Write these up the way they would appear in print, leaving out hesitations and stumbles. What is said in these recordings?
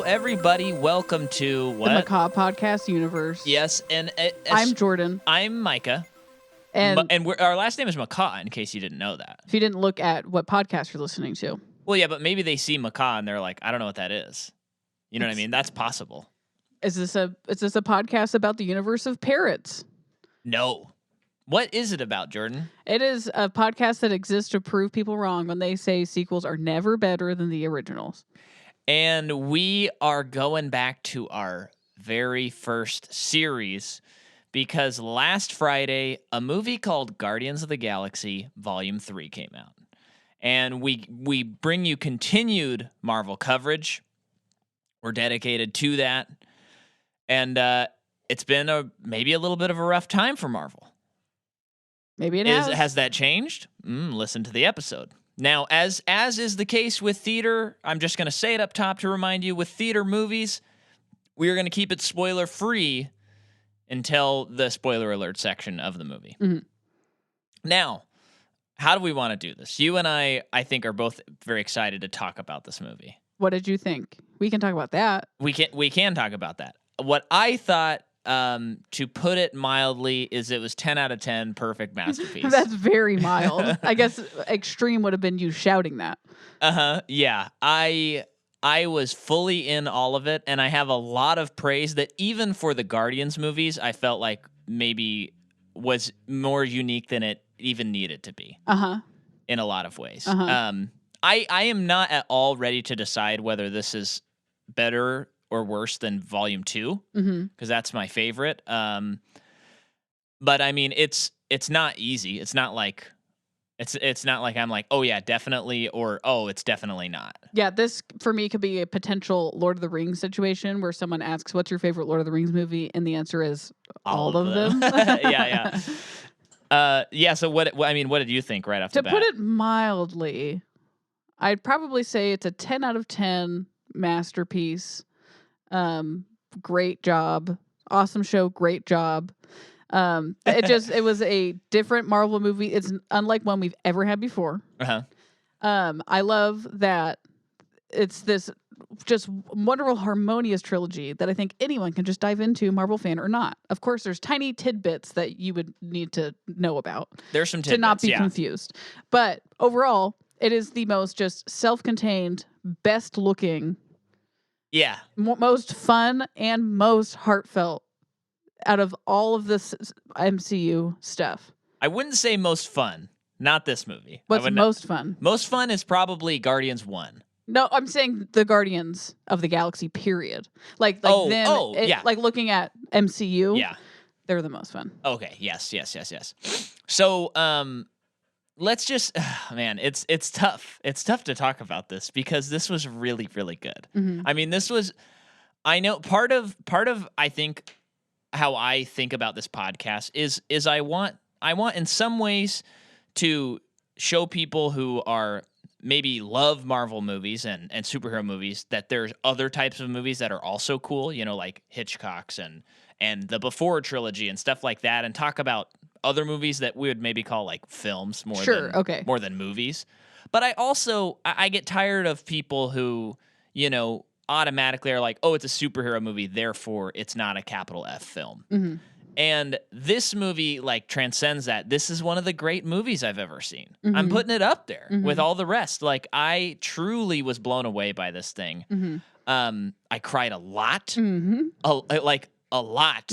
everybody. Welcome to what? The McCaw Podcast Universe. Yes, and I'm Jordan. I'm Micah. And our last name is McCaw, in case you didn't know that. If you didn't look at what podcast you're listening to. Well, yeah, but maybe they see McCaw and they're like, I don't know what that is. You know what I mean? That's possible. Is this a podcast about the universe of parrots? No. What is it about, Jordan? It is a podcast that exists to prove people wrong when they say sequels are never better than the originals. And we are going back to our very first series because last Friday, a movie called Guardians of the Galaxy Volume 3 came out. And we bring you continued Marvel coverage. We're dedicated to that. And it's been maybe a little bit of a rough time for Marvel. Maybe it has. Has that changed? Listen to the episode. Now, as is the case with theater, I'm just going to say it up top to remind you, with theater movies, we are going to keep it spoiler-free until the spoiler alert section of the movie. Mm-hmm. Now, how do we want to do this? You and I think, are both very excited to talk about this movie. What did you think? We can talk about that. We can talk about that. What I thought, to put it mildly, is it was 10 out of 10, perfect masterpiece. That's very mild. I guess extreme would have been you shouting that. Yeah. I was fully in all of it, and I have a lot of praise that even for the Guardians movies, I felt like maybe was more unique than it even needed to be. In a lot of ways. I am not at all ready to decide whether this is better or worse than Volume 2, because that's my favorite. But I mean, it's not easy. It's not like I'm like, oh yeah, definitely, or oh, it's definitely not. Yeah, this for me could be a potential Lord of the Rings situation where someone asks, "What's your favorite Lord of the Rings movie?" and the answer is all of them. Yeah. Yeah. So what did you think right off the bat? To put it mildly, I'd probably say it's a 10 out of 10 masterpiece. Great job. Awesome show. Great job. It was a different Marvel movie. It's unlike one we've ever had before. I love that it's this just wonderful, harmonious trilogy that I think anyone can just dive into, Marvel fan or not. Of course, there's tiny tidbits that you would need to know about. There's some tidbits, to not be confused. But overall, it is the most just self-contained, best looking, most fun and most heartfelt out of all of this MCU stuff. I wouldn't say most fun. Not this movie. What's most fun? Most fun is probably Guardians 1. No, I'm saying the Guardians of the Galaxy, period. Like looking at MCU, they're the most fun. Okay, yes. So, let's just, man, it's tough. It's tough to talk about this because this was really, really good. I mean, I know part of I think how I think about this podcast is I want in some ways to show people who are maybe love Marvel movies and superhero movies that there's other types of movies that are also cool, like Hitchcock's and the Before trilogy and stuff like that, and talk about other movies that we would maybe call like films more than movies. But I get tired of people who, automatically are like, oh, it's a superhero movie, therefore it's not a capital F film. And this movie transcends that. This is one of the great movies I've ever seen. I'm putting it up there with all the rest. I truly was blown away by this thing. I cried a lot, a lot.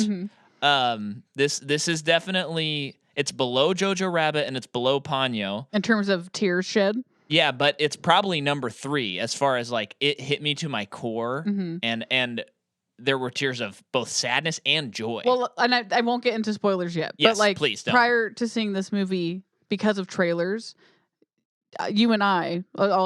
This is definitely, it's below Jojo Rabbit and it's below Ponyo in terms of tears shed. Yeah, but it's probably number 3 as far as it hit me to my core, and there were tears of both sadness and joy. Well, and I won't get into spoilers yet, yes, but please don't. Prior to seeing this movie, because of trailers, you and I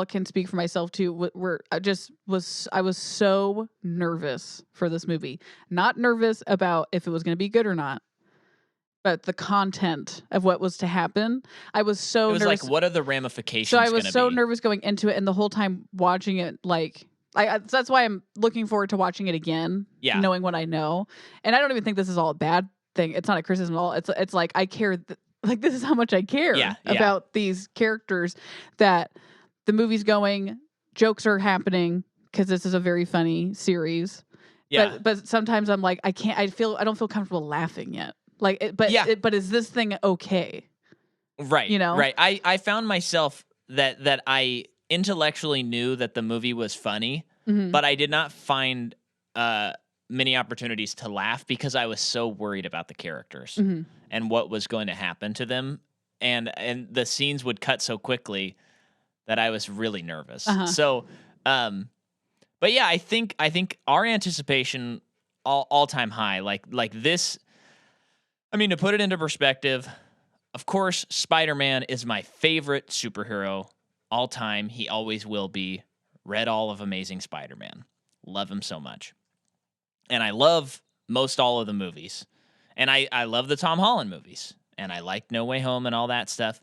can speak for myself too. I was so nervous for this movie. Not nervous about if it was going to be good or not, but the content of what was to happen. I was so nervous. It was what are the ramifications? So I was so nervous going into it, and the whole time watching it, that's why I'm looking forward to watching it again, knowing what I know. And I don't even think this is all a bad thing. It's not a criticism at all. It's like I care. This is how much I care about these characters. That the movie's going, jokes are happening, because this is a very funny series. Yeah. But sometimes I'm like, I don't feel comfortable laughing yet. Like, but is this thing okay? Right. You know? Right. I found myself that I intellectually knew that the movie was funny, but I did not find many opportunities to laugh because I was so worried about the characters and what was going to happen to them. And the scenes would cut so quickly that I was really nervous. So, but yeah, I think our anticipation all time high, like this. I mean, to put it into perspective, of course, Spider-Man is my favorite superhero all time. He always will be. Read all of Amazing Spider-Man. Love him so much. And I love most all of the movies. And I love the Tom Holland movies. And I like No Way Home and all that stuff.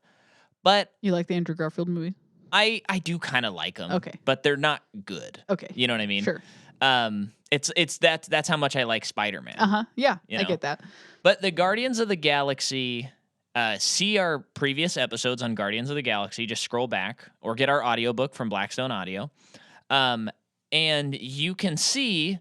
But you like the Andrew Garfield movie? I do kind of like them. Okay. But they're not good. Okay. You know what I mean? Sure. That's how much I like Spider-Man. Yeah, You I know? get that. But the Guardians of the Galaxy, see our previous episodes on Guardians of the Galaxy. Just scroll back or get our audiobook from Blackstone Audio. And you can see...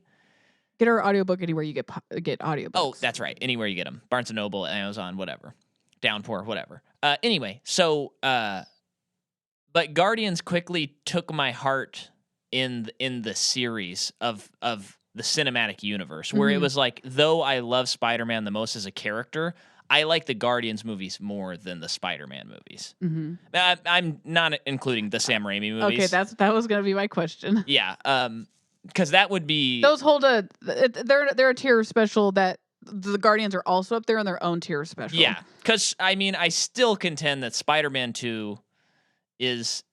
Get our audiobook anywhere you get audiobooks. Oh, that's right. Anywhere you get them. Barnes & Noble, Amazon, whatever. Downpour, whatever. Anyway, so... but Guardians quickly took my heart in the series of the cinematic universe, where it was like, though I love Spider-Man the most as a character, I like the Guardians movies more than the Spider-Man movies. I'm not including the Sam Raimi movies. Okay, that was going to be my question. Yeah, because that would be... Those they're a tier special that the Guardians are also up there in their own tier special. Yeah, because, I mean, I still contend that Spider-Man 2 is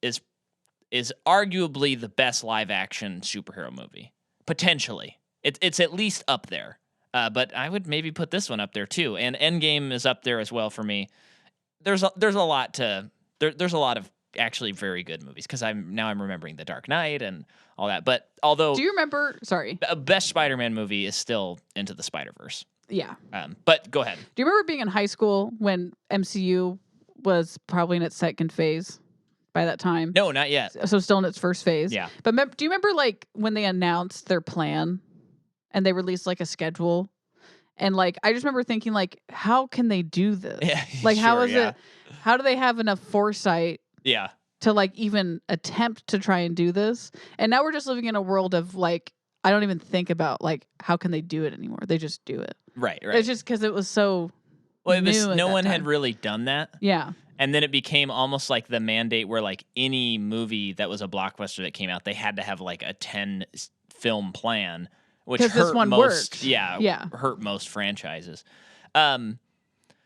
arguably the best live-action superhero movie. Potentially. It's at least up there. But I would maybe put this one up there, too. And Endgame is up there as well for me. There's a lot of actually very good movies, because I'm remembering The Dark Knight and all that. But although... Do you remember... Sorry. The best Spider-Man movie is still Into the Spider-Verse. Yeah. But go ahead. Do you remember being in high school when MCU was probably in its second phase by that time? No, not yet. So still in its first phase? Yeah. But do you remember, like, when they announced their plan and they released, like, a schedule? And, like, I just remember thinking, like, how can they do this? Yeah, like, sure, how is it... How do they have enough foresight to, like, even attempt to try and do this? And now we're just living in a world of, like, I don't even think about, like, how can they do it anymore? They just do it. Right. It's just because it was so no one had really done that. Yeah. And then it became almost like the mandate where, like, any movie that was a blockbuster that came out, they had to have, like, a 10 film plan, which hurt this one most. Worked. Yeah. Hurt most franchises.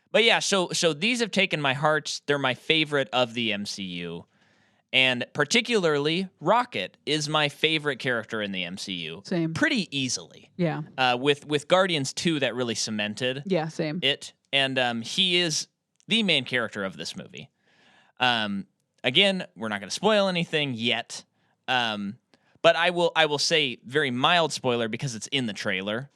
But yeah, so these have taken my heart. They're my favorite of the MCU. And particularly, Rocket is my favorite character in the MCU. Same. Pretty easily. Yeah. With Guardians 2, that really cemented same. it. And he is the main character of this movie. Again, we're not going to spoil anything yet. But I will say, very mild spoiler, because it's in the trailer,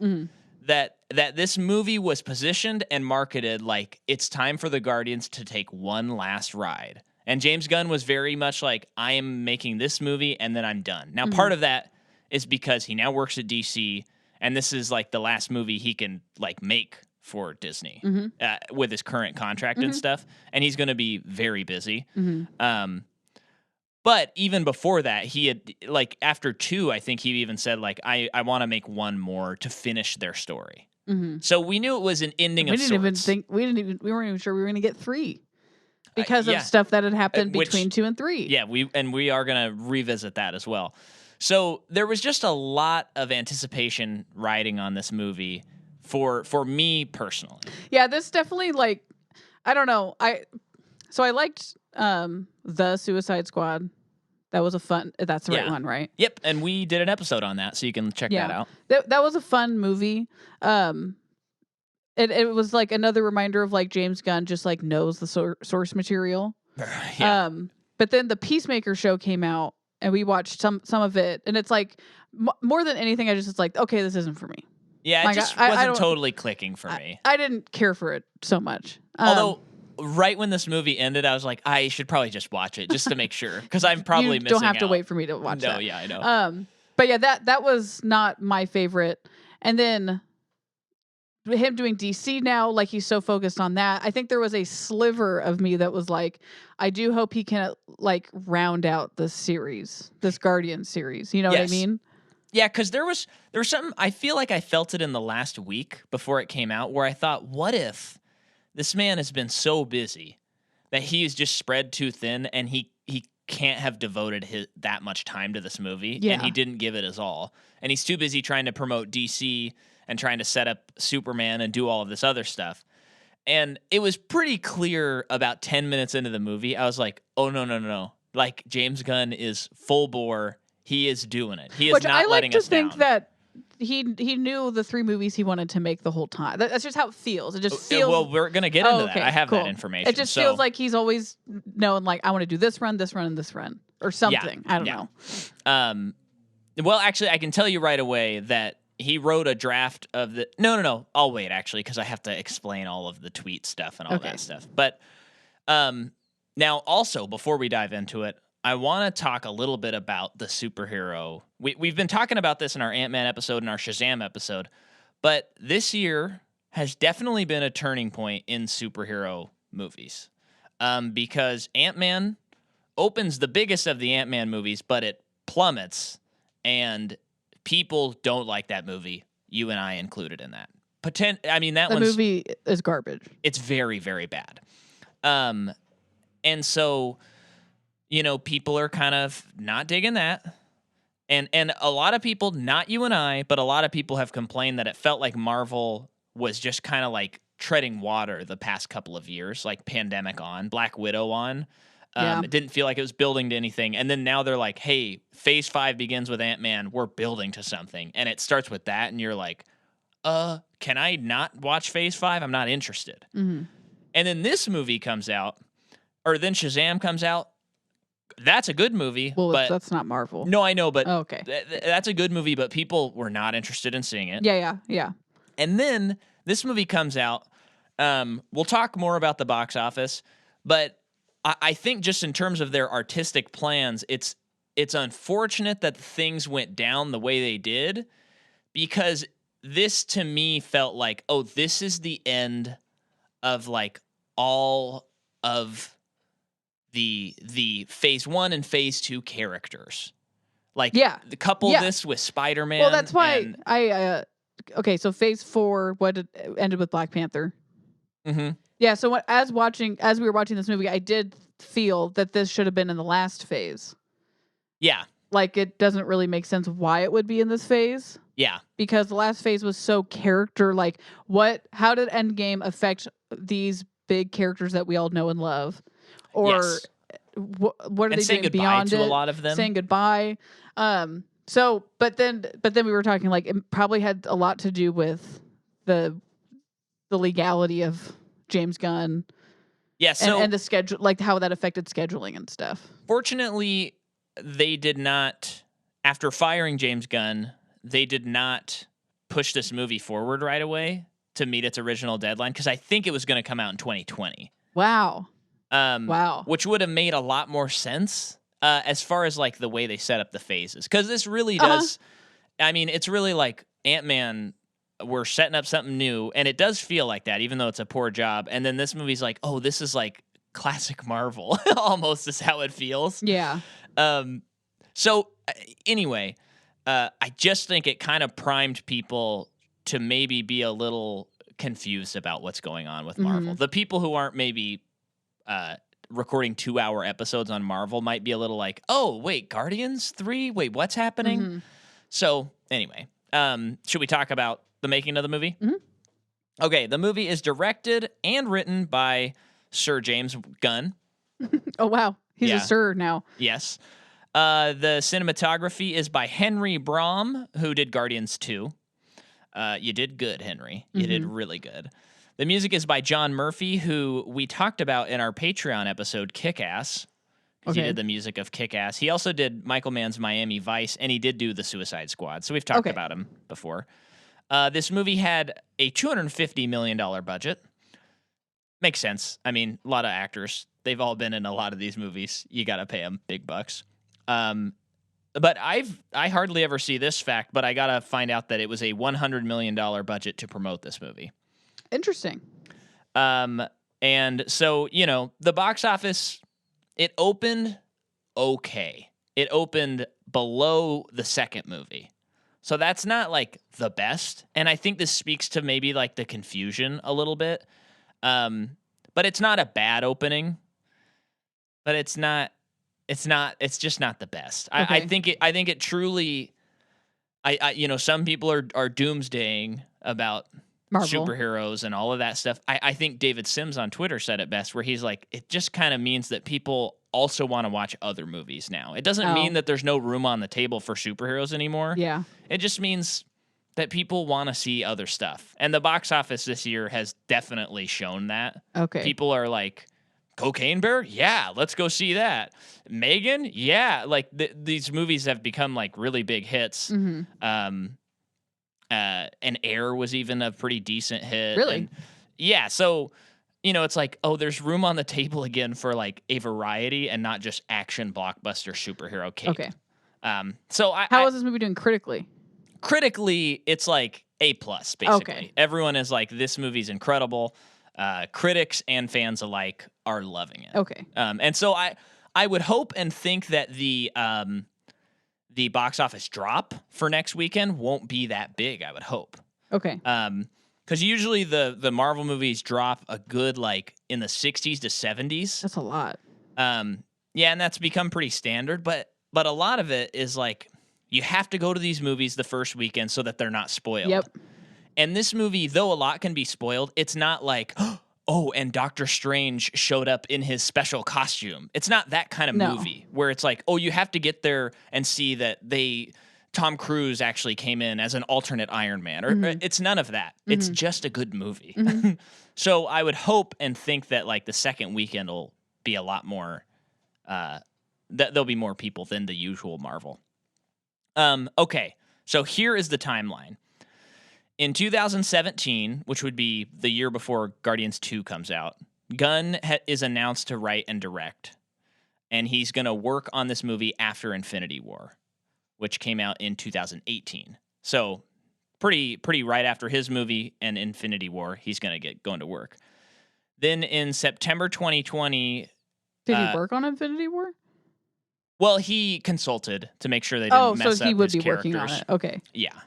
that this movie was positioned and marketed like it's time for the Guardians to take one last ride. And James Gunn was very much like, I am making this movie and then I'm done. Now, part of that is because he now works at DC, and this is like the last movie he can, like, make for Disney with his current contract and stuff. And he's going to be very busy. But even before that, he had, like, after 2, I think he even said, like, I want to make one more to finish their story. So we knew it was an ending of sorts. We weren't even sure we were going to get 3 because of stuff that had happened between 2 and 3. Yeah, we are going to revisit that as well. So there was just a lot of anticipation riding on this movie for me personally. Yeah, this definitely, like, I don't know. I liked The Suicide Squad. That was a fun... That's the right one, right? Yep, and we did an episode on that, so you can check that out. That was a fun movie. It was, like, another reminder of, like, James Gunn just, like, knows the source material. But then the Peacemaker show came out, and we watched some of it, and it's, like, more than anything, I just was like, okay, this isn't for me. Yeah, like, it just wasn't totally clicking for me. I didn't care for it so much. Although... right when this movie ended, I was like, I should probably just watch it just to make sure, because I'm probably missing out. You don't have to wait for me to watch that. No, yeah, I know. But yeah, that was not my favorite. And then him doing DC now, like he's so focused on that. I think there was a sliver of me that was like, I do hope he can like round out this series, this Guardian series. You know what I mean? Yeah, because there was something, I feel like I felt it in the last week before it came out, where I thought, what if this man has been so busy that he is just spread too thin, and he can't have devoted that much time to this movie, and he didn't give it his all, and he's too busy trying to promote DC and trying to set up Superman and do all of this other stuff. And it was pretty clear about 10 minutes into the movie, I was like, oh, no. Like, James Gunn is full bore. He is doing it. He is not letting us down. Which I like to think that he knew the 3 movies he wanted to make the whole time. That's just how it feels. It just feels... Well, we're going to get into that. I have that information. It just feels like he's always known, like, I want to do this run, and this run. Or something. I don't know. Well, actually, I can tell you right away that he wrote a draft of the... No. I'll wait, actually, because I have to explain all of the tweet stuff and all that stuff. But now, also, before we dive into it, I want to talk a little bit about the superhero. We've been talking about this in our Ant-Man episode and our Shazam episode, but this year has definitely been a turning point in superhero movies, because Ant-Man opens the biggest of the Ant-Man movies, but it plummets, and people don't like that movie, you and I included in that. The movie is garbage. It's very, very bad. And so... people are kind of not digging that. And a lot of people, not you and I, but a lot of people have complained that it felt like Marvel was just kind of like treading water the past couple of years, like Pandemic on, Black Widow on. It didn't feel like it was building to anything. And then now they're like, hey, Phase 5 begins with Ant-Man. We're building to something. And it starts with that. And you're like, can I not watch Phase 5? I'm not interested. Mm-hmm. And then this movie comes out, or then Shazam comes out. That's a good movie. Well, but that's not Marvel. No, I know, but okay. That's a good movie, but people were not interested in seeing it. Yeah. And then this movie comes out. We'll talk more about the box office, but I think just in terms of their artistic plans, it's unfortunate that things went down the way they did, because this to me felt like, oh, this is the end of like all of the Phase 1 and Phase 2 characters. Like, this with Spider-Man. Well, that's why so Phase 4, ended with Black Panther. Mm-hmm. Yeah, so as we were watching this movie, I did feel that this should have been in the last phase. Yeah. Like, it doesn't really make sense why it would be in this phase. Yeah. Because the last phase was so character, like, how did Endgame affect these big characters that we all know and love? Or what are they doing beyond it? A lot of them saying goodbye. So, but then we were talking like it probably had a lot to do with the legality of James Gunn. Yeah. So and the schedule, like how that affected scheduling and stuff. Fortunately, they did not. After firing James Gunn, they did not push this movie forward right away to meet its original deadline, because I think it was going to come out in 2020. Wow. Which would have made a lot more sense as far as like the way they set up the phases, because this really does. I mean, it's really like Ant-Man. We're setting up something new, and it does feel like that, even though it's a poor job. And then this movie's like, oh, this is like classic Marvel, almost is how it feels. Yeah. So anyway, I just think it kind of primed people to maybe be a little confused about what's going on with Marvel. The people who aren't maybe recording 2-hour episodes on Marvel might be a little like, oh, wait, Guardians 3? Wait, what's happening? So anyway, should we talk about the making of the movie? Okay, the movie is directed and written by Sir James Gunn. Oh, wow. He's a sir now. Yes. The cinematography is by Henry Brom, who did Guardians 2. You did good, Henry. You did really good. The music is by John Murphy, who we talked about in our Patreon episode, Kick-Ass. He did the music of Kick-Ass. He also did Michael Mann's Miami Vice, and he did do The Suicide Squad. So we've talked about him before. This movie had a $250 million budget. Makes sense. I mean, a lot of actors. They've all been in a lot of these movies. You got to pay them big bucks. but I hardly ever see this fact, but I gotta find out that it was a $100 million budget to promote this movie. Interesting. And so, the box office, it opened okay. It opened below the second movie. So that's not like the best. And I think this speaks to maybe like the confusion a little bit. But it's not a bad opening. But it's just not the best. Okay. I think it truly, some people are doomsdaying about Marvel. superheroes and all of that stuff. I think David Sims on Twitter said it best, where he's like, it just kind of means that people also want to watch other movies now. It doesn't mean that there's no room on the table for superheroes anymore. Yeah. It just means that people want to see other stuff. And the box office this year has definitely shown that. Okay. People are like, Cocaine Bear? Yeah, let's go see that. Megan? Yeah. Like these movies have become like really big hits. Mm-hmm. And Air was even a pretty decent hit. Really? And yeah. So, it's like, there's room on the table again for like a variety and not just action blockbuster superhero cape. Okay. So how is this movie doing critically? Critically, it's like A+, basically. Okay. Everyone is like, this movie's incredible. Critics and fans alike are loving it. Okay. And so I would hope and think that the box office drop for next weekend won't be that big, I would hope. Okay. Because usually the Marvel movies drop a good like in the 60s to 70s. That's a lot. Yeah, and that's become pretty standard, but a lot of it is like you have to go to these movies the first weekend so that they're not spoiled. Yep. And this movie, though a lot can be spoiled, it's not like, and Doctor Strange showed up in his special costume. It's not that kind of movie where it's like, you have to get there and see that Tom Cruise actually came in as an alternate Iron Man. Or it's none of that. Mm-hmm. It's just a good movie. Mm-hmm. So I would hope and think that like the second weekend will be a lot more, that there'll be more people than the usual Marvel. Okay, so here is the timeline. In 2017, which would be the year before Guardians 2 comes out, Gunn is announced to write and direct, and he's going to work on this movie after Infinity War, which came out in 2018. So pretty right after his movie and Infinity War, he's going to get going to work. Then in September 2020... Did he work on Infinity War? Well, he consulted to make sure they didn't mess up his characters. So he would be working on it. Okay. Yeah.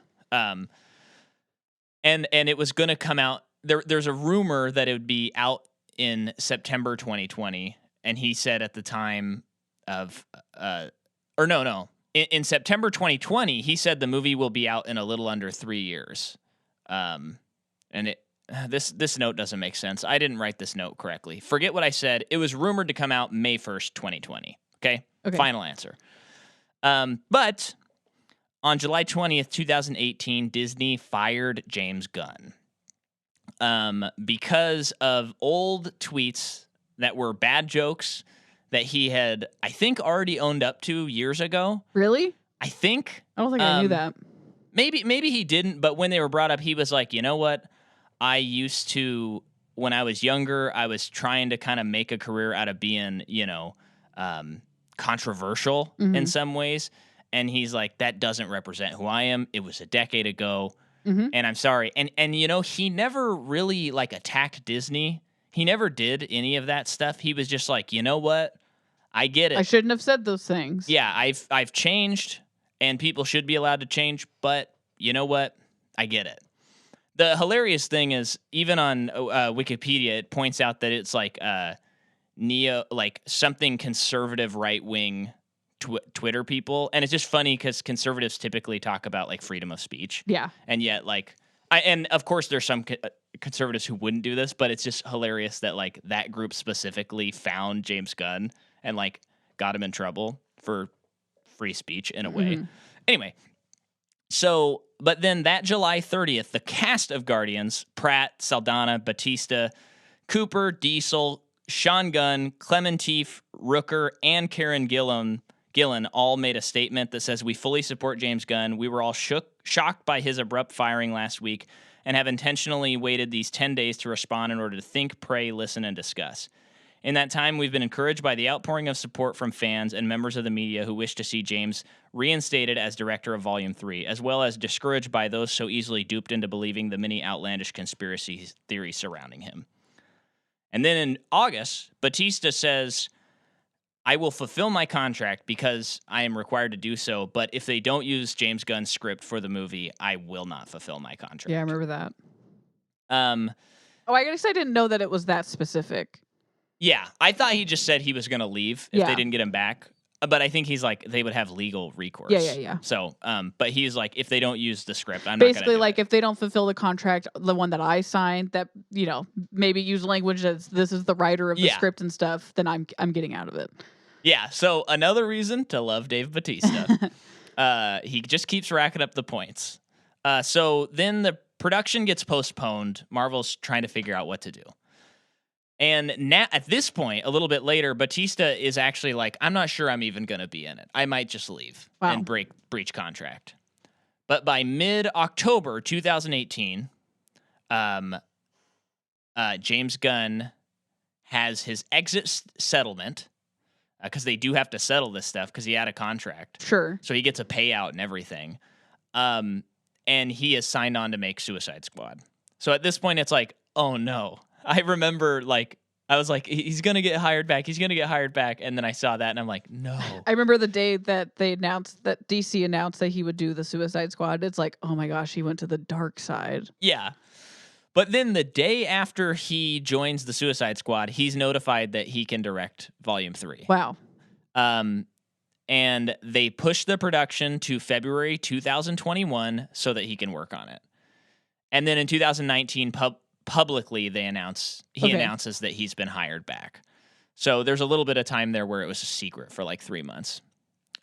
And it was going to come out. There's a rumor that it would be out in September 2020, and he said at the time of in September 2020, he said the movie will be out in a little under 3 years. And this note doesn't make sense. I didn't write this note correctly. Forget what I said. It was rumored to come out May 1st, 2020. Okay. Final answer. But on July 20th, 2018, Disney fired James Gunn because of old tweets that were bad jokes that he had, I think, already owned up to years ago. Really? I think. I don't think I knew that. Maybe he didn't, but when they were brought up, he was like, you know what? I used to, when I was younger, I was trying to kind of make a career out of being, controversial in some ways. And he's like, that doesn't represent who I am. It was a decade ago. And I'm sorry. And he never really like attacked Disney. He never did any of that stuff. He was just like, you know what? I get it. I shouldn't have said those things. Yeah, I've changed and people should be allowed to change, but you know what? I get it. The hilarious thing is, even on Wikipedia, it points out that it's like something conservative right-wing Twitter people. And it's just funny because conservatives typically talk about like freedom of speech. Yeah. And yet and of course there's some conservatives who wouldn't do this, but it's just hilarious that like that group specifically found James Gunn and like got him in trouble for free speech in a way. Anyway, so, but then that July 30th, the cast of Guardians, Pratt, Saldana, Batista, Cooper, Diesel, Sean Gunn, Clementif, Rooker, and Karen Gillan all made a statement that says, "We fully support James Gunn. We were all shocked by his abrupt firing last week and have intentionally waited these 10 days to respond in order to think, pray, listen, and discuss. In that time, we've been encouraged by the outpouring of support from fans and members of the media who wish to see James reinstated as director of Volume 3, as well as discouraged by those so easily duped into believing the many outlandish conspiracy theories surrounding him. And then in August, Batista says, I will fulfill my contract because I am required to do so, but if they don't use James Gunn's script for the movie, I will not fulfill my contract. Yeah, I remember that. I guess I didn't know that it was that specific. Yeah, I thought he just said he was going to leave if they didn't get him back. But I think he's like, they would have legal recourse. Yeah. So, but he's like, if they don't use the script, I'm basically not like if they don't fulfill the contract, the one that I signed, that maybe use language that's this is the writer of the script and stuff, then I'm getting out of it. Yeah. So another reason to love Dave Bautista. He just keeps racking up the points. So then the production gets postponed. Marvel's trying to figure out what to do. And now, at this point, a little bit later, Batista is actually like, I'm not sure I'm even going to be in it. I might just leave and breach contract. But by mid-October 2018, James Gunn has his exit settlement, because they do have to settle this stuff because he had a contract. Sure. So he gets a payout and everything. And he has signed on to make Suicide Squad. So at this point, it's like, oh no. I remember, I was like, he's going to get hired back. He's going to get hired back. And then I saw that, and I'm like, no. I remember the day that they announced, that DC announced that he would do the Suicide Squad. It's like, oh my gosh, he went to the dark side. Yeah. But then the day after he joins the Suicide Squad, he's notified that he can direct Volume 3. Wow. And they pushed the production to February 2021 so that he can work on it. And then in 2019, publicly he announces that he's been hired back. So there's a little bit of time there where it was a secret for like 3 months.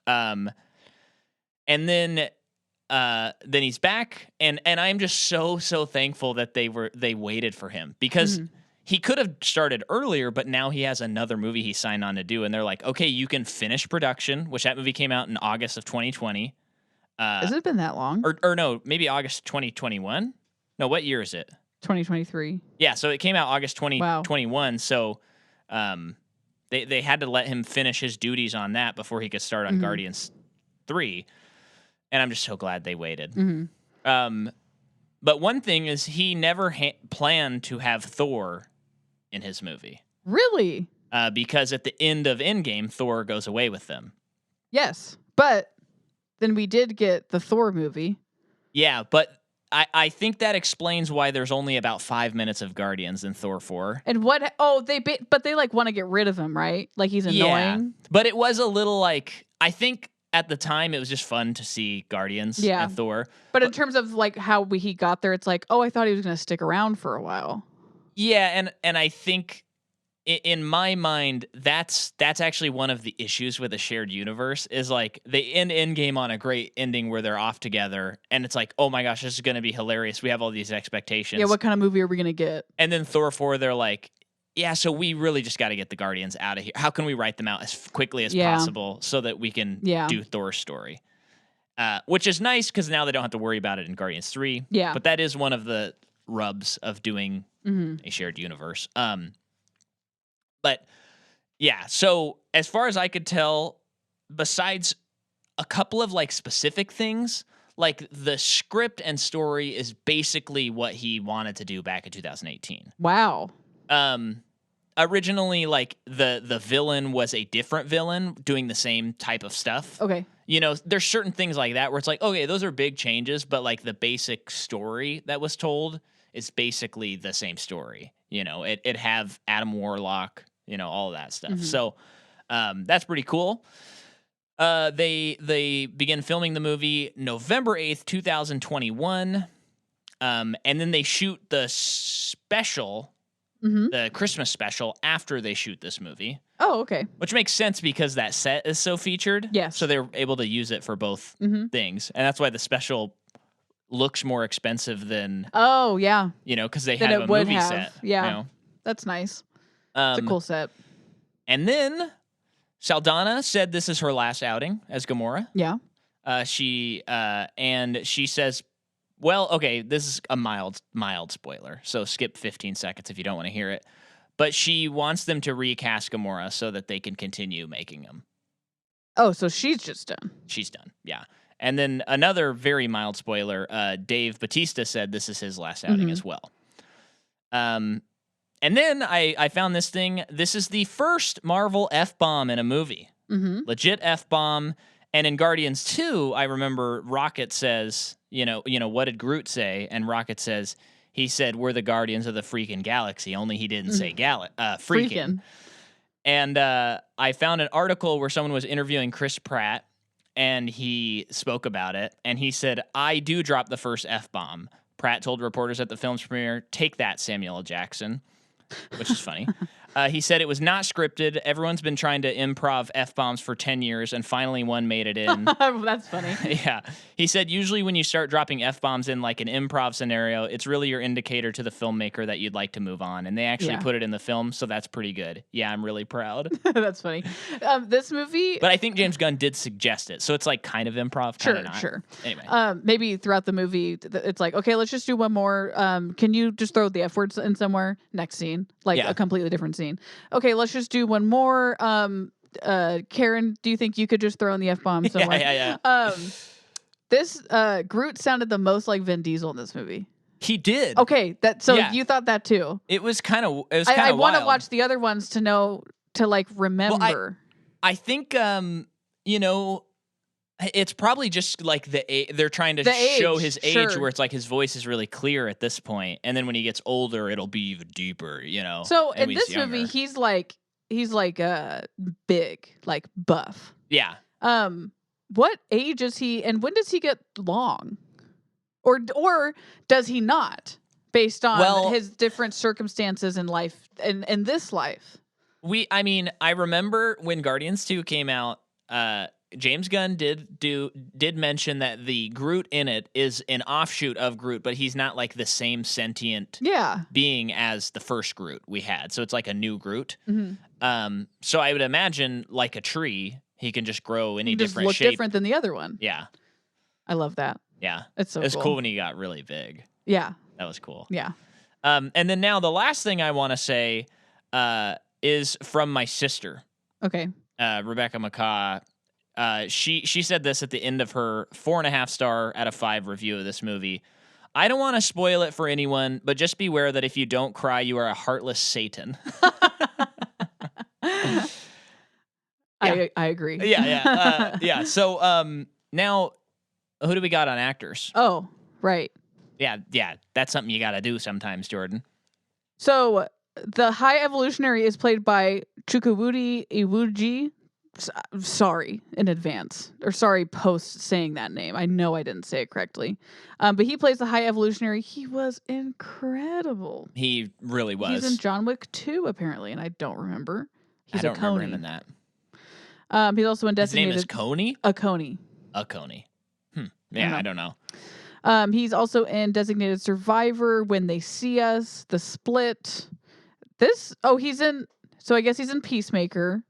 And then he's back, and I'm just so thankful that they waited for him, because he could have started earlier, but now he has another movie he signed on to do, and they're like, okay, you can finish production, which that movie came out in August of 2020. Has it been that long? Or no, maybe August 2021? No, what year is it? 2023. Yeah, so it came out August 2021. Wow. So they had to let him finish his duties on that before he could start on Guardians 3. And I'm just so glad they waited. But one thing is, he never planned to have Thor in his movie. Really? Because at the end of Endgame, Thor goes away with them. Yes, but then we did get the Thor movie. Yeah, but I think that explains why there's only about 5 minutes of Guardians in Thor 4. And what? Oh, they like want to get rid of him, right? Like he's annoying. Yeah, but it was a little like, I think at the time it was just fun to see Guardians and Thor. But in terms of like how he got there, it's like, oh, I thought he was going to stick around for a while. Yeah, and I think in my mind, that's actually one of the issues with a shared universe, is like they end Endgame on a great ending where they're off together, and it's like, oh my gosh, this is going to be hilarious. We have all these expectations. Yeah, what kind of movie are we going to get? And then Thor 4, they're like, yeah, so we really just got to get the Guardians out of here. How can we write them out as quickly as possible so that we can do Thor's story? Which is nice, because now they don't have to worry about it in Guardians 3. Yeah. But that is one of the rubs of doing a shared universe. But yeah, so as far as I could tell, besides a couple of like specific things, like the script and story is basically what he wanted to do back in 2018. Wow. Originally, like the villain was a different villain doing the same type of stuff. Okay. You know, there's certain things like that where it's like, okay, those are big changes, but like the basic story that was told is basically the same story. You know, it have Adam Warlock, you know, all of that stuff. So that's pretty cool. They begin filming the movie November 8th, 2021. And then they shoot the special, the Christmas special, after they shoot this movie. Oh, okay. Which makes sense because that set is so featured. Yes. So they're able to use it for both things. And that's why the special looks more expensive than... Oh, yeah. You know, because they have a movie set. Yeah. You know? That's nice. It's a cool set. And then Saldana said this is her last outing as Gamora. Yeah. She says, well, okay, this is a mild spoiler, so skip 15 seconds if you don't want to hear it. but she wants them to recast Gamora so that they can continue making them. Oh, so she's just done. She's done, yeah. And then another very mild spoiler, Dave Bautista said this is his last outing as well. And then I found this thing. This is the first Marvel F-bomb in a movie. Legit F-bomb. And in Guardians 2, I remember Rocket says, you know, what did Groot say? And Rocket says, he said, we're the Guardians of the freaking galaxy, only he didn't say freaking. And I found an article where someone was interviewing Chris Pratt, and he spoke about it. And he said, I do drop the first F-bomb. Pratt told reporters at the film's premiere, take that, Samuel L. Jackson, which is funny. He said it was not scripted. Everyone's been trying to improv F-bombs for 10 years, and finally one made it in. That's funny. Yeah. He said, usually when you start dropping F-bombs in like an improv scenario, it's really your indicator to the filmmaker that you'd like to move on. And they actually put it in the film, so that's pretty good. Yeah, I'm really proud. That's funny. This movie... But I think James Gunn did suggest it, so it's like kind of improv, kind of not. Sure. Anyway. Maybe throughout the movie, it's like, okay, let's just do one more. Can you just throw the F words in somewhere? Next scene. Like a completely different scene. Okay, let's just do one more. Karen, do you think you could just throw in the F-bomb somewhere? Yeah. This Groot sounded the most like Vin Diesel in this movie. He did. Okay, you thought that too. It was kind of I want to watch the other ones to know, to like remember. Well, I think it's probably just like they're trying to show his age, where it's like his voice is really clear at this point, and then when he gets older, it'll be even deeper, So in this movie, he's like big, like buff. Yeah. What age is he, and when does he get long, or does he not, based on his different circumstances in life, in this life? I remember when Guardians 2 came out. James Gunn did mention that the Groot in it is an offshoot of Groot, but he's not like the same sentient being as the first Groot we had. So it's like a new Groot. So I would imagine like a tree, he can just grow any different shape. Look different than the other one. Yeah. I love that. Yeah. It's so cool. It was cool when he got really big. Yeah. That was cool. Yeah. And then now the last thing I want to say is from my sister. Okay. Rebecca McCaw. She said this at the end of her 4.5 star out of 5 review of this movie. I don't want to spoil it for anyone, but just beware that if you don't cry, you are a heartless Satan. I agree. Yeah. So now, who do we got on actors? Oh, right. Yeah. That's something you got to do sometimes, Jordan. So the High Evolutionary is played by Chukwudi Iwuji. Sorry in advance, or sorry post saying that name. I know I didn't say it correctly. But he plays the High Evolutionary. He was incredible. He really was. He's in John Wick 2, apparently, and I don't remember. I don't remember him in that. He's also in Designated... His name is Coney? A Coney. Yeah, I don't know. He's also in Designated Survivor, When They See Us, The Split. He's in... So I guess he's in Peacemaker.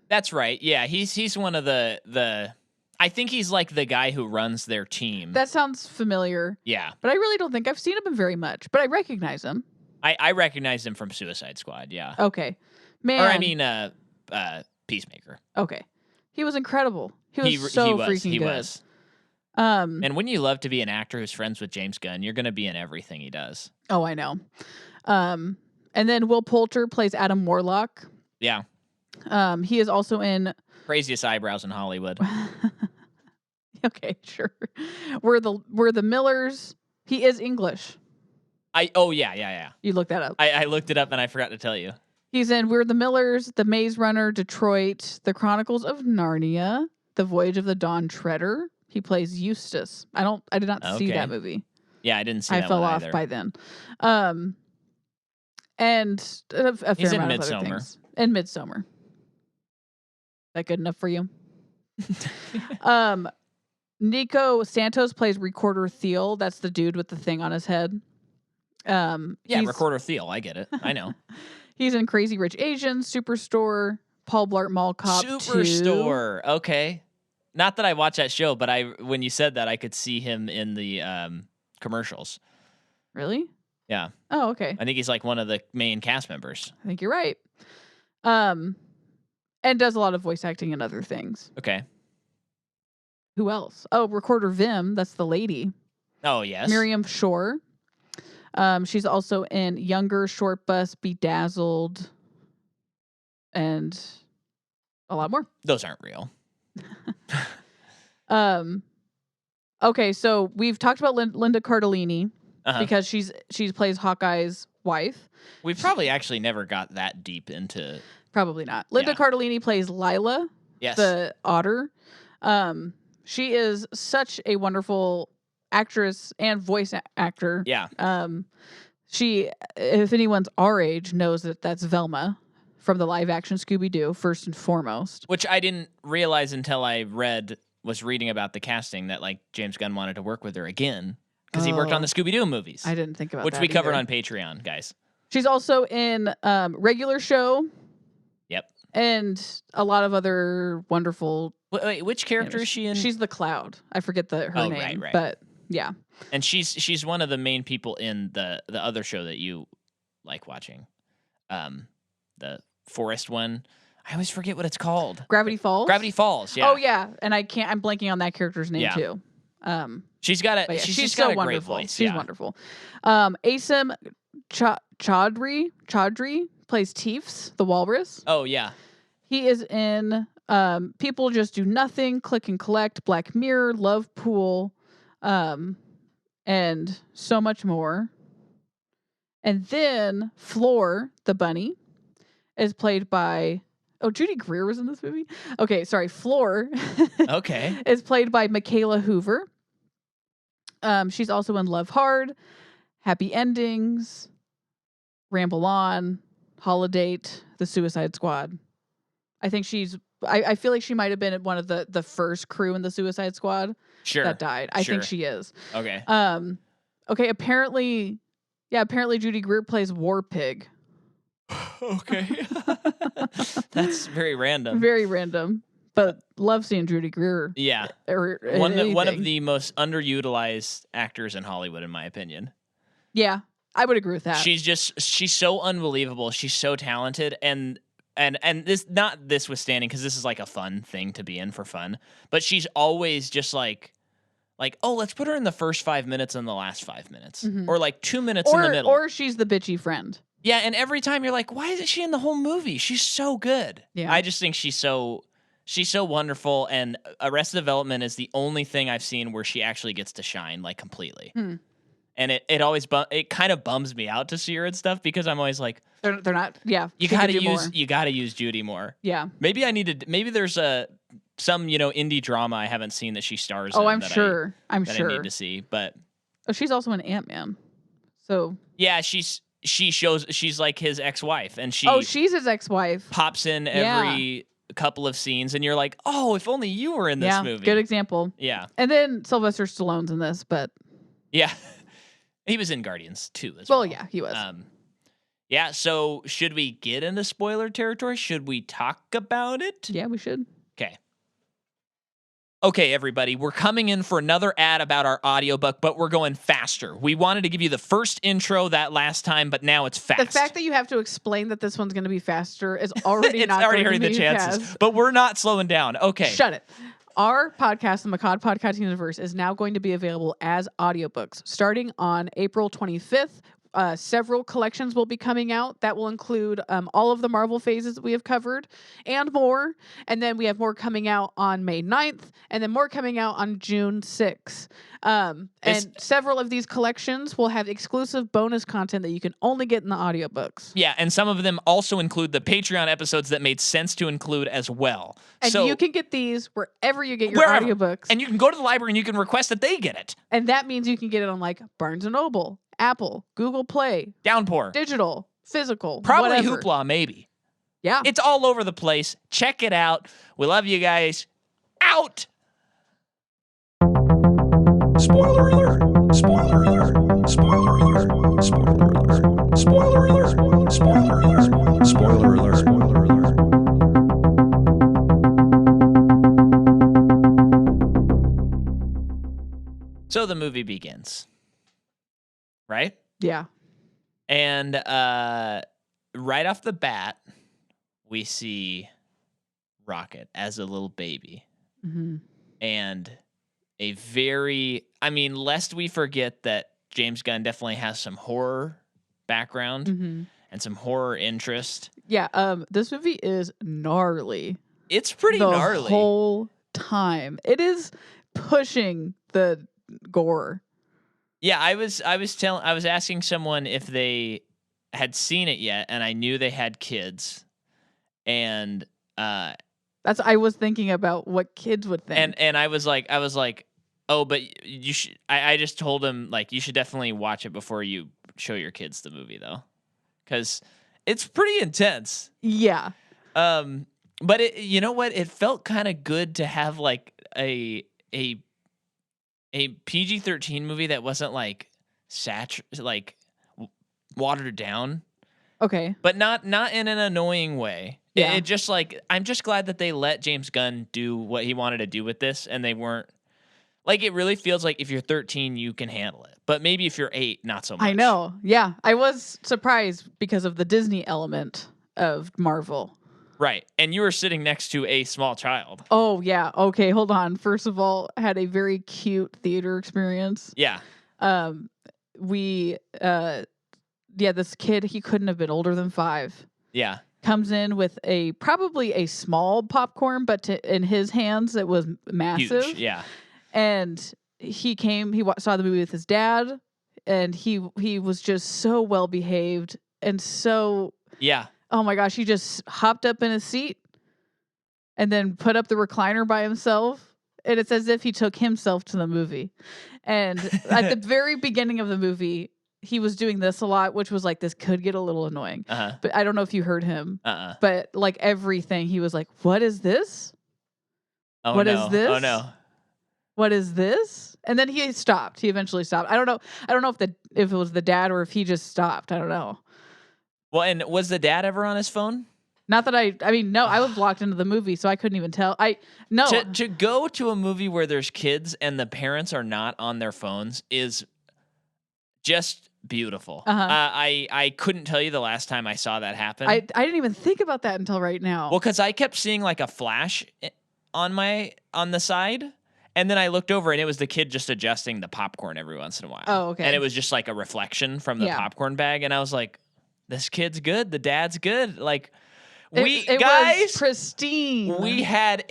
That's right. Yeah, he's one of the I think he's like the guy who runs their team. That sounds familiar. Yeah. But I really don't think I've seen him in very much, but I recognize him. I recognized him from Suicide Squad, yeah. Okay. Man. Or I mean Peacemaker. Okay. He was incredible. He was freaking good. Was. And wouldn't you love to be an actor who's friends with James Gunn? You're going to be in everything he does. Oh, I know. And then Will Poulter plays Adam Warlock. Yeah. He is also in Craziest Eyebrows in Hollywood. Okay, sure. We're the Millers. He is English. Yeah. You looked that up. I looked it up and I forgot to tell you. He's in We're the Millers, The Maze Runner, Detroit, The Chronicles of Narnia, The Voyage of the Dawn Treader. He plays Eustace. I did not see that movie. Yeah, I didn't see that I fell one off either. by then. And a fair He's in amount of other Midsommar. things. In Midsommar. That good enough for you? Nico Santos plays Recorder Thiel. That's the dude with the thing on his head. Recorder Thiel. I get it. I know. He's in Crazy Rich Asians, Superstore, Paul Blart Mall Cop 2. Superstore. Okay. Not that I watch that show, but when you said that, I could see him in the commercials. Really? Yeah. Oh, okay. I think he's like one of the main cast members. I think you're right. And does a lot of voice acting and other things. Okay. Who else? Oh, Recorder Vim. That's the lady. Oh, yes. Miriam Shore. She's also in Younger, Short Bus, Bedazzled, and a lot more. Those aren't real. Okay, so we've talked about Linda Cardellini because she plays Hawkeye's wife. We probably actually never got that deep into. Probably not. Linda Cardellini plays Lila, the otter. She is such a wonderful actress and voice actor. Yeah. She, if anyone's our age, knows that that's Velma from the live action Scooby-Doo, first and foremost. Which I didn't realize until I was reading about the casting that like James Gunn wanted to work with her again because he worked on the Scooby-Doo movies. I didn't think about that. Which we covered on Patreon, guys. She's also in Regular Show. Yep. And a lot of other wonderful. Wait, which character is she in? She's the Cloud. I forget her name. Right. But yeah. And she's one of the main people in the other show that you like watching. The forest one. I always forget what it's called. Gravity Falls? Gravity Falls, yeah. Oh yeah. And I'm blanking on that character's name too. She's so wonderful. Great voice. She's wonderful. Asim Chaudhry plays Teefs, the walrus. Oh yeah. He is in People Just Do Nothing, Click and Collect, Black Mirror, Love Pool, and so much more. And then Floor, the bunny, is played by... Oh, Judy Greer was in this movie? Okay, sorry. Floor okay. is played by Michaela Hoover. She's also in Love Hard, Happy Endings, Ramble On, Holiday, The Suicide Squad. I think I feel like she might have been one of the first crew in the Suicide Squad that died. I think she is. Okay. Okay, apparently Judy Greer plays War Pig. Okay. That's very random. Very random. But love seeing Judy Greer. Yeah. One of the most underutilized actors in Hollywood, in my opinion. Yeah, I would agree with that. She's so unbelievable. She's so talented, and this, not this withstanding, because this is like a fun thing to be in for fun, but she's always just like, oh, let's put her in the first 5 minutes and the last 5 minutes, or like 2 minutes in the middle, or she's the bitchy friend. Yeah, and every time you're like, why isn't she in the whole movie? She's so good. Yeah, I just think she's so wonderful, and Arrested Development is the only thing I've seen where she actually gets to shine like completely. And it always it kind of bums me out to see her and stuff because I'm always like, they're not. Yeah, you gotta use Judy more. Yeah, maybe there's some indie drama I haven't seen that she stars in. Oh, I'm sure. I need to see, but she's also in Ant-Man. So yeah, she's like his ex-wife, and she's his ex-wife. Pops in every couple of scenes, and you're like, oh, if only you were in this movie. Good example. Yeah, and then Sylvester Stallone's in this, but yeah. He was in Guardians too as well. Well, yeah, he was. Yeah, so should we get into spoiler territory? Should we talk about it? Yeah, we should. Okay, everybody, we're coming in for another ad about our audiobook, but we're going faster. We wanted to give you the first intro that last time, but now it's fast. The fact that you have to explain that this one's going to be faster is already it's already hurting the chances. Fast. But we're not slowing down. Okay. Shut it. Our podcast, the McCaw Podcast Universe, is now going to be available as audiobooks starting on April 25th. Several collections will be coming out that will include all of the Marvel phases that we have covered and more. And then we have more coming out on May 9th and then more coming out on June 6th. And several of these collections will have exclusive bonus content that you can only get in the audiobooks. Yeah, and some of them also include the Patreon episodes that made sense to include as well. And you can get these wherever you get your audiobooks. And you can go to the library and you can request that they get it. And that means you can get it on like Barnes & Noble, Apple, Google Play, Downpour, digital, physical, probably whatever. Hoopla, maybe. Yeah. It's all over the place. Check it out. We love you guys. Out! Spoiler alert! Spoiler alert! Spoiler alert! Spoiler alert! Spoiler alert! Spoiler alert! Spoiler alert! Spoiler alert! So the movie begins. Right? Yeah. And right off the bat, we see Rocket as a little baby. Mm-hmm. And a very, I mean, lest we forget that James Gunn definitely has some horror background Mm-hmm. and some horror interest. Yeah, this movie is gnarly. It's pretty the gnarly. whole time. It is pushing the gore. Yeah, I was asking someone if they had seen it yet, and I knew they had kids. And I was thinking about what kids would think. and I was like, oh, but you should. I just told him, like, you should definitely watch it before you show your kids the movie, though, because it's pretty intense. Yeah. But it, you know what? It felt kind of good to have like a PG-13 movie that wasn't like watered down. Okay. But not in an annoying way. Yeah. It just like, I'm just glad that they let James Gunn do what he wanted to do with this, and they weren't like, it really feels like if you're 13 you can handle it, but maybe if you're 8 not so much. I know. Yeah. I was surprised because of the Disney element of Marvel. Right. And you were sitting next to a small child. Oh, yeah. Okay, hold on. First of all, I had a very cute theater experience. Yeah. This kid, he couldn't have been older than 5. Yeah. Comes in with probably a small popcorn, but in his hands it was massive. Huge. Yeah. And he saw the movie with his dad, and he was just so well behaved and so, Yeah. oh my gosh, he just hopped up in his seat and then put up the recliner by himself. And it's as if he took himself to the movie. And at the very beginning of the movie, he was doing this a lot, which was like, this could get a little annoying. Uh-huh. But I don't know if you heard him. But like everything, he was like, what is this? Oh, What no. is this? Oh no. What is this? And then he stopped. He eventually stopped. I don't know if it was the dad or if he just stopped. I don't know. Well, and was the dad ever on his phone? Not that no, I was locked into the movie, so I couldn't even tell. To go to a movie where there's kids and the parents are not on their phones is just beautiful. Uh-huh. I couldn't tell you the last time I saw that happen. I didn't even think about that until right now. Well, because I kept seeing like a flash on the side, and then I looked over and it was the kid just adjusting the popcorn every once in a while. Oh, okay. And it was just like a reflection from the popcorn bag, and I was like, this kid's good. The dad's good. Like, it guys, was pristine. we had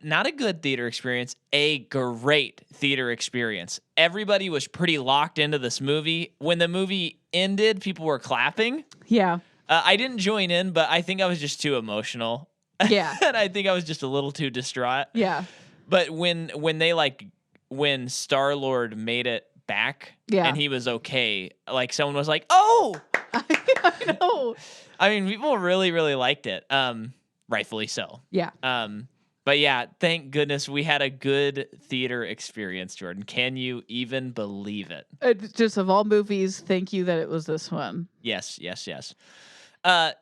not a good theater experience, a great theater experience. Everybody was pretty locked into this movie. When the movie ended, people were clapping. Yeah. I didn't join in, but I think I was just too emotional. Yeah. And I think I was just a little too distraught. Yeah. But when Star-Lord made it back, and he was okay, like someone was like, "Oh!" I know. I mean, people really, really liked it. Rightfully so. Yeah. But yeah, thank goodness we had a good theater experience, Jordan. Can you even believe it? Just of all movies, thank you that it was this one. Yes.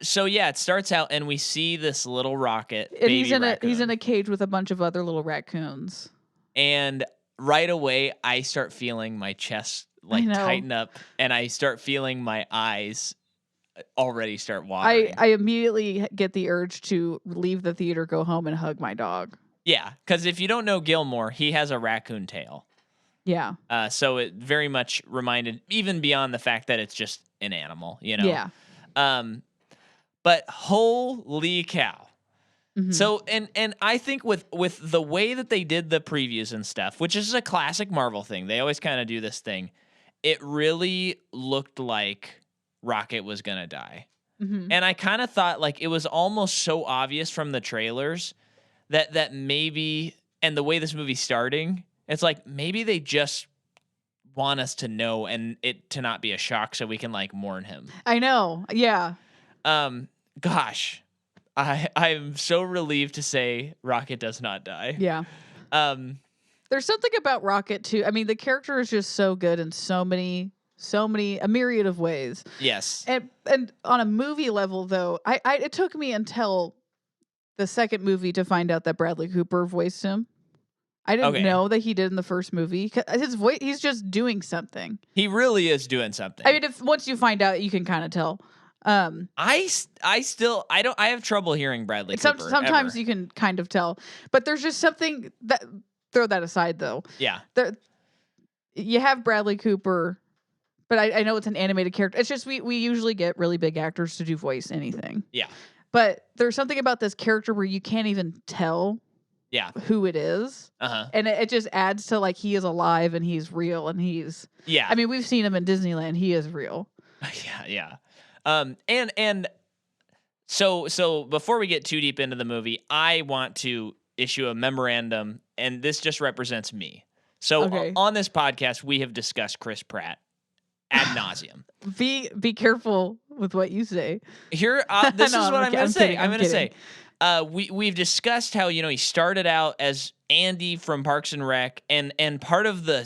So yeah, it starts out and we see this little Rocket, And baby he's in raccoon. a cage with a bunch of other little raccoons. And right away, I start feeling my chest tighten up, and I start feeling my eyes already start watering. I immediately get the urge to leave the theater, go home, and hug my dog. Yeah, because if you don't know Gilmore, he has a raccoon tail. Yeah. So it very much reminded, even beyond the fact that it's just an animal, you know? Yeah. But holy cow. Mm-hmm. So, and I think with the way that they did the previews and stuff, which is a classic Marvel thing, they always kind of do this thing, it really looked like Rocket was going to die. Mm-hmm. And I kind of thought like it was almost so obvious from the trailers that maybe, and the way this movie's starting, it's like maybe they just want us to know and it to not be a shock so we can like mourn him. I know. Yeah. Gosh, I'm so relieved to say Rocket does not die. Yeah. There's something about Rocket too. I mean, the character is just so good in so many, a myriad of ways. Yes. And on a movie level, though, it took me until the second movie to find out that Bradley Cooper voiced him. I didn't Okay. know that he did in the first movie. His voice, he's just doing something. He really is doing something. I mean, if once you find out, you can kind of tell. I have trouble hearing Bradley Cooper. Sometimes ever. you can kind of tell, but there's just something that, throw that aside though. Yeah. You have Bradley Cooper, but I know it's an animated character. It's just we usually get really big actors to do voice anything. Yeah. But there's something about this character where you can't even tell who it is. Uh-huh. And it just adds to like he is alive and he's real and he's I mean, we've seen him in Disneyland. He is real. Yeah. And so before we get too deep into the movie, I want to issue a memorandum, and this just represents me. So on this podcast, we have discussed Chris Pratt ad nauseum. Be careful with what you say. Here, this is what I'm going to say. I'm going to say, we've discussed how, he started out as Andy from Parks and Rec, and part of the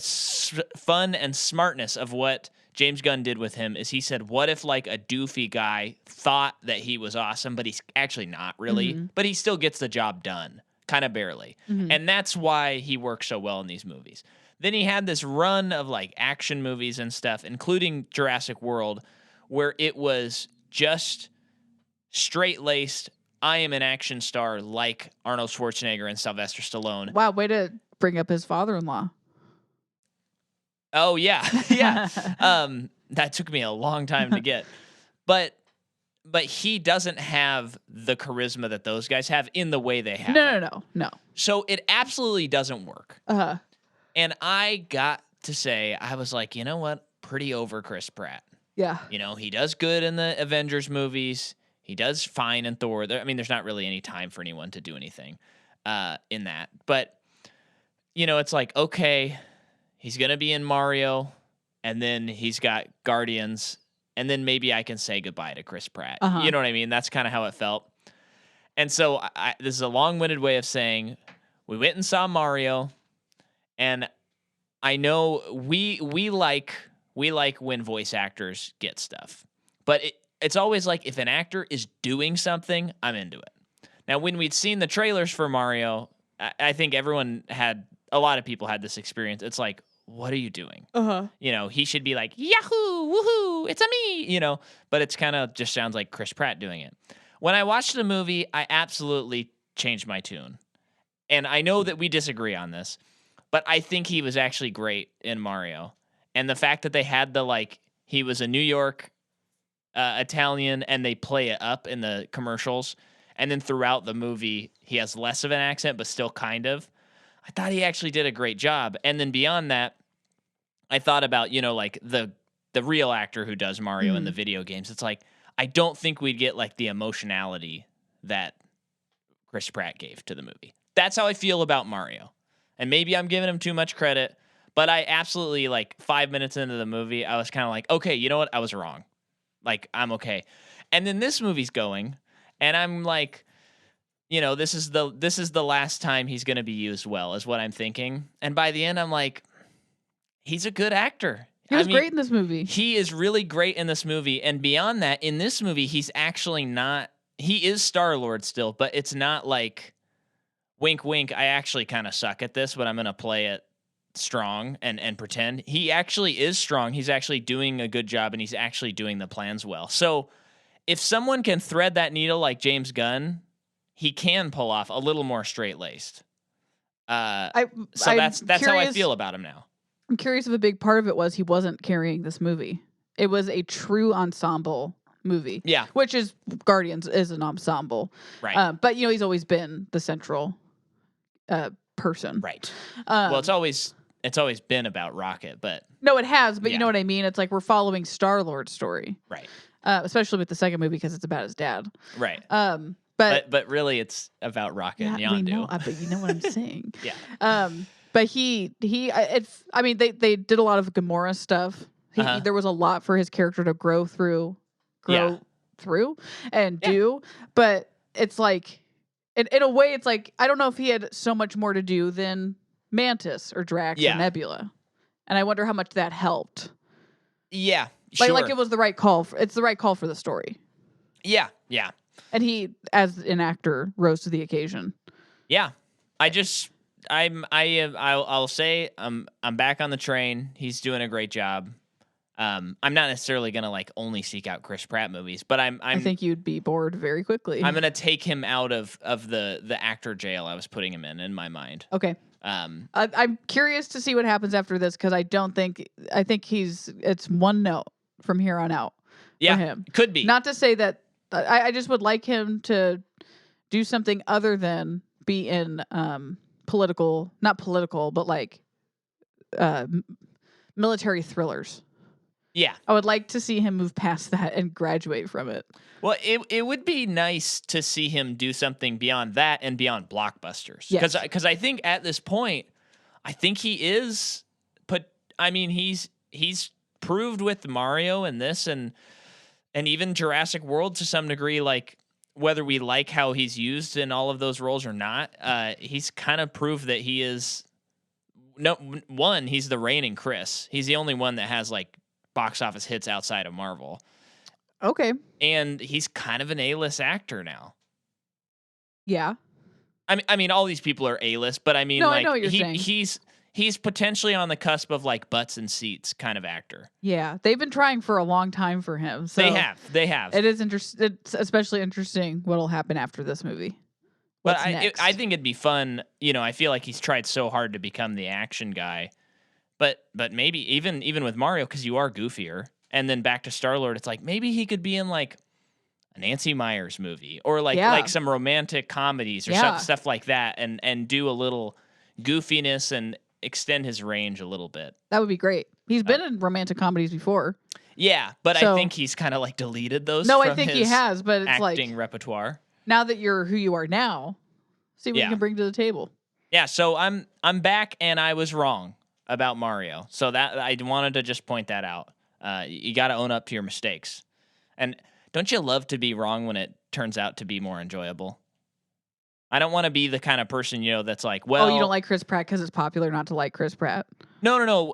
fun and smartness of what James Gunn did with him is he said, what if like a doofy guy thought that he was awesome, but he's actually not really, but he still gets the job done, kind of barely. And that's why he works so well in these movies. Then he had this run of like action movies and stuff, including Jurassic World, where it was just straight-laced, I am an action star like Arnold Schwarzenegger and Sylvester Stallone. Wow, way to bring up his father-in-law. Oh, yeah. Yeah. That took me a long time to get. But he doesn't have the charisma that those guys have in the way they have. No. So it absolutely doesn't work. Uh-huh. And I got to say, I was like, you know what? Pretty over Chris Pratt. Yeah. He does good in the Avengers movies. He does fine in Thor. I mean, there's not really any time for anyone to do anything in that. But, it's like, okay, he's going to be in Mario, and then he's got Guardians, and then maybe I can say goodbye to Chris Pratt. Uh-huh. You know what I mean? That's kind of how it felt. And so this is a long-winded way of saying we went and saw Mario, and I know we like when voice actors get stuff. But it's always like if an actor is doing something, I'm into it. Now, when we'd seen the trailers for Mario, I think a lot of people had this experience. It's like, what are you doing? Uh-huh. He should be like, Yahoo, woohoo, it's a me, but it's kind of just sounds like Chris Pratt doing it. When I watched the movie, I absolutely changed my tune. And I know that we disagree on this, but I think he was actually great in Mario. And the fact that they had he was a New York Italian, and they play it up in the commercials. And then throughout the movie, he has less of an accent, but still kind of. I thought he actually did a great job. And then beyond that, I thought about, like the real actor who does Mario in the video games. It's like, I don't think we'd get like the emotionality that Chris Pratt gave to the movie. That's how I feel about Mario. And maybe I'm giving him too much credit, but I absolutely, 5 minutes into the movie, I was kind of like, okay, you know what? I was wrong. Like, I'm okay. And then this movie's going, and I'm like, this is the last time he's going to be used well, is what I'm thinking. And by the end, I'm like, he's a good actor. He was great in this movie. He is really great in this movie. And beyond that, in this movie, he's actually not, he is Star-Lord still, but it's not like, wink, wink, I actually kind of suck at this, but I'm going to play it strong and pretend. He actually is strong. He's actually doing a good job, and he's actually doing the plans well. So if someone can thread that needle like James Gunn, he can pull off a little more straight-laced. That's how I feel about him now. I'm curious if a big part of it was he wasn't carrying this movie. It was a true ensemble movie. Yeah. Which is, Guardians is an ensemble. Right. But, he's always been the central person. Right. Well, it's always been about Rocket, but... No, it has, but you know what I mean? It's like we're following Star-Lord's story. Right. Especially with the second movie, because it's about his dad. Right. But really, it's about Rocket and Yondu. Yondu. But you know what I'm saying. Yeah. But they did a lot of Gamora stuff. There was a lot for his character to grow through and do. But it's like, in a way, it's like, I don't know if he had so much more to do than Mantis or Drax or Nebula. And I wonder how much that helped. Yeah. Sure. Like it was the right call. It's the right call for the story. Yeah. Yeah. And he, as an actor, rose to the occasion. Yeah. I just I'll say I'm back on the train. He's doing a great job. I'm not necessarily gonna like only seek out Chris Pratt movies, but I think you'd be bored very quickly. I'm gonna take him out of the actor jail I was putting him in my mind. Okay. I'm curious to see what happens after this because I think it's one note from here on out. Yeah, for him. Could be. Not to say that I just would like him to do something other than be in not political, but like military thrillers. Yeah. I would like to see him move past that and graduate from it. Well, it would be nice to see him do something beyond that and beyond blockbusters. Yes. Because I think at this point, I think he is. But I mean, he's proved with Mario and this and even Jurassic World to some degree, like whether we like how he's used in all of those roles or not, he's kind of proved that he is. He's the reigning Chris. He's the only one that has like box office hits outside of Marvel. Okay. And he's kind of an A-list actor now. Yeah. I mean, all these people are A-list, but I mean, no, like, I know what you're saying. He's potentially on the cusp of like butts and seats kind of actor. Yeah, they've been trying for a long time for him. So they have. It is It's especially interesting what'll happen after this movie. But I think it'd be fun. You know, I feel like he's tried so hard to become the action guy. But maybe even with Mario, because you are goofier, and then back to Star-Lord, it's like maybe he could be in like a Nancy Meyers movie or like some romantic comedies or stuff like that, and do a little goofiness and extend his range a little bit. That would be great. He's been in romantic comedies before. Yeah, but I think he's kind of like deleted those. No, from I think his he has, but it's acting like repertoire. Now that you're who you are now, see what you can bring to the table. Yeah, so I'm back, and I was wrong about Mario. So that I wanted to just point that out. You got to own up to your mistakes. And don't you love to be wrong when it turns out to be more enjoyable? I don't want to be the kind of person, that's like, well, you don't like Chris Pratt because it's popular not to like Chris Pratt. No.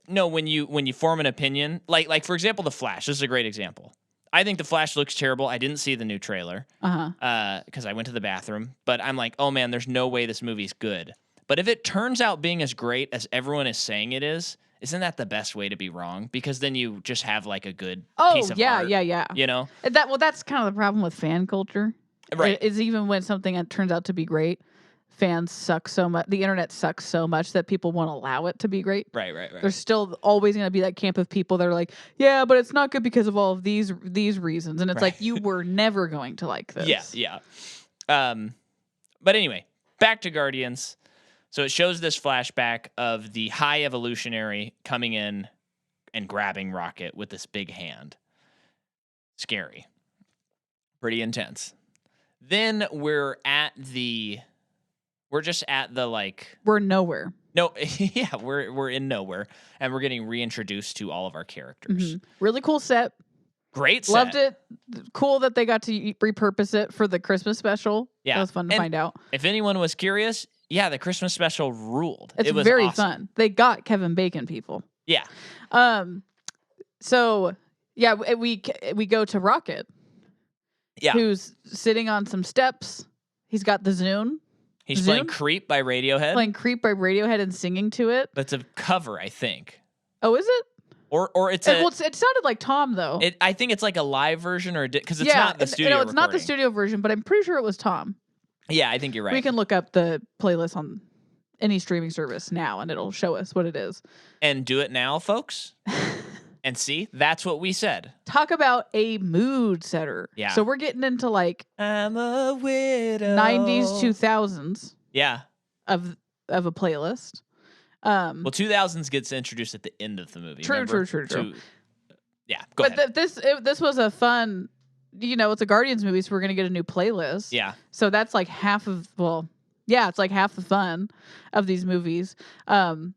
No, when you form an opinion, like for example, The Flash. This is a great example. I think The Flash looks terrible. I didn't see the new trailer because I went to the bathroom. But I'm like, oh man, there's no way this movie's good. But if it turns out being as great as everyone is saying it is, isn't that the best way to be wrong? Because then you just have like a good piece of art. Yeah. That's kind of the problem with fan culture. Right. Is even when something turns out to be great, fans suck so much. The internet sucks so much that people won't allow it to be great. Right. There's still always going to be that camp of people that are like, yeah, but it's not good because of all of these reasons. And it's like, you were never going to like this. Yeah. But anyway, back to Guardians. So it shows this flashback of the High Evolutionary coming in and grabbing Rocket with this big hand. Scary. Pretty intense. Then we're just at the like... We're nowhere. No, yeah, we're in nowhere. And we're getting reintroduced to all of our characters. Mm-hmm. Really cool set. Great set. Loved it. Cool that they got to repurpose it for the Christmas special. Yeah. That was fun to find out. If anyone was curious... Yeah, the Christmas special ruled. It was very awesome. Fun. They got Kevin Bacon people. Yeah. So yeah, we go to Rocket. Yeah. Who's sitting on some steps. He's got the Zune. He's playing Creep by Radiohead. Playing Creep by Radiohead and singing to it. That's a cover, I think. Oh, is it? Or it's it sounded like Tom though. I think it's like a live version because it's not the studio. No, it's not the studio version, but I'm pretty sure it was Tom. Yeah, I think you're right. We can look up the playlist on any streaming service now, and it'll show us what it is. And do it now, folks. And see, that's what we said. Talk about a mood setter. Yeah. So we're getting into like I'm a widow. 90s, 2000s. Yeah. Of a playlist. Well, 2000s gets introduced at the end of the movie. True. Yeah. Go ahead. This was a fun. It's a Guardians movie, so we're going to get a new playlist. Yeah. So that's like it's like half the fun of these movies. The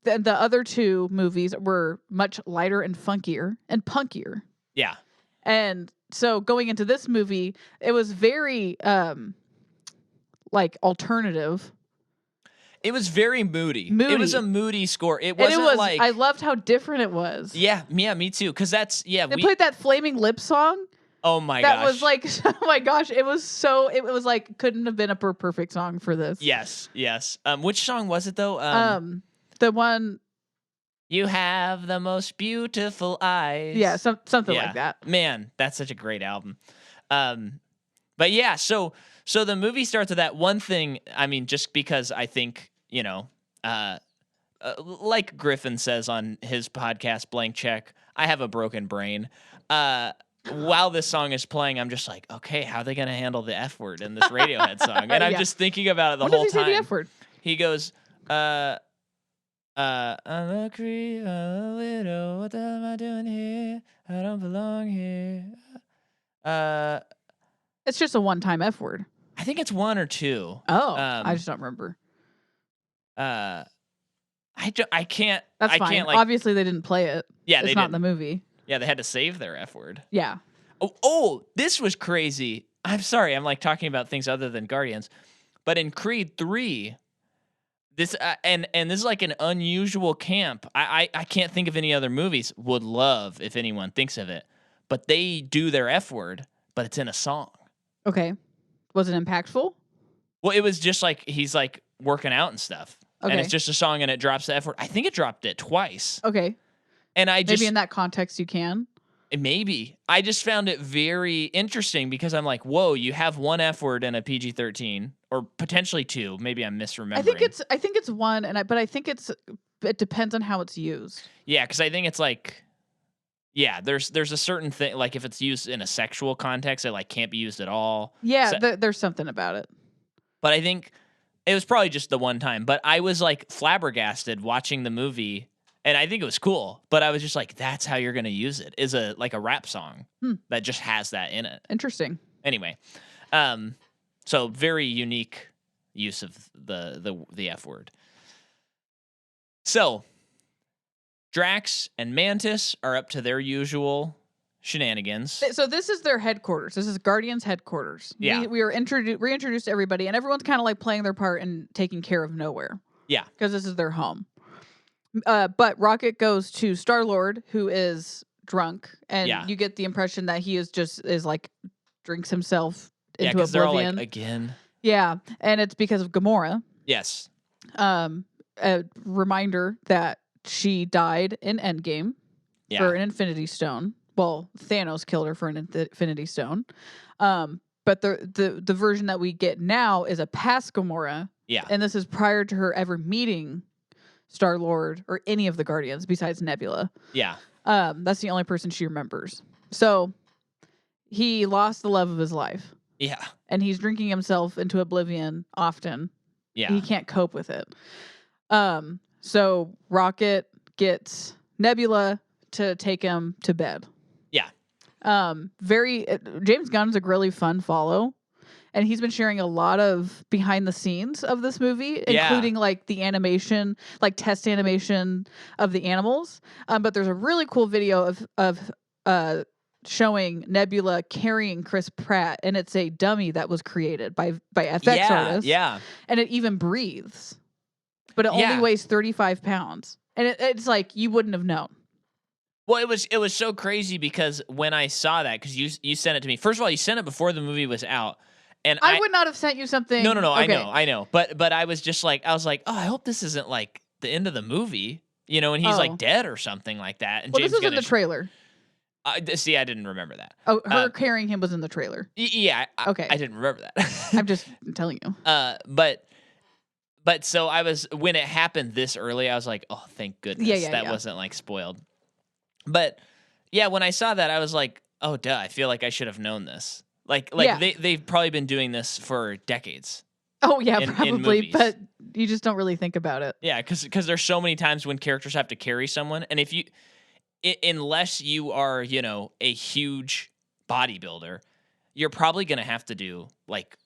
other two movies were much lighter and funkier and punkier. Yeah. And so going into this movie, it was very like alternative. It was very moody. It was a moody score. It wasn't like... I loved how different it was. Yeah, me too. Because they played that Flaming Lips song. Oh my That gosh. was like, oh my gosh, it was like, couldn't have been a perfect song for this. Yes. Which song was it though? The one, You have the most beautiful eyes. yeah, something like that. Man, that's such a great album. But yeah, so the movie starts with that one thing. I mean, just because I think, like Griffin says on his podcast, Blank Check, I have a broken brain. While this song is playing, I'm just like, okay, how are they going to handle the F word in this Radiohead song? And I'm just thinking about it the whole When does he time. say the F word? He goes, I'm a creep, I'm a widow, what the hell am I doing here? I don't belong here. It's just a one-time F word. I think it's one or two. Oh, I just don't remember. I can't. That's I fine. can't, like, Obviously, they didn't play it. Yeah, it's they not in didn't. the movie. Yeah, they had to save their F word. Yeah. Oh, this was crazy. I'm sorry, I'm like talking about things other than Guardians, but in Creed 3, this and this is like an unusual camp. I can't think of any other movies. Would love if anyone thinks of it, but they do their F word, but it's in a song. Okay. Was it impactful? Well, it was just like he's like working out and stuff, Okay. and it's just a song, and it drops the F word. I think it dropped it twice. Okay. And I just maybe in that context you can. Maybe. I just found it very interesting because I'm like, whoa, you have one F word in a PG-13 or potentially two. Maybe I'm misremembering. I think it's one, but I think it depends on how it's used. Yeah, because I think it's like, yeah, there's a certain thing, like if it's used in a sexual context, it like can't be used at all. Yeah, there's something about it. But I think it was probably just the one time. But I was like flabbergasted watching the movie. And I think it was cool, but I was just like, that's how you're going to use it, is a rap song that just has that in it. Interesting. Anyway, so very unique use of the F word. So Drax and Mantis are up to their usual shenanigans. So this is their headquarters. This is Guardians' headquarters. Yeah. We were reintroduced to everybody, and everyone's kind of like playing their part and taking care of Nowhere. Yeah. Because this is their home. But Rocket goes to Star-Lord, who is drunk, and you get the impression that he is like drinks himself into oblivion. They're all like, again. Yeah, and it's because of Gamora. Yes. A reminder that she died in Endgame for an Infinity Stone. Well, Thanos killed her for an Infinity Stone. But the version that we get now is a past Gamora. Yeah. And this is prior to her ever meeting Star-Lord or any of the Guardians besides Nebula. Yeah. That's the only person she remembers. So he lost the love of his life. Yeah. And he's drinking himself into oblivion often. Yeah. He can't cope with it. So Rocket gets Nebula to take him to bed. Yeah. James Gunn's a really fun follow. And he's been sharing a lot of behind the scenes of this movie, including like the animation, like test animation of the animals. But there's a really cool video of showing Nebula carrying Chris Pratt, and it's a dummy that was created by FX artists. Yeah. And it even breathes, but it only weighs 35 pounds, and it's like you wouldn't have known. Well, it was so crazy because when I saw that, because you sent it to me. First of all, you sent it before the movie was out. And I would not have sent you something. No, okay. I know. But I was just like, oh, I hope this isn't like the end of the movie, and he's like dead or something like that. And well, James this was in the trailer. See, I didn't remember that. Oh, her carrying him was in the trailer. Yeah. Okay. I didn't remember that. I'm just telling you. But so when it happened this early, I was like, oh, thank goodness that wasn't like spoiled. But yeah, when I saw that, I was like, oh, duh, I feel like I should have known this. Like they've probably been doing this for decades. Oh yeah, in probably, movies. But you just don't really think about it. Yeah, because there's so many times when characters have to carry someone, and unless you are a huge bodybuilder, you're probably gonna have to do like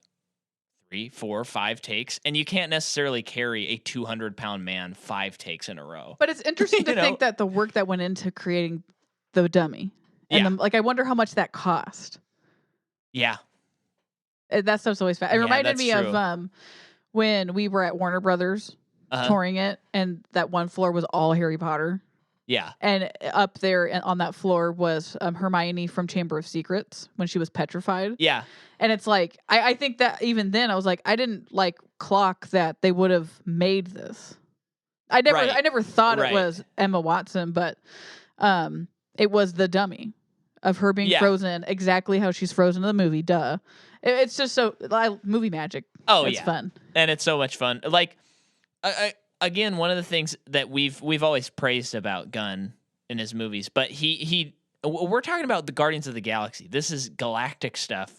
3, 4, 5 takes, and you can't necessarily carry a 200-pound man 5 takes in a row. But it's interesting to think that the work that went into creating the dummy, and I wonder how much that cost. Yeah. That stuff's always fast. It reminded me true. of when we were at Warner Brothers touring it, and that one floor was all Harry Potter. Yeah. And up there on that floor was Hermione from Chamber of Secrets when she was petrified. Yeah. And it's like, I think that even then I was like, I didn't like clock that they would have made this. I never thought it was Emma Watson, but it was the dummy of her being frozen exactly how she's frozen in the movie. Duh. It's just so movie magic. Oh, it's fun. And it's so much fun. Like, again, one of the things that we've always praised about Gunn in his movies, but we're talking about the Guardians of the Galaxy. This is galactic stuff.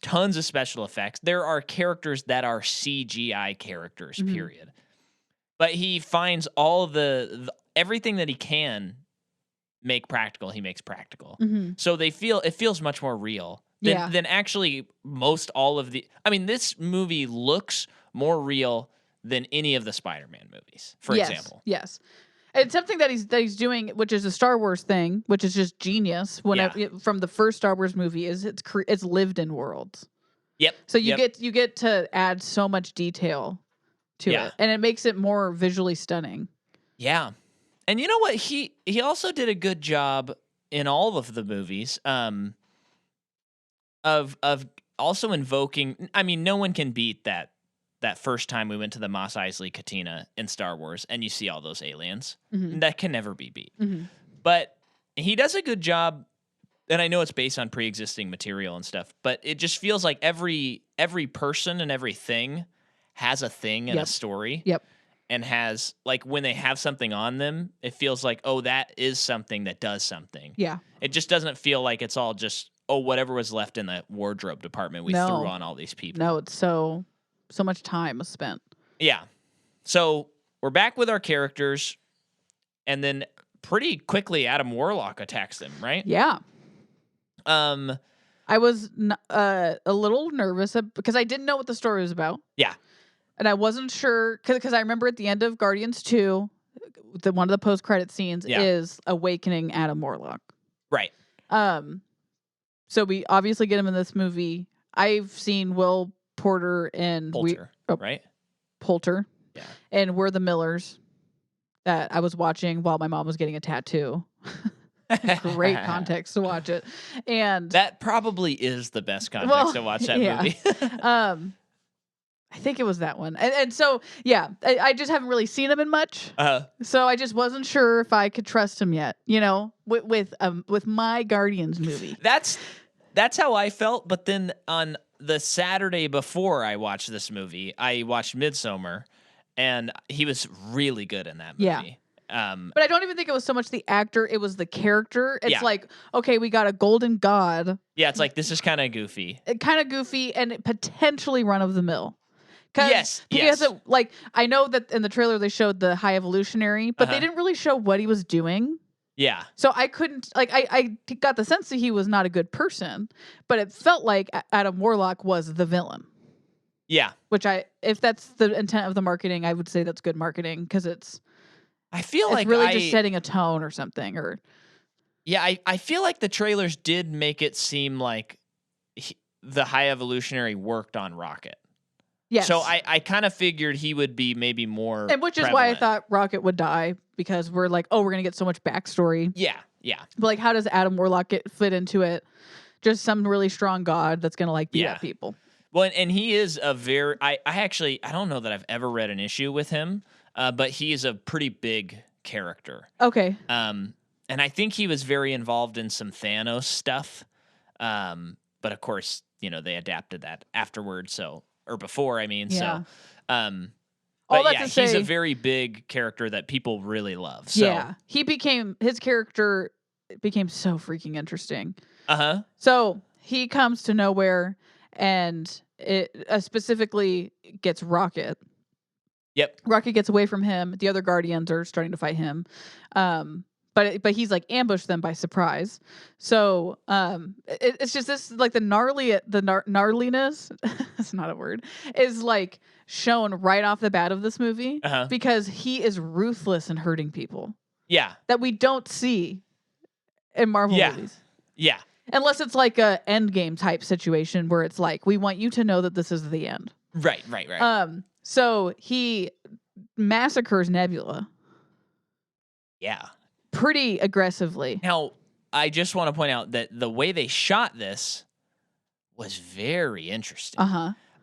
Tons of special effects. There are characters that are CGI characters, period. But he finds all the everything that he can make practical, he makes practical. So it feels much more real than actually most all of the. I mean, this movie looks more real than any of the Spider-Man movies, for example. Yes. And something that he's doing, which is a Star Wars thing, which is just genius. From the first Star Wars movie, is it's lived in worlds. Yep. So you get to add so much detail to it, and it makes it more visually stunning. Yeah. And you know what? He also did a good job in all of the movies of also invoking. I mean, no one can beat that first time we went to the Mos Eisley Cantina in Star Wars, and you see all those aliens. That can never be beat. But he does a good job, and I know it's based on pre-existing material and stuff, but it just feels like every person and everything has a thing and a story. Yep. And has, like, when they have something on them, it feels like, oh, that is something that does something. Yeah. It just doesn't feel like it's all just, oh, whatever was left in the wardrobe department, we threw on all these people. No, it's so much time was spent. Yeah. So we're back with our characters, and then pretty quickly Adam Warlock attacks them, right? Yeah. I was a little nervous because I didn't know what the story was about. Yeah. And I wasn't sure because I remember at the end of Guardians 2, one of the post-credit scenes is awakening Adam Warlock. Right. So we obviously get him in this movie. I've seen Will Porter and right? Poulter. Yeah. And We're the Millers that I was watching while my mom was getting a tattoo. Great context to watch it. And that probably is the best context to watch that movie. I think it was that one. And so, yeah, I just haven't really seen him in much. So I just wasn't sure if I could trust him yet, with my Guardians movie. That's how I felt. But then on the Saturday before I watched this movie, I watched Midsommar, and he was really good in that movie. Yeah. But I don't even think it was so much the actor, it was the character. It's like, okay, we got a golden god. Yeah, it's like, this is kind of goofy. Kind of goofy and potentially run-of-the-mill. Yes. Like, I know that in the trailer they showed the High Evolutionary, but they didn't really show what he was doing. Yeah. So I couldn't, I got the sense that he was not a good person, but it felt like Adam Warlock was the villain. Yeah. Which if that's the intent of the marketing, I would say that's good marketing because I feel like really just setting a tone or something. I feel like the trailers did make it seem like the High Evolutionary worked on Rocket. Yes. So I kind of figured he would be maybe more and which is why I thought Rocket would die, because we're like, oh, we're going to get so much backstory. Yeah, yeah. But like, how does Adam Warlock fit into it? Just some really strong god that's going to beat up people. Well, and he is a very... I don't know that I've ever read an issue with him, but he is a pretty big character. Okay. And I think he was very involved in some Thanos stuff. But of course, they adapted that afterwards, or before, I mean. Yeah. So, but he's a very big character that people really love. So. Yeah. His character became so freaking interesting. Uh-huh. So he comes to nowhere and it specifically gets Rocket. Yep. Rocket gets away from him. The other Guardians are starting to fight him. But he's like ambushed them by surprise. So it's just this like the gnarliness. That's not a word. Is like shown right off the bat of this movie because he is ruthless in hurting people. Yeah. That we don't see in Marvel movies. Yeah. Unless it's like a Endgame type situation where it's like, we want you to know that this is the end. Right. So he massacres Nebula. Yeah. pretty aggressively. Now, I just want to point out that the way they shot this was very interesting.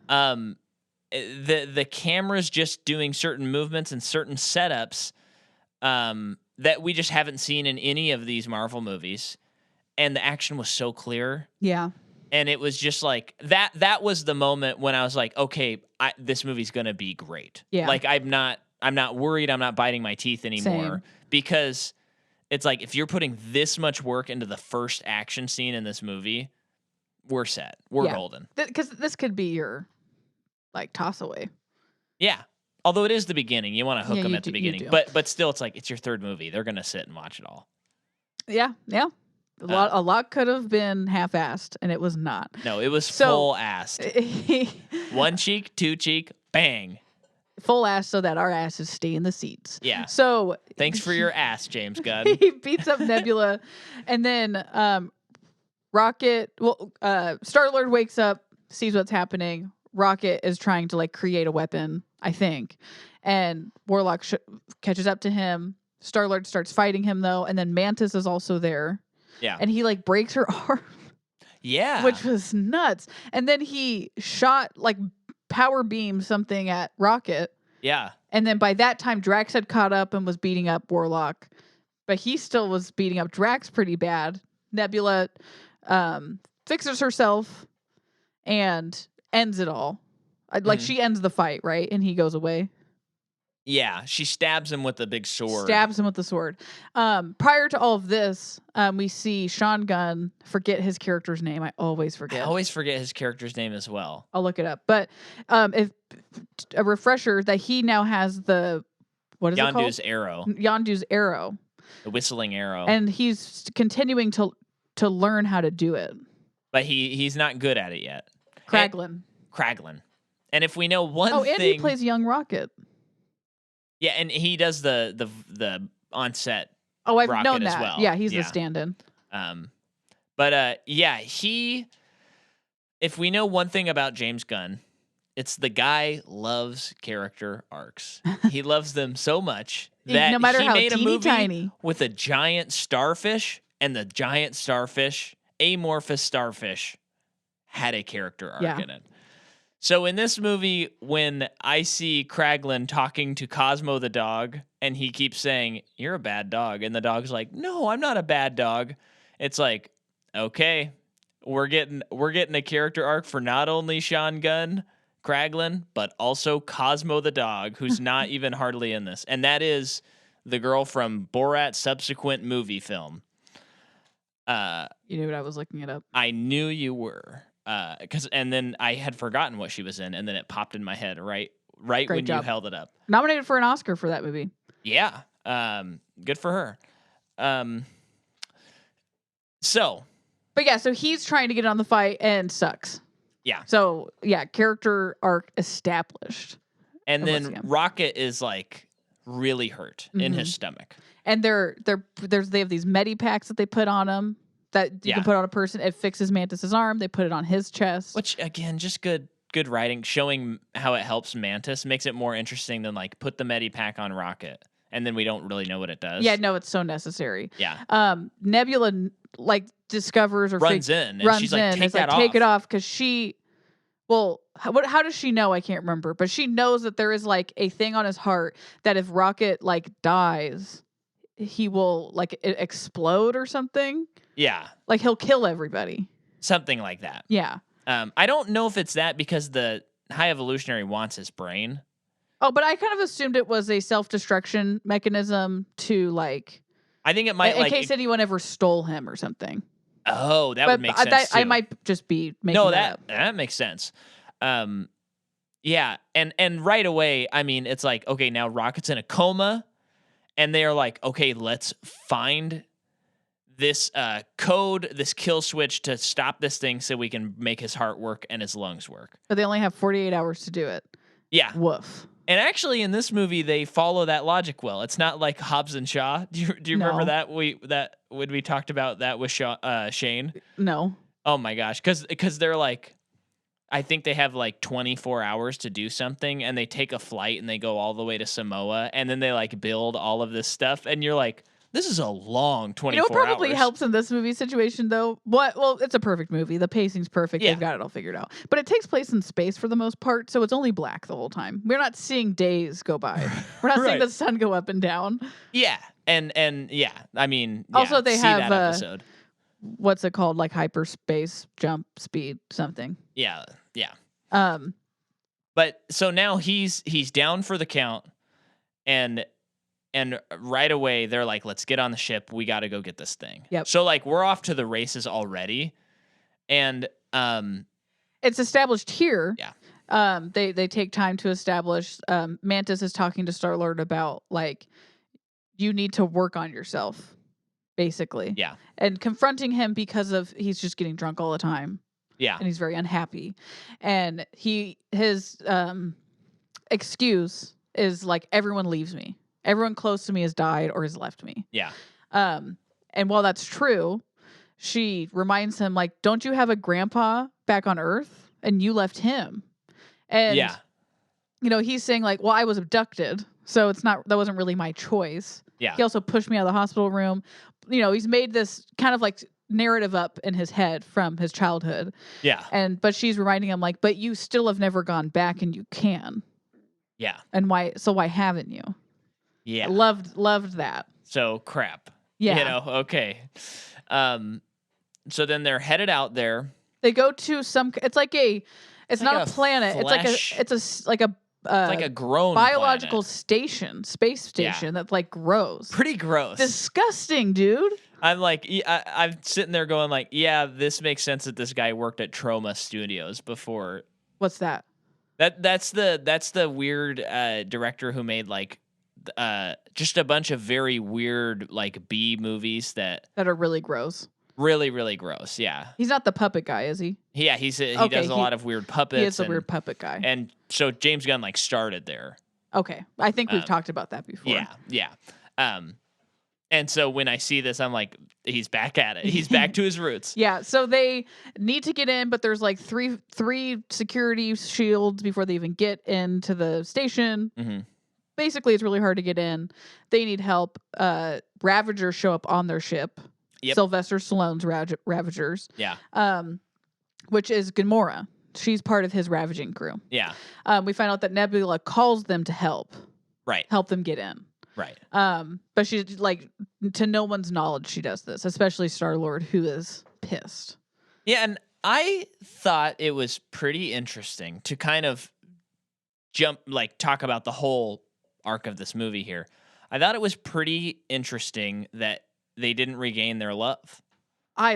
The camera's just doing certain movements and certain setups that we just haven't seen in any of these Marvel movies, and the action was so clear. Yeah. And it was just like that was the moment when I was like, okay, this movie's going to be great. Yeah. Like I'm not worried, I'm not biting my teeth anymore. Because it's like if you're putting this much work into the first action scene in this movie, we're set. We're golden. Because this could be your like toss away. Yeah. Although it is the beginning, you want to hook them at the beginning. do. But still, it's like it's your third movie. They're gonna sit and watch it all. Yeah. A lot could have been half-assed, and it was not. No, it was full-assed. One cheek, two cheek, bang. Full ass so that our asses stay in the seats. Yeah. So thanks for your ass, James Gunn. He beats up Nebula, and then Rocket. Well, Star-Lord wakes up, sees what's happening. Rocket is trying to like create a weapon, I think, and Warlock catches up to him. Star-Lord starts fighting him though, and then Mantis is also there. Yeah. And he like breaks her arm. Yeah. Which was nuts. And then he shot like power beam something at Rocket. Yeah. And then by that time Drax had caught up and was beating up Warlock. But he still was beating up Drax pretty bad. Nebula fixes herself and ends it all. Like she ends the fight, right? And he goes away. Yeah, she stabs him with a big sword. Stabs him with the sword. Prior to all of this, we see Sean Gunn forget his character's name. I always forget. I always forget his character's name as well. I'll look it up. But if a refresher that he now has the what is it called? Yondu's arrow. Yondu's arrow. The whistling arrow. And he's continuing to learn how to do it. But he's not good at it yet. Kraglin. And if we know one thing, and he plays Young Rocket. Yeah, and he does the on-set. Oh, I've Rocket known as that. well. Yeah, he's the stand-in. If we know one thing about James Gunn, it's the guy loves character arcs. He loves them so much that no matter he how made a movie tiny with a giant starfish, and the giant starfish, amorphous starfish, had a character arc in it. So in this movie, when I see Kraglin talking to Cosmo the dog, and he keeps saying, "You're a bad dog," and the dog's like, "No, I'm not a bad dog," it's like, okay, we're getting a character arc for not only Sean Gunn, Kraglin, but also Cosmo the dog, who's not even hardly in this, and that is the girl from Borat's subsequent movie film. You knew what I was looking it up. I knew you were. And then I had forgotten what she was in, and then it popped in my head right Great when job. you held it up. Nominated for an Oscar for that movie. Yeah. Good for her. So he's trying to get on the fight and sucks. Yeah. So yeah, character arc established. And then Rocket is like really hurt in his stomach. And they have these Medipacks that they put on him. That you can put on a person. It fixes Mantis's arm. They put it on his chest. Which, again, just good writing, showing how it helps Mantis. Makes it more interesting than, like, put the Medipack on Rocket, and then we don't really know what it does. Yeah, no, it's so necessary. Yeah. Nebula, like, discovers or runs in, and she's like, take it off, because she... Well, how does she know? I can't remember. But she knows that there is, like, a thing on his heart that if Rocket, like, dies, he will, like, explode or something. Yeah. Like he'll kill everybody. Something like that. Yeah. I don't know if it's that because the High Evolutionary wants his brain. Oh, but I kind of assumed it was a self-destruction mechanism to like... I think it might in case anyone ever stole him or something. Oh, that would make sense too. I might just be making that up. That makes sense. Yeah, and right away, I mean, it's like, okay, now Rocket's in a coma, and they are like, okay, let's find this code, this kill switch to stop this thing so we can make his heart work and his lungs work. But they only have 48 hours to do it. Yeah. Woof. And actually, in this movie, they follow that logic well. It's not like Hobbs and Shaw. Do you remember that when we talked about that with Shane? No. Oh my gosh, because they're like, I think they have like 24 hours to do something, and they take a flight and they go all the way to Samoa, and then they like build all of this stuff, and you're like, This is a long 24 You know what probably hours. helps in this movie situation, though? Well, it's a perfect movie. The pacing's perfect. Yeah. They've got it all figured out. But it takes place in space for the most part, so it's only black the whole time. We're not seeing days go by. We're not seeing Right. the sun go up and down. Yeah, and yeah, I mean, Also, they see have, that episode. What's it called? Like hyperspace jump speed something. Yeah. Um, But so now he's down for the count, and right away they're like, let's get on the ship. We got to go get this thing. Yep. So like we're off to the races already, and it's established here. Yeah. They take time to establish. Mantis is talking to Star-Lord about like, you need to work on yourself, basically. Yeah. And confronting him because of he's just getting drunk all the time. Yeah. And he's very unhappy. And his excuse is like, everyone leaves me. Everyone close to me has died or has left me. Yeah. And while that's true, she reminds him like, don't you have a grandpa back on Earth? And you left him. And Yeah. you know, he's saying like, well, I was abducted, so that wasn't really my choice. Yeah. He also pushed me out of the hospital room. You know, he's made this kind of like narrative up in his head from his childhood. Yeah. But she's reminding him like, but you still have never gone back and you can. Yeah. And why haven't you? Yeah. I loved that. So crap. Yeah. You know, okay. So then they're headed out there. They go to it's not like a planet. flesh- It's like a It's like a grown biological planet. space station that like grows. Pretty gross. Disgusting, dude. I'm like, I'm sitting there going like, yeah, this makes sense that this guy worked at Troma Studios before. What's that? That's the weird director who made like just a bunch of very weird like B movies that That are really gross. really, really gross. Yeah. He's not the puppet guy, is he? Yeah, he Okay, does a lot of weird puppets. He is a and, weird puppet guy. And so James Gunn like started there. Okay. I think we've talked about that before. Yeah. And so when I see this, I'm like, he's back at it. He's back to his roots. Yeah, so they need to get in, but there's like three security shields before they even get into the station. Mm-hmm. Basically, it's really hard to get in. They need help. Ravagers show up on their ship. Yep. Sylvester Stallone's Ravagers. Yeah. Which is Gamora. She's part of his ravaging crew. Yeah. We find out that Nebula calls them to help them get in. Right. But she's like, to no one's knowledge, she does this, especially Star-Lord, who is pissed. Yeah, and I thought it was pretty interesting to kind of talk about the whole arc of this movie here. I thought it was pretty interesting that they didn't regain their love. I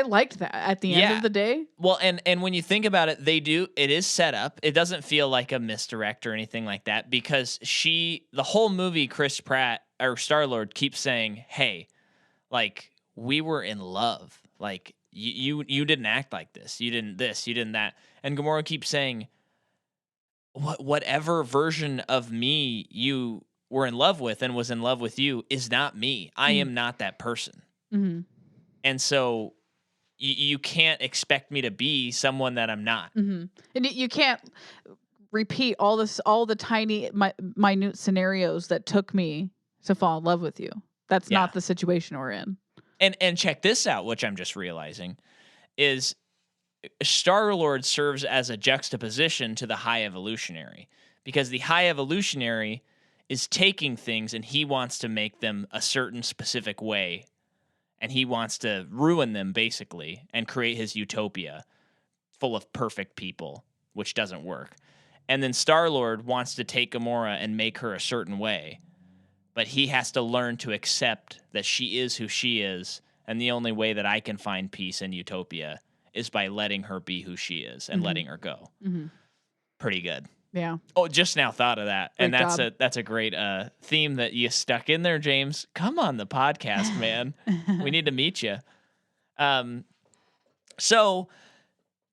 liked that at the end of the day. Well, and when you think about it, it is set up. It doesn't feel like a misdirect or anything like that because the whole movie, Chris Pratt or Star-Lord keeps saying, hey, like we were in love. Like you didn't act like this. You didn't this, you didn't that. And Gamora keeps saying, whatever version of me you were in love with and was in love with you is not me. I am not that person. Mm-hmm. And so you can't expect me to be someone that I'm not. Mm-hmm. And you can't repeat all the tiny, minute scenarios that took me to fall in love with you. That's not the situation we're in. And check this out, which I'm just realizing, is Star-Lord serves as a juxtaposition to the High Evolutionary. Because the High Evolutionary is taking things and he wants to make them a certain specific way. And he wants to ruin them, basically, and create his utopia full of perfect people, which doesn't work. And then Star-Lord wants to take Gamora and make her a certain way. But he has to learn to accept that she is who she is. And the only way that I can find peace and utopia is by letting her be who she is and letting her go. Mm-hmm. Pretty good. Yeah. Oh, just now thought of that. Great And that's a great theme that you stuck in there, James. Come on the podcast, man. We need to meet you. So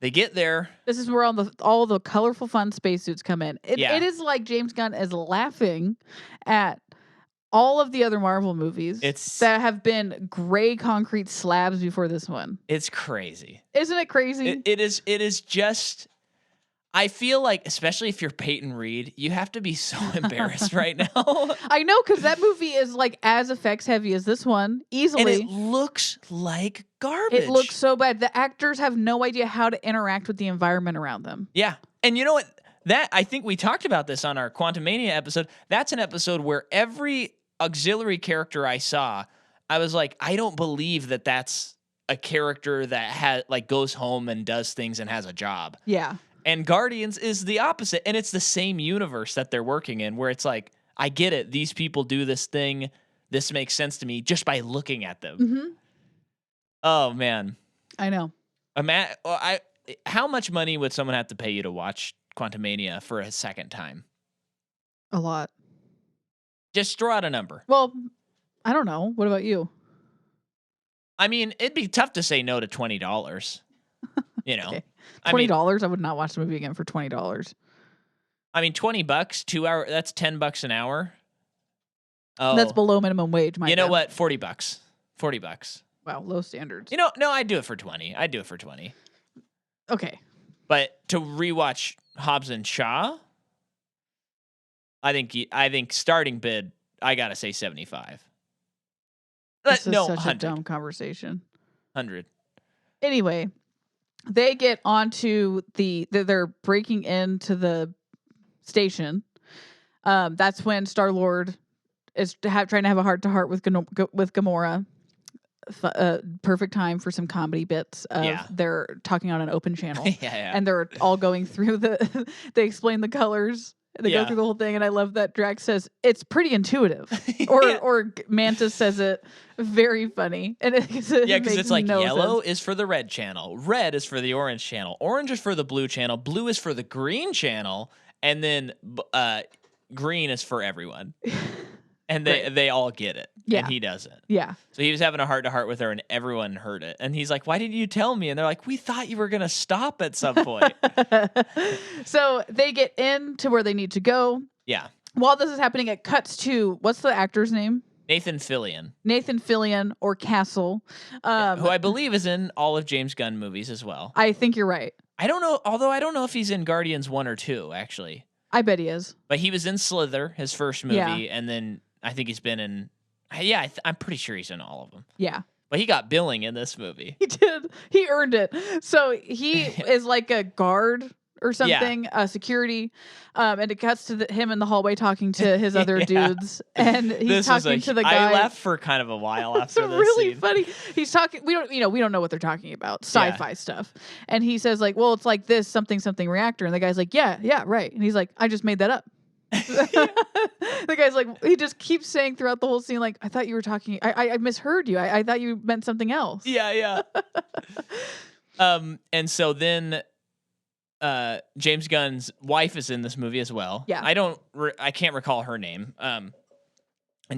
they get there. This is where all the colorful fun spacesuits come in. It is like James Gunn is laughing at all of the other Marvel movies that have been gray concrete slabs before this one. It's crazy. Isn't it crazy? It is just... I feel like, especially if you're Peyton Reed, you have to be so embarrassed right now. I know, because that movie is like as effects heavy as this one, easily. And it looks like garbage. It looks so bad. The actors have no idea how to interact with the environment around them. Yeah. And you know what? That I think we talked about this on our Quantumania episode. That's an episode where every auxiliary character I saw, I was like, I don't believe that that's a character that goes home and does things and has a job. Yeah. And Guardians is the opposite. And it's the same universe that they're working in, where it's like, I get it. These people do this thing. This makes sense to me just by looking at them. Mm-hmm. Oh, man. I know. How much money would someone have to pay you to watch Quantumania for a second time? A lot. Just throw out a number. Well, I don't know. What about you? I mean, it'd be tough to say no to $20. You know, Okay. $20. I would not watch the movie again for $20. I mean, $20, 2 hour. That's $10 an hour. Oh, That's below minimum wage. You know what? $40. $40. Wow, low standards. You know, no, I'd do it for 20. I'd do it for 20. Okay. But to rewatch Hobbs and Shaw, I think starting bid, I gotta say 75. This is no, such 100. a dumb conversation. 100. Anyway, they get onto they're breaking into the station. That's when Star-Lord is trying to have a heart-to-heart with Gamora. Perfect time for some comedy bits of they're talking on an open channel. Yeah. And they're all going through they explain the colors. They go through the whole thing, and I love that Drax says it's pretty intuitive, or Mantis says it very funny, and because it's like yellow is for the red channel, red is for the orange channel, orange is for the blue channel, blue is for the green channel, and then green is for everyone. And they all get it. Yeah. And he doesn't. Yeah. So he was having a heart-to-heart with her, and everyone heard it. And he's like, why didn't you tell me? And they're like, we thought you were going to stop at some point. So they get into where they need to go. Yeah. While this is happening, it cuts to, what's the actor's name? Nathan Fillion. Nathan Fillion, or Castle. Who I believe is in all of James Gunn movies as well. I think you're right. I don't know, although I don't know if he's in Guardians 1 or 2, actually. I bet he is. But he was in Slither, his first movie, Yeah. and then I think he's been in... Yeah, I'm pretty sure he's in all of them. Yeah. But he got billing in this movie. He did. He earned it. So he is like a guard or something, security. And it cuts to him in the hallway talking to his other dudes. And he's talking to the guy. I laughed for kind of a while after it's this really scene. funny. He's talking. We don't know what they're talking about. Sci-fi stuff. And he says like, well, it's like this something reactor. And the guy's like, yeah, right. And he's like, I just made that up. The guy's like, he just keeps saying throughout the whole scene, like, I thought you were talking, I misheard you. I thought you meant something else. Yeah. And so then James Gunn's wife is in this movie as well. Yeah. I can't recall her name. And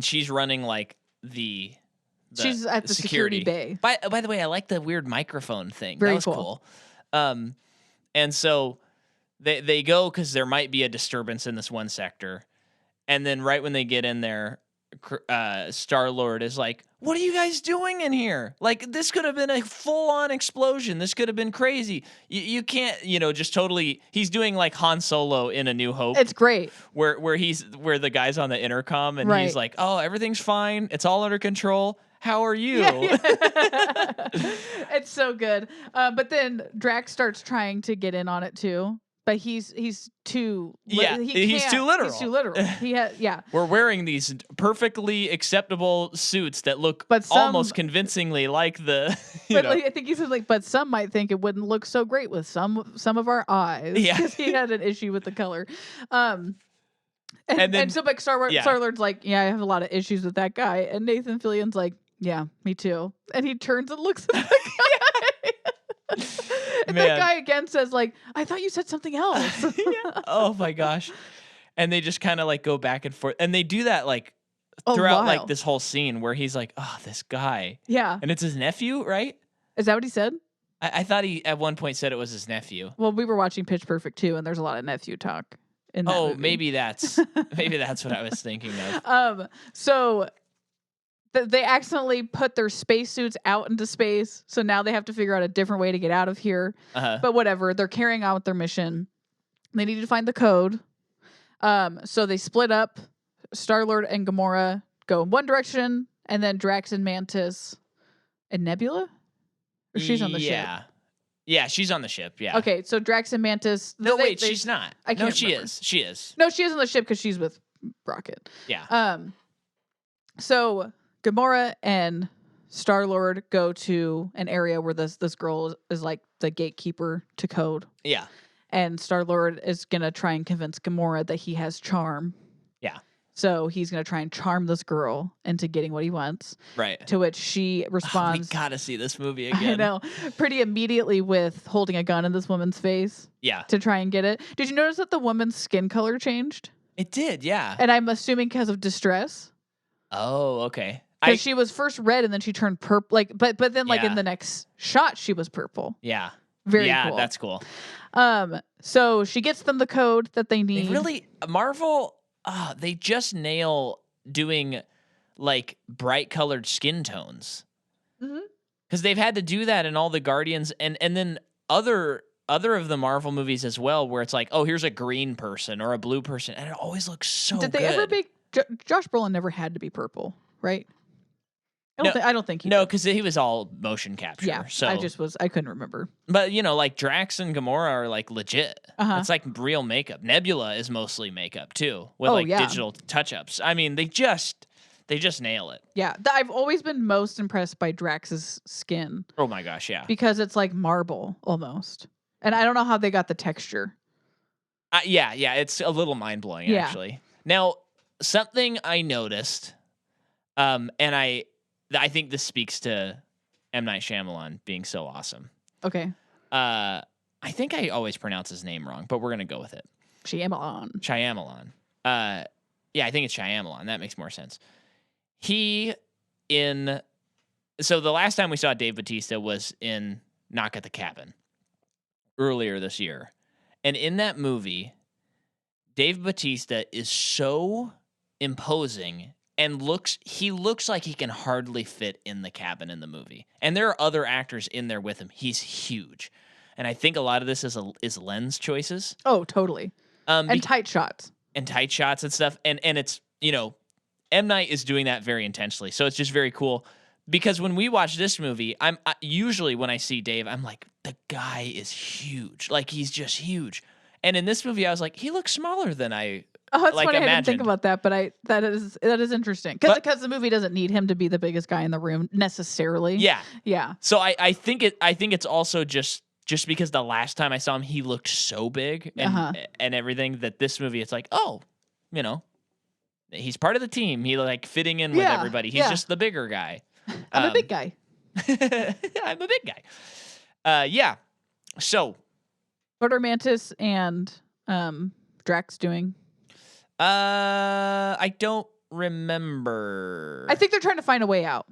she's running like the she's at the security bay. By the way, I like the weird microphone thing. Very that was cool. And so they go because there might be a disturbance in this one sector. And then right when they get in there, Star-Lord is like, what are you guys doing in here? Like, this could have been a full-on explosion. This could have been crazy. You can't, just totally... He's doing like Han Solo in A New Hope. It's great. Where the guy's on the intercom and he's like, oh, everything's fine. It's all under control. How are you? Yeah. It's so good. But then Drax starts trying to get in on it too. But he's too he's too literal. He's too literal. We're wearing these perfectly acceptable suits that look almost convincingly like the. I think he said like, but some might think it wouldn't look so great with some of our eyes. Yeah, because he had an issue with the color. And so like Star-Lord's like, yeah, I have a lot of issues with that guy, and Nathan Fillion's like, yeah, me too. And he turns and looks at the guy. And that guy again says like, I thought you said something else. Oh my gosh. And they just kind of like go back and forth. And they do that like throughout like this whole scene where he's like, oh, this guy. Yeah. And it's his nephew, right? Is that what he said? I thought he at one point said it was his nephew. Well, we were watching Pitch Perfect 2, and there's a lot of nephew talk in that movie. maybe that's what I was thinking of. So they accidentally put their spacesuits out into space, so now they have to figure out a different way to get out of here. Uh-huh. But whatever, they're carrying out their mission. They needed to find the code. So they split up. Star-Lord and Gamora go in one direction, and then Drax and Mantis and Nebula? Or she's on the ship? Yeah, she's on the ship, yeah. Okay, so Drax and Mantis... No, wait, she's not. I can't she remember. is. She is. No, she is on the ship because she's with Rocket. Yeah. So Gamora and Star-Lord go to an area where this girl is like the gatekeeper to code. Yeah. And Star-Lord is going to try and convince Gamora that he has charm. Yeah. So he's going to try and charm this girl into getting what he wants. Right. To which she responds... we gotta see this movie again. I know. Pretty immediately with holding a gun in this woman's face. Yeah. To try and get it. Did you notice that the woman's skin color changed? It did, yeah. And I'm assuming because of distress. Oh, okay. Because she was first red and then she turned purple. Like, but then like in the next shot, she was purple. Yeah. Very cool. Yeah, that's cool. So she gets them the code that they need. They really, Marvel, they just nail doing like bright colored skin tones. Because they've had to do that in all the Guardians and then other of the Marvel movies as well, where it's like, oh, here's a green person or a blue person, and it always looks so good. Did they ever make Josh Brolin never had to be purple, right? I don't think he No, did. because he was all motion capture. Yeah, so I couldn't remember. But like Drax and Gamora are like legit. It's like real makeup. Nebula is mostly makeup too, with digital touch-ups. I mean, they just nail it. Yeah, I've always been most impressed by Drax's skin. Oh my gosh, yeah. Because it's like marble almost. And I don't know how they got the texture. Yeah, it's a little mind-blowing actually. Now, something I noticed, and I think this speaks to M. Night Shyamalan being so awesome. Okay. I think I always pronounce his name wrong, but we're going to go with it. Shyamalan. Yeah, I think it's Shyamalan. That makes more sense. So the last time we saw Dave Bautista was in Knock at the Cabin earlier this year. And in that movie, Dave Bautista is so imposing and he looks like he can hardly fit in the cabin in the movie. And there are other actors in there with him. He's huge. And I think a lot of this is lens choices. Oh, totally. And tight shots. And tight shots and stuff. And it's, M. Night is doing that very intentionally. So it's just very cool. Because when we watch this movie, usually when I see Dave, I'm like, the guy is huge. Like, he's just huge. And in this movie, I was like, he looks smaller than I that's like funny. imagined. I didn't think about that, but that is interesting. Because the movie doesn't need him to be the biggest guy in the room necessarily. Yeah. Yeah. So I think it's also just because the last time I saw him, he looked so big and everything, that this movie, it's like, oh, he's part of the team. He like fitting in with everybody. He's just the bigger guy. I'm a big guy. I'm a big guy. Yeah. So what are Mantis and Drax doing? I don't remember. I think they're trying to find a way out.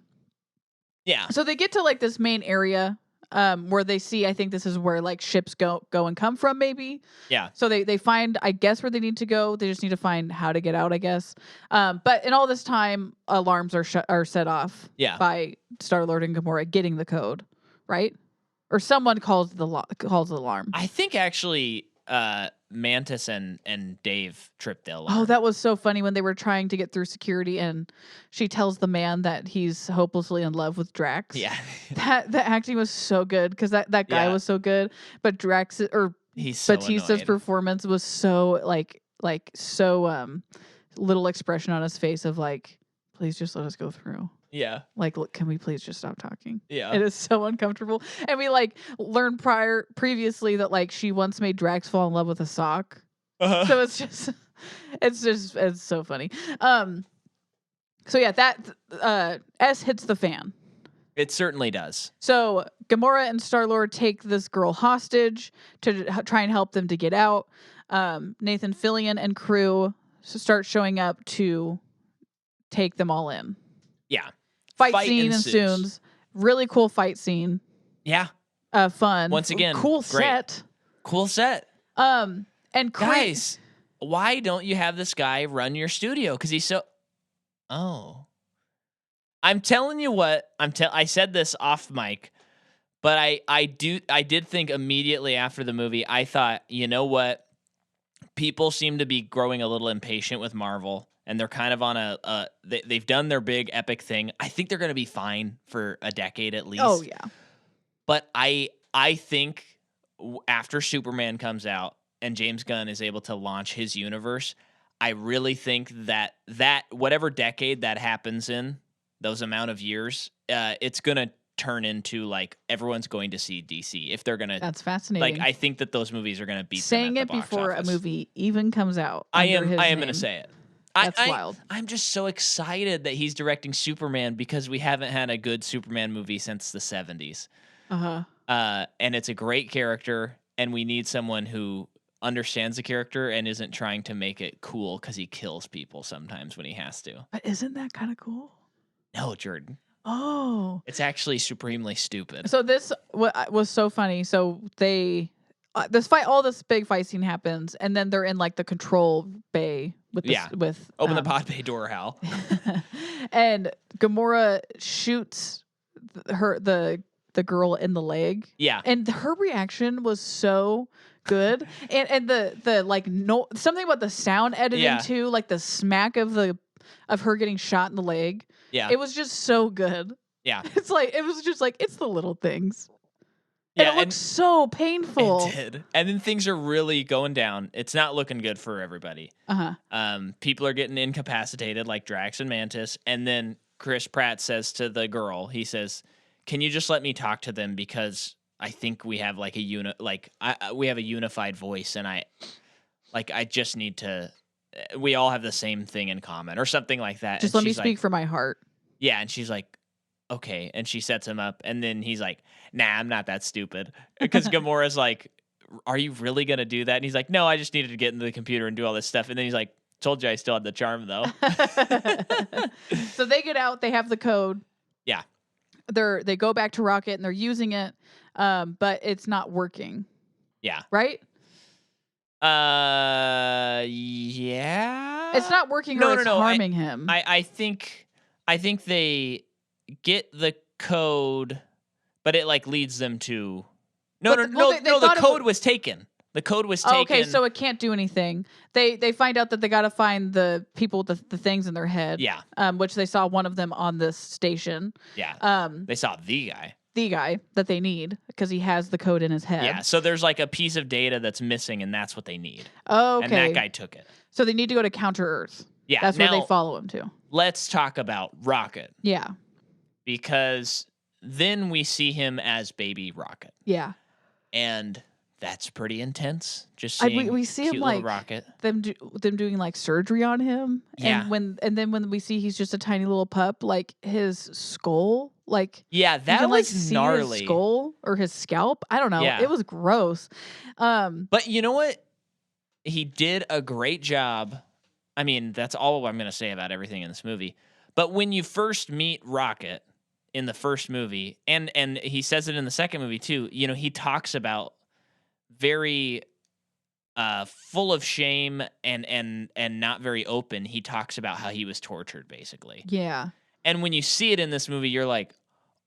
Yeah. So they get to like this main area where they see, I think this is where like ships go and come from, maybe. Yeah. So they find, I guess, where they need to go. They just need to find how to get out, I guess. But in all this time, alarms are set off by Star-Lord and Gamora getting the code, right? Or someone calls the alarm. I think actually Mantis and Dave tripped the alarm. Oh, that was so funny when they were trying to get through security and she tells the man that he's hopelessly in love with Drax. Yeah. The acting was so good because that guy was so good. But Batista's performance was so like so little expression on his face of like, please just let us go through. Yeah. Like, look, can we please just stop talking? Yeah. It is so uncomfortable. And we learned previously that like she once made Drax fall in love with a sock. So it's so funny. So yeah, that S hits the fan. It certainly does. So Gamora and Star-Lord take this girl hostage to try and help them to get out. Nathan Fillion and crew start showing up to take them all in. Yeah. Fight scene ensues. Really cool fight scene. Yeah. Fun. Once again, cool great. set. Cool set. And guys, why don't you have this guy run your studio? Because he's so. Oh. I'm telling you what. I said this off mic, but I did think immediately after the movie. I thought, you know what? people seem to be growing a little impatient with Marvel, and they're kind of on they've done their big epic thing. I think they're going to be fine for a decade at least. Oh yeah. But I think after Superman comes out and James Gunn is able to launch his universe, I really think that whatever decade that happens in, those amount of years, it's going to turn into like everyone's going to see DC if they're going to. That's fascinating. Like I think that those movies are going to beat saying them at it the box before office. a movie even comes out. I am going to say it. That's wild. I'm just so excited that he's directing Superman because we haven't had a good Superman movie since the 70s. And it's a great character, and we need someone who understands the character and isn't trying to make it cool because he kills people sometimes when he has to. But isn't that kind of cool? No, Jordan. Oh. It's actually supremely stupid. So this was so funny. So they all this big fight scene happens, and then they're in like the control bay with open the pod bay door, Hal. And Gamora shoots the girl in the leg. Yeah. And her reaction was so good. And the like no something about the sound editing too, like the smack of her getting shot in the leg. Yeah. It was just so good. Yeah. It's like it was just like it's the little things. Yeah, and it looks so painful. It did. And then things are really going down. It's not looking good for everybody. People are getting incapacitated like Drax and Mantis. And then Chris Pratt says to the girl, he says, "Can you just let me talk to them because I think we have like we have a unified voice, and I just need to. We all have the same thing in common, or something like that. Just let me speak for my heart." Yeah, and she's like, "Okay," and she sets him up, and then he's like, "Nah, I'm not that stupid," because Gamora's like, "Are you really gonna do that?" And he's like, "No, I just needed to get into the computer and do all this stuff." And then he's like, "Told you I still had the charm, though." So they get out. They have the code. Yeah. They go back to Rocket and they're using it, but it's not working. Yeah. Right? Yeah. It's not working or it's harming him. I think they get the code, but it like leads them to the code was taken. The code was taken. Okay, so it can't do anything. They find out that they got to find the people with the things in their head. Yeah. Which they saw one of them on this station. Yeah. They saw the guy that they need because he has the code in his head. Yeah. So there's like a piece of data that's missing, and that's what they need. Okay. And that guy took it. So they need to go to Counter Earth. Yeah. That's where they follow him to. Let's talk about Rocket. Yeah. Because then we see him as Baby Rocket. Yeah. And that's pretty intense. Just seeing we see him like Rocket. them doing like surgery on him. Yeah. And then when we see he's just a tiny little pup, like his skull, like yeah, that you can, was like, gnarly. See his skull or his scalp. I don't know. Yeah. It was gross. But you know what? He did a great job. I mean, that's all I'm going to say about everything in this movie. But when you first meet Rocket in the first movie, and he says it in the second movie too, you know, he talks about very full of shame and not very open. He talks about how he was tortured, basically. Yeah. And when you see it in this movie, you're like,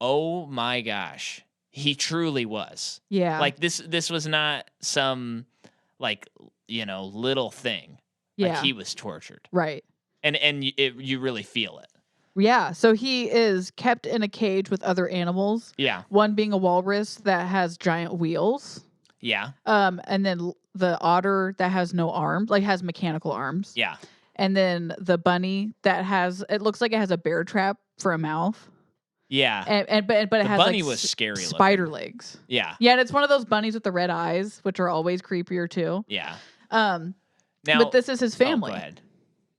oh my gosh, he truly was. Yeah. Like this was not some like, you know, little thing. Yeah. Like he was tortured. Right. And you really feel it. Yeah. So he is kept in a cage with other animals. Yeah. One being a walrus that has giant wheels. Yeah. And then the otter that has no arms, like has mechanical arms. Yeah. And then the bunny that it looks like it has a bear trap for a mouth. Yeah. But it the has bunny like was scary spider looking. legs. Yeah. Yeah, and it's one of those bunnies with the red eyes, which are always creepier too. Yeah. Now, but this is his family. Oh, go ahead.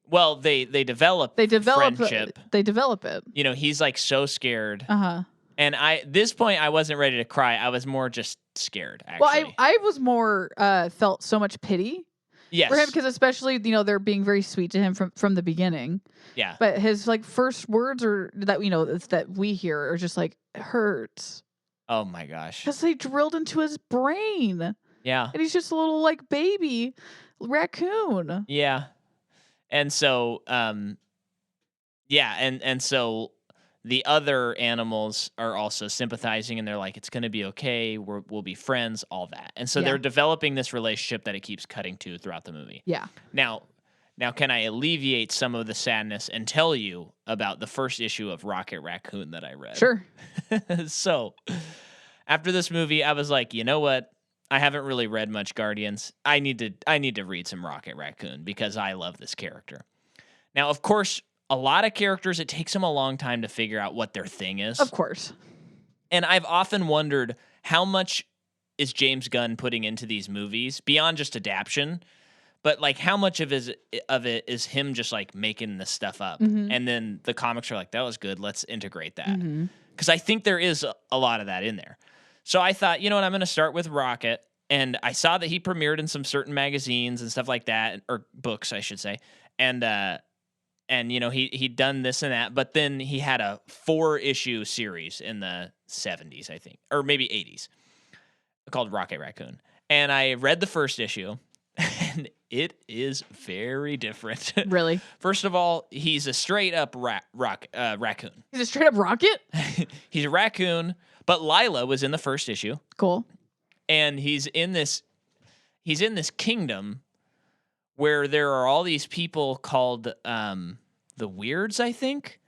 Well, they develop friendship. They develop it. You know, he's like so scared. Uh-huh. And this point I wasn't ready to cry. I was more just scared, actually. Well, I was more felt so much pity for him because especially, you know, they're being very sweet to him from the beginning. Yeah. But his like first words are that, you know, that we hear are just like, it hurts. Oh my gosh. Because they drilled into his brain. Yeah. And he's just a little like baby raccoon. Yeah. And so, and so the other animals are also sympathizing, and they're like, it's going to be okay. We'll be friends, all that. And so Yeah. they're developing this relationship that it keeps cutting to throughout the movie. Yeah. Now, can I alleviate some of the sadness and tell you about the first issue of Rocket Raccoon that I read? Sure. So, after this movie, I was like, you know what? I haven't really read much Guardians. I need to read some Rocket Raccoon because I love this character. Now, of course, a lot of characters, it takes them a long time to figure out what their thing is. Of course. And I've often wondered how much is James Gunn putting into these movies beyond just adaptation, but like how much of it is him just like making this stuff up, and then the comics are like, that was good, let's integrate that, because I think there is a lot of that in there. So I thought, you know what, I'm going to start with Rocket, and I saw that he premiered in some certain magazines and stuff like that, or books, I should say, and you know, he'd done this and that, but then he had a 4-issue series in the 70s, I think, or maybe 80s, called Rocket Raccoon. And I read the first issue, and it is very different. Really? First of all, he's a straight up raccoon. He's a straight up rocket? He's a raccoon, but Lila was in the first issue, Cool. and he's in this kingdom where there are all these people called the Weirds, I think,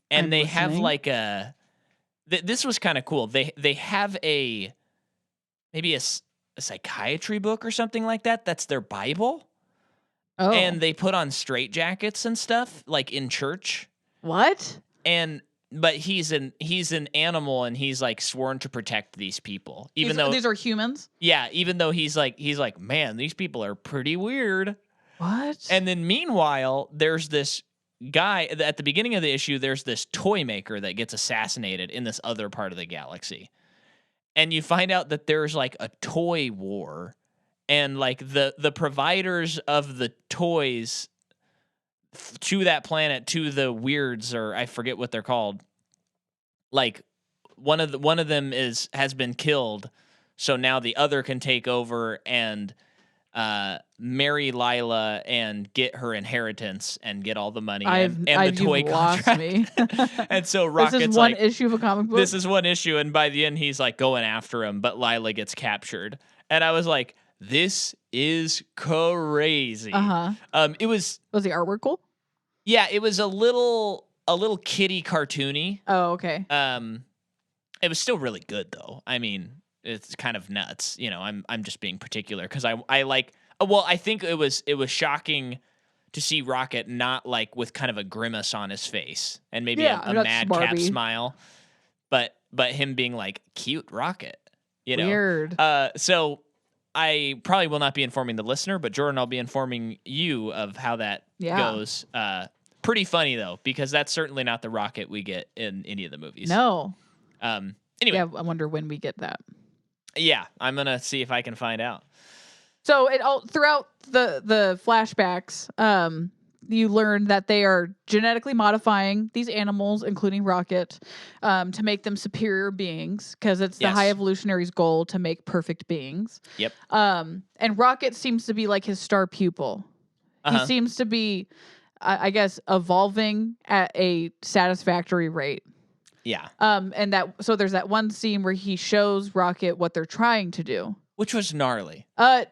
and I'm they have listening. like this was kind of cool. They have maybe a psychiatry book or something like that. That's their Bible, Oh. and they put on straitjackets and stuff like in church. What? But he's an animal, and he's like sworn to protect these people, even though these are humans? even though he's like, man, these people are pretty weird. What? And then meanwhile, there's this guy at the beginning of the issue, there's this toy maker that gets assassinated in this other part of the galaxy. And you find out that there's like a toy war, and like the providers of the toys to that planet, to the Weirds, or I forget what they're called. Like one of them has been killed, so now the other can take over and marry Lila and get her inheritance and get all the money and the toy you've lost contract. me. And so Rocket's This is one like, issue of a comic book? this is one issue, and by the end he's like going after him, but Lila gets captured. And I was like, this is crazy. It was the artwork cool? Yeah, it was a little kiddie cartoony. Oh, okay. It was still really good though. I mean, it's kind of nuts. You know, I'm just being particular because I like. Well, I think it was shocking to see Rocket not like with kind of a grimace on his face and maybe a that's madcap Barbie. smile, but him being like cute Rocket. You know, Weird. So I probably will not be informing the listener, but Jordan, I'll be informing you of how that goes. Pretty funny though, because that's certainly not the Rocket we get in any of the movies. No. Anyway, Yeah, I wonder when we get that. yeah, I'm gonna see if I can find out. So it all throughout the flashbacks, you learn that they are genetically modifying these animals, including Rocket, to make them superior beings, because it's the High Evolutionary's goal to make perfect beings. Yep. And Rocket seems to be like his star pupil. He seems to be, I guess, evolving at a satisfactory rate. Yeah. And so there's that one scene where he shows Rocket what they're trying to do. Which was gnarly. Yeah.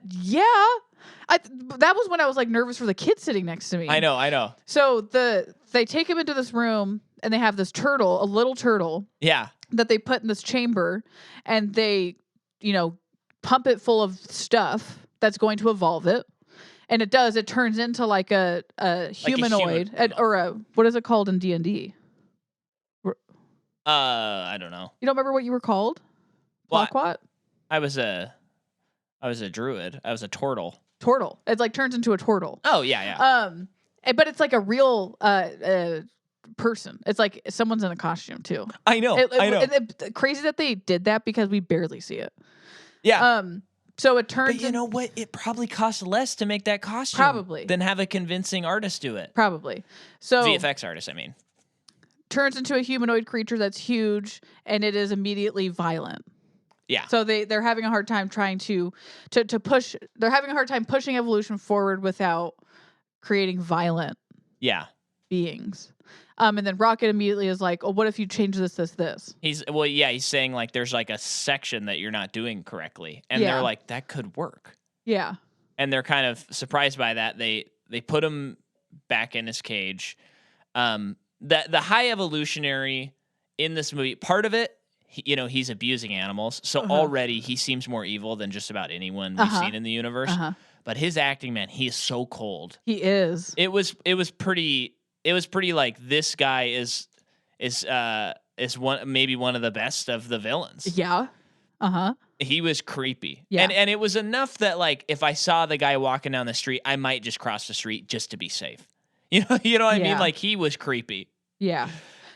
That was when I was like nervous for the kid sitting next to me. I know. So they take him into this room, and they have this turtle, a little turtle. Yeah. That they put in this chamber, and they, pump it full of stuff that's going to evolve it. And it does. It turns into like a humanoid, or what is it called in D&D? I don't know. You don't remember what you were called? Well, Plotquat? I was a druid. I was a turtle. Turtle. It's like turns into a turtle. Oh yeah. But it's like a real person. It's like someone's in a costume too. I know. I know. Crazy that they did that because we barely see it. Yeah. So it turns. But you know what? It probably costs less to make that costume. Probably. Than have a convincing artist do it. Probably. So VFX artist, I mein. Turns into a humanoid creature that's huge, and it is immediately violent. Yeah. So they're having a hard time trying to push. They're having a hard time pushing evolution forward without creating violent. Yeah. beings. And then Rocket immediately is like, oh, what if you change this? He's saying like there's like a section that you're not doing correctly. And Yeah. they're like, that could work. Yeah. And they're kind of surprised by that. They put him back in his cage. The high evolutionary in this movie, part of it, he's abusing animals. So already he seems more evil than just about anyone we've seen in the universe. But his acting, man, he is so cold. He is. It was pretty like this guy is maybe one of the best of the villains. Yeah. He was creepy. Yeah. And it was enough that like if I saw the guy walking down the street, I might just cross the street just to be safe. You know what I mean? Like he was creepy. Yeah.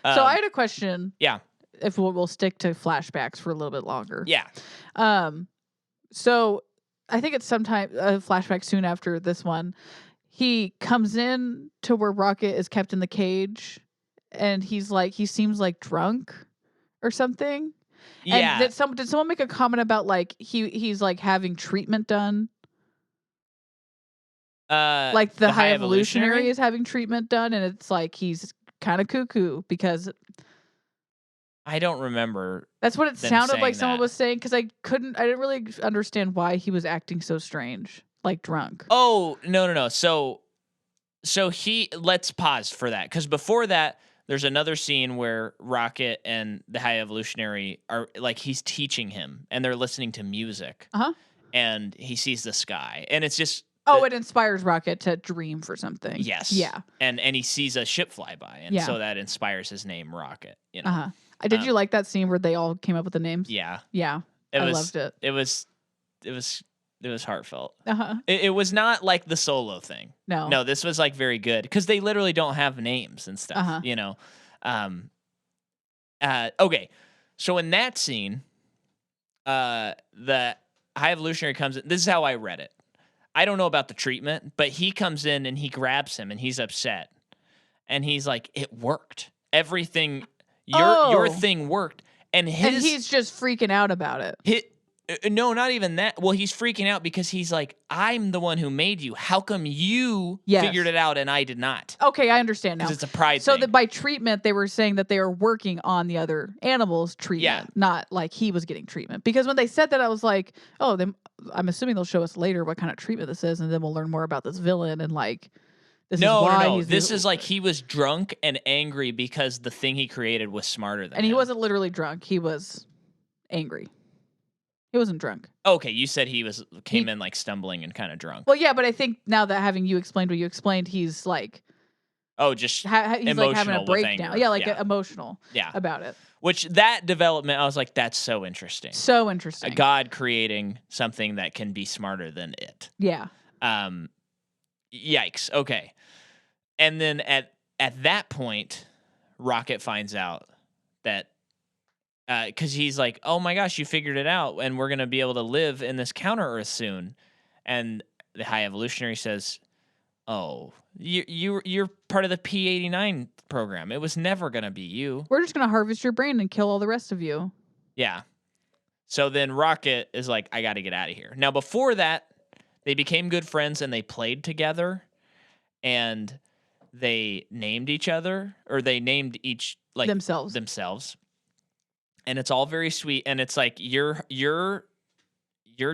So I had a question. Yeah. If we'll stick to flashbacks for a little bit longer. Yeah. So I think it's sometime flashback soon after this one. He comes in to where Rocket is kept in the cage, and he seems like drunk or something. Yeah. And did someone make a comment about like he's like having treatment done? Like the high evolutionary is having treatment done, and it's like he's kind of cuckoo because I don't remember. That's what it sounded like someone that. was saying, because I didn't really understand why he was acting so strange, like drunk. Oh, no. So let's pause for that, because before that, there's another scene where Rocket and the high evolutionary are like, he's teaching him and they're listening to music. And he sees the sky, and it's just it inspires Rocket to dream for something. Yes. Yeah. And he sees a ship fly by, and so that inspires his name, Rocket. Did you like that scene where they all came up with the names? Yeah. Yeah. I loved it. It was heartfelt. It was not like the Solo thing. No, this was like very good, because they literally don't have names and stuff. Okay, so in that scene, the high evolutionary comes in. This is how I read it. I don't know about the treatment, but he comes in and he grabs him and he's upset, and he's like, "It worked. Everything, your thing worked." And he's just freaking out about it. No, not even that. Well, he's freaking out because he's like, I'm the one who made you. How come you figured it out and I did not? Okay, I understand now. Because it's a pride thing. So that by treatment, they were saying that they were working on the other animals' treatment, not like he was getting treatment. Because when they said that, I was like, oh, I'm assuming they'll show us later what kind of treatment this is, and then we'll learn more about this villain and like, this is why he's... This is like he was drunk and angry because the thing he created was smarter than him. And he wasn't literally drunk. He was angry. He wasn't drunk. Okay, you said he came in like stumbling and kind of drunk. Well, yeah, but I think now that having you explained what you explained, he's like... just he's emotional like having a breakdown. Yeah, like emotional about it. Which that development, I was like, that's so interesting. So interesting. A God creating something that can be smarter than it. Yeah. Yikes. Okay. And then at that point, Rocket finds out that because he's like, oh my gosh, you figured it out, and we're gonna be able to live in this counter Earth soon. And the high evolutionary says, oh, you're part of the P-89 program. It was never gonna be you. We're just gonna harvest your brain and kill all the rest of you. Yeah. So then Rocket is like, I gotta get out of here. Now before that, they became good friends and they played together, and they named each other, or they named each like themselves. And it's all very sweet, and it's like your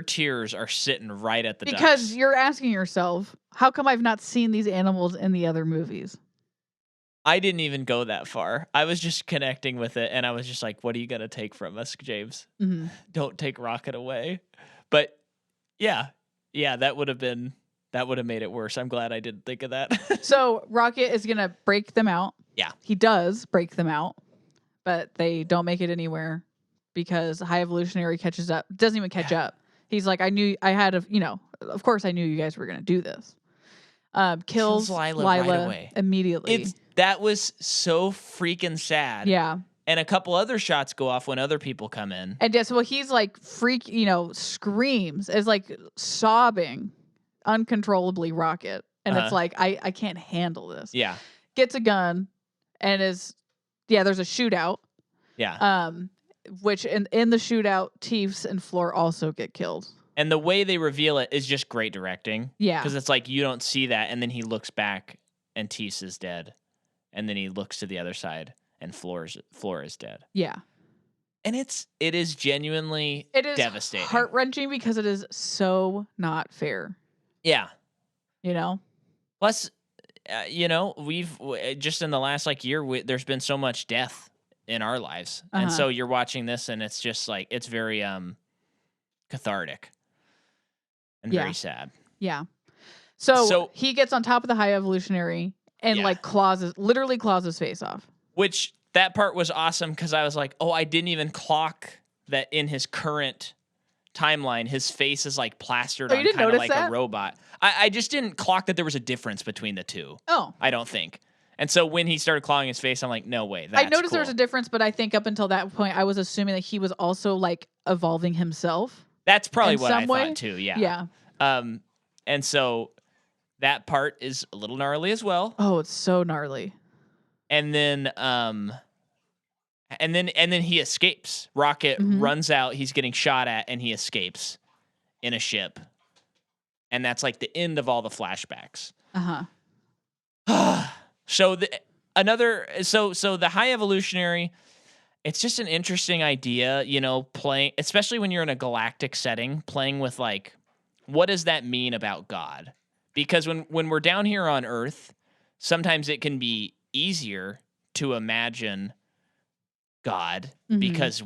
tears are sitting right at the because ducks. You're asking yourself, how come I've not seen these animals in the other movies? I didn't even go that far. I was just connecting with it, and I was just like, what are you gonna take from us, James? Mm-hmm. Don't take Rocket away. But yeah, that would have made it worse. I'm glad I didn't think of that. So Rocket is gonna break them out. Yeah. He does break them out, but they don't make it anywhere because High Evolutionary catches up. Doesn't even catch up. He's like, of course I knew you guys were going to do this. Kills Lila right away. Immediately. That was so freaking sad. Yeah. And a couple other shots go off when other people come in. And so he's like screams, is like sobbing uncontrollably, Rocket. And it's like, I can't handle this. Yeah. Gets a gun and there's a shootout. Yeah. Which in the shootout, Teefs and Floor also get killed. And the way they reveal it is just great directing. Yeah. Because it's like you don't see that, and then he looks back and Teefs is dead. and then he looks to the other side, and Flora is dead. Yeah. And it is genuinely devastating. Heart-wrenching because it is so not fair. Yeah. You know? Plus, we've just in the last year, there's been so much death in our lives. And so you're watching this and it's just it's very cathartic and very sad. Yeah. So he gets on top of the High Evolutionary and literally claws his face off. Which that part was awesome because I was like, oh, I didn't even clock that in his current timeline, his face is plastered on kind of like a robot. I just didn't clock that there was a difference between the two. Oh. I don't think. And so when he started clawing his face, I'm like, no way. That's I noticed cool. there was a difference, but I think up until that point, I was assuming that he was also evolving himself. That's probably what I thought too. Yeah. Yeah. And so that part is a little gnarly as well. Oh, it's so gnarly. And then he escapes. Rocket runs out. He's getting shot at, and he escapes in a ship. And that's the end of all the flashbacks. So the High Evolutionary, it's just an interesting idea, playing, especially when you're in a galactic setting, playing with what does that mean about God? Because when we're down here on Earth, sometimes it can be easier to imagine God because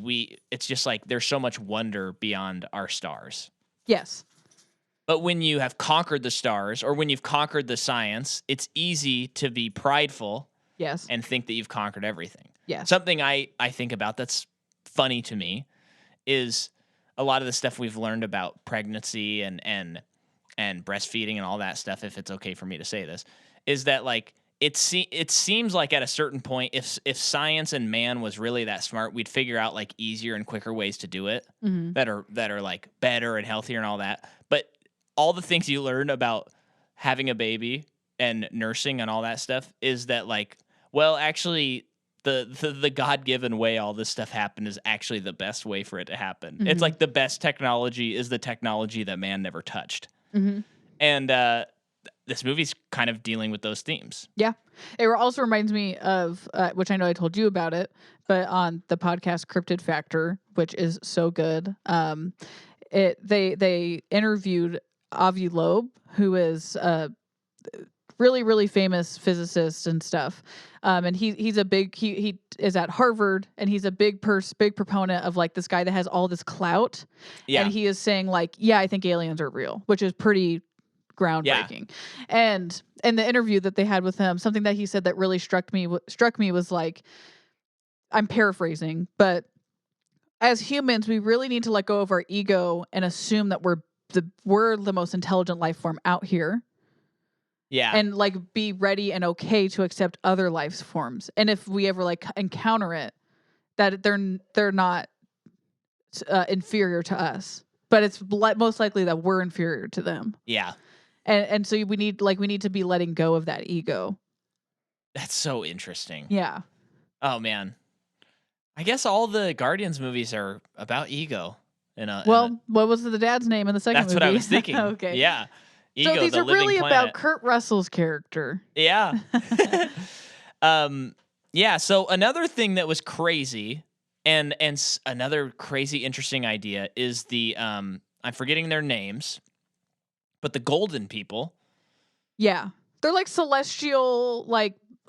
it's just there's so much wonder beyond our stars. Yes. But when you have conquered the stars or when you've conquered the science, it's easy to be prideful. Yes. And think that you've conquered everything. Yes. Something I think about that's funny to me is a lot of the stuff we've learned about pregnancy and breastfeeding and all that stuff, if it's okay for me to say this, is that it seems like at a certain point, if science and man was really that smart, we'd figure out easier and quicker ways to do it that are better and healthier and all that. But all the things you learn about having a baby and nursing and all that stuff is that actually the God-given way all this stuff happened is actually the best way for it to happen. It's the best technology is the technology that man never touched. And this movie's kind of dealing with those themes. Yeah. It also reminds me of, which I know I told you about it, but on the podcast Cryptid Factor, which is so good, they interviewed Avi Loeb, who is a really, really famous physicist and stuff. And he is at Harvard, and he's a big proponent of this guy that has all this clout. Yeah. And he is saying I think aliens are real, which is pretty groundbreaking. Yeah. And in the interview that they had with him, something that he said that really struck me was I'm paraphrasing, but as humans, we really need to let go of our ego and assume that we're the most intelligent life form out here. Yeah. And be ready and okay to accept other life forms. And if we ever encounter it, that they're not inferior to us, but it's most likely that we're inferior to them. Yeah. And so we need to be letting go of that ego. That's so interesting. Yeah. Oh man. I guess all the Guardians movies are about ego. What was the dad's name in the second movie? That's what I was thinking. Okay. Yeah. Ego, so these are really planet. about Kurt Russell's character. Yeah. Yeah. So another thing that was crazy and another crazy interesting idea is the I'm forgetting their names, but the golden people. Yeah. They're celestial,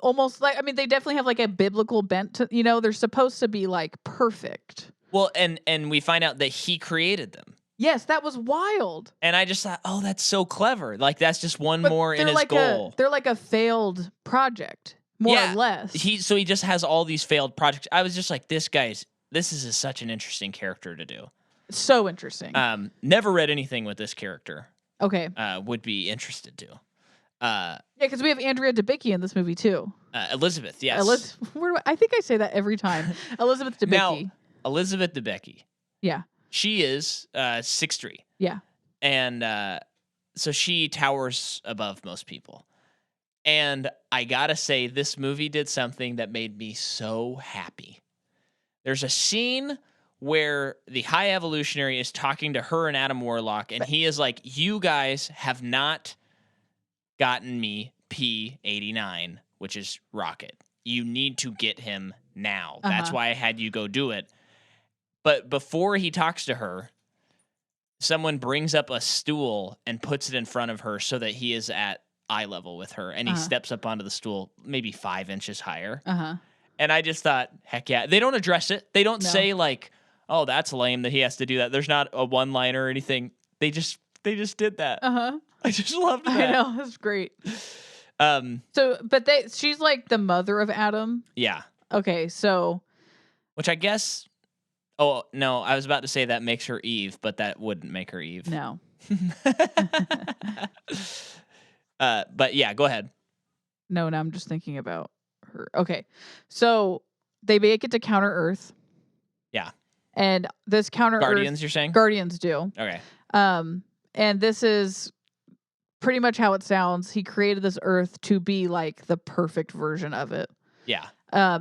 almost they definitely have a biblical bent to, they're supposed to be perfect. Well, and we find out that he created them. Yes, that was wild. And I just thought, oh, that's so clever. This just one more in his goal. They're a failed project, more or less. He just has all these failed projects. I was just this is such an interesting character to do. So interesting. Never read anything with this character. Okay. Would be interested to. Yeah, because we have Andrea Debicki in this movie too. Elizabeth, yes. I think I say that every time. Elizabeth Debicki. Now, Elizabeth Debicki. Yeah. She is 6'3". Yeah. And so she towers above most people. And I gotta say, this movie did something that made me so happy. There's a scene where the High Evolutionary is talking to her and Adam Warlock, and he is like, you guys have not gotten me P-89, which is Rocket. you need to get him now. That's why I had you go do it. But before he talks to her, someone brings up a stool and puts it in front of her so that he is at eye level with her. And he steps up onto the stool maybe 5 inches higher. And I just thought, heck yeah. They don't address it. They don't say like, oh, that's lame that he has to do that. There's not a one-liner or anything. They just did that. I just loved that. I know, that's great. She's like the mother of Adam. Yeah. Okay, so. Which I guess. Oh no, I was about to say that makes her Eve, but that wouldn't make her Eve. No. But yeah, go ahead. No, I'm just thinking about her. Okay, so they make it to Counter Earth. Yeah. And this Counter Guardians, Earth, you're saying? Guardians do. Okay. And this is pretty much how it sounds. He created this Earth to be like the perfect version of it. Yeah.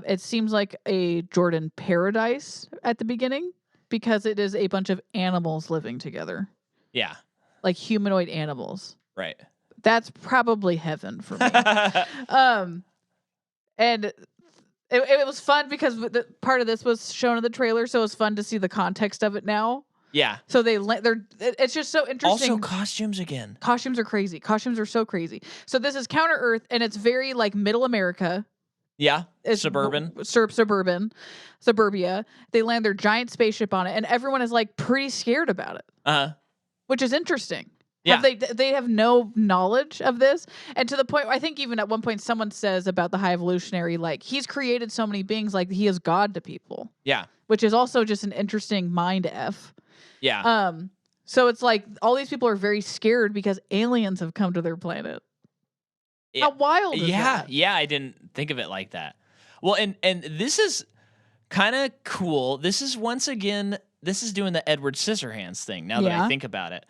It seems like a Jordan paradise at the beginning because it is a bunch of animals living together. Yeah. Like humanoid animals. Right. That's probably heaven for me. And it was fun because part of this was shown in the trailer, so it was fun to see the context of it now. Yeah. So it's just so interesting. Also costumes again. Costumes are crazy. Costumes are so crazy. So this is Counter Earth, and it's very like middle America. Yeah. It's suburbia. They land their giant spaceship on it, and everyone is like pretty scared about it. Which is interesting. Yeah. They have no knowledge of this, and to the point I think even at one point someone says about the High Evolutionary, like he's created so many beings, like he is God to people. Yeah. Which is also just an interesting mind F. Yeah. So it's like all these people are very scared because aliens have come to their planet. Yeah. How wild is that? Yeah, I didn't think of it like that. Well, and this is kind of cool. This is once again, this is doing the Edward Scissorhands thing now that I think about it,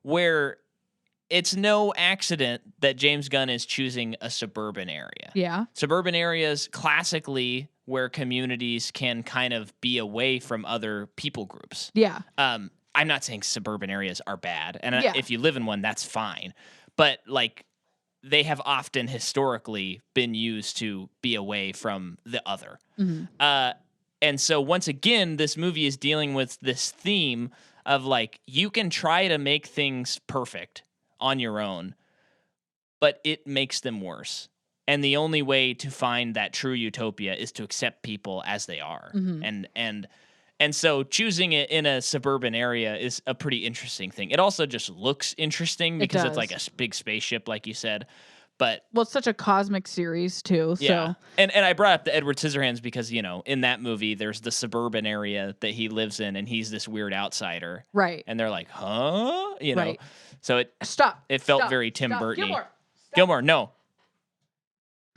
where it's no accident that James Gunn is choosing a suburban area. Yeah. Suburban areas classically where communities can kind of be away from other people groups. Yeah. I'm not saying suburban areas are bad, and if you live in one, that's fine. But like, they have often historically been used to be away from the other. And so once again, this movie is dealing with this theme of like, you can try to make things perfect on your own, but it makes them worse. And the only way to find that true utopia is to accept people as they are. And so choosing it in a suburban area is a pretty interesting thing. It also just looks interesting because it's like a big spaceship, like you said. But it's such a cosmic series too. Yeah. So. And I brought up the Edward Scissorhands because, you know, in that movie, there's the suburban area that he lives in, and he's this weird outsider. Right. And they're like, huh? You know? So it felt very Tim Burton-y. Gilmore, no.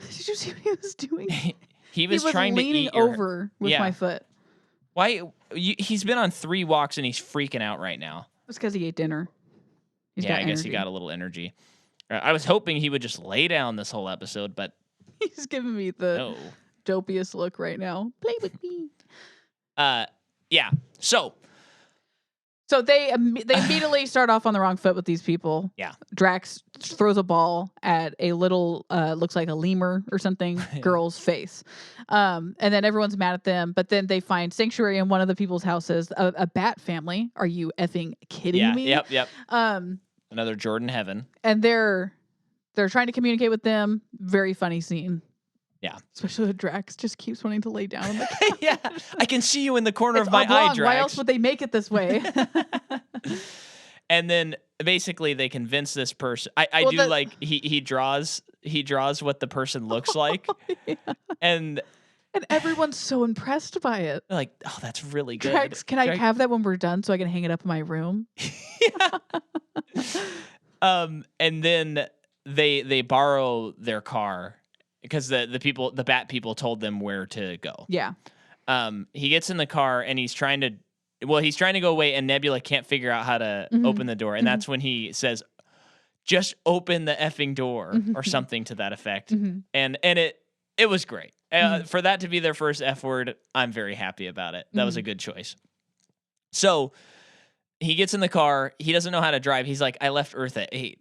Did you see what he was doing? he was trying to leaning eat over with my foot. Why? He's been on 3 walks and he's freaking out right now. It's because he ate dinner. I guess he got a little energy. I was hoping he would just lay down this whole episode, but he's giving me the dopiest look right now. Play with me. Yeah. So they immediately start off on the wrong foot with these people. Yeah. Drax throws a ball at a little, looks like a lemur or something, girl's face. And then everyone's mad at them, but then they find sanctuary in one of the people's houses, a bat family. Are you effing kidding me? Yep. Another Jordan heaven. And they're trying to communicate with them. Very funny scene. Yeah. Especially with Drax just keeps wanting to lay down on the couch. Yeah. I can see you in the corner it's of my eye, Drax. Why else would they make it this way? And then basically they convince this person. He draws what the person looks like. And everyone's so impressed by it. They're like, oh, that's really good. Drax, can I have that when we're done so I can hang it up in my room? And then they borrow their car because the bat people told them where to go. Yeah. He gets in the car and he's trying to go away, and Nebula can't figure out how to open the door. And that's when he says, just open the effing door or something to that effect. And it was great. For that to be their first F word, I'm very happy about it. That was a good choice. So he gets in the car. He doesn't know how to drive. He's like, I left Earth at 8.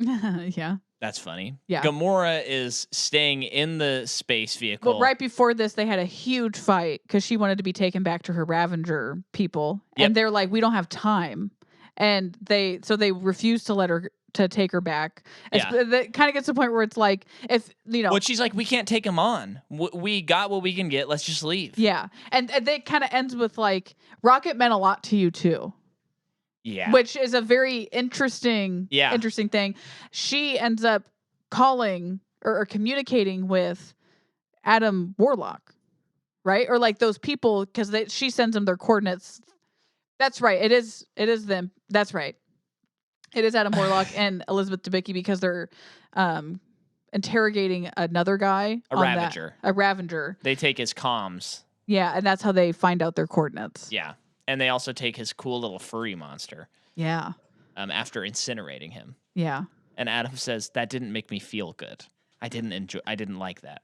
Yeah. That's funny. Yeah. Gamora is staying in the space vehicle. Well, right before this, they had a huge fight because she wanted to be taken back to her Ravager people, and they're like, "We don't have time," and they refuse to let her to take her back. That kind of gets to the point where it's like, if But she's like, "We can't take him on. We got what we can get. Let's just leave." Yeah, and they kind of ends with like, "Rocket meant a lot to you too." Yeah. Which is a very interesting thing. She ends up calling or communicating with Adam Warlock, right? Or like those people, because she sends them their coordinates. That's right. It is them. That's right. It is Adam Warlock and Elizabeth Debicki because they're interrogating another guy. A Ravager. A Ravager. They take his comms. Yeah, and that's how they find out their coordinates. Yeah. And they also take his cool little furry monster. Yeah. After incinerating him. Yeah. And Adam says, "That didn't make me feel good. I didn't like that."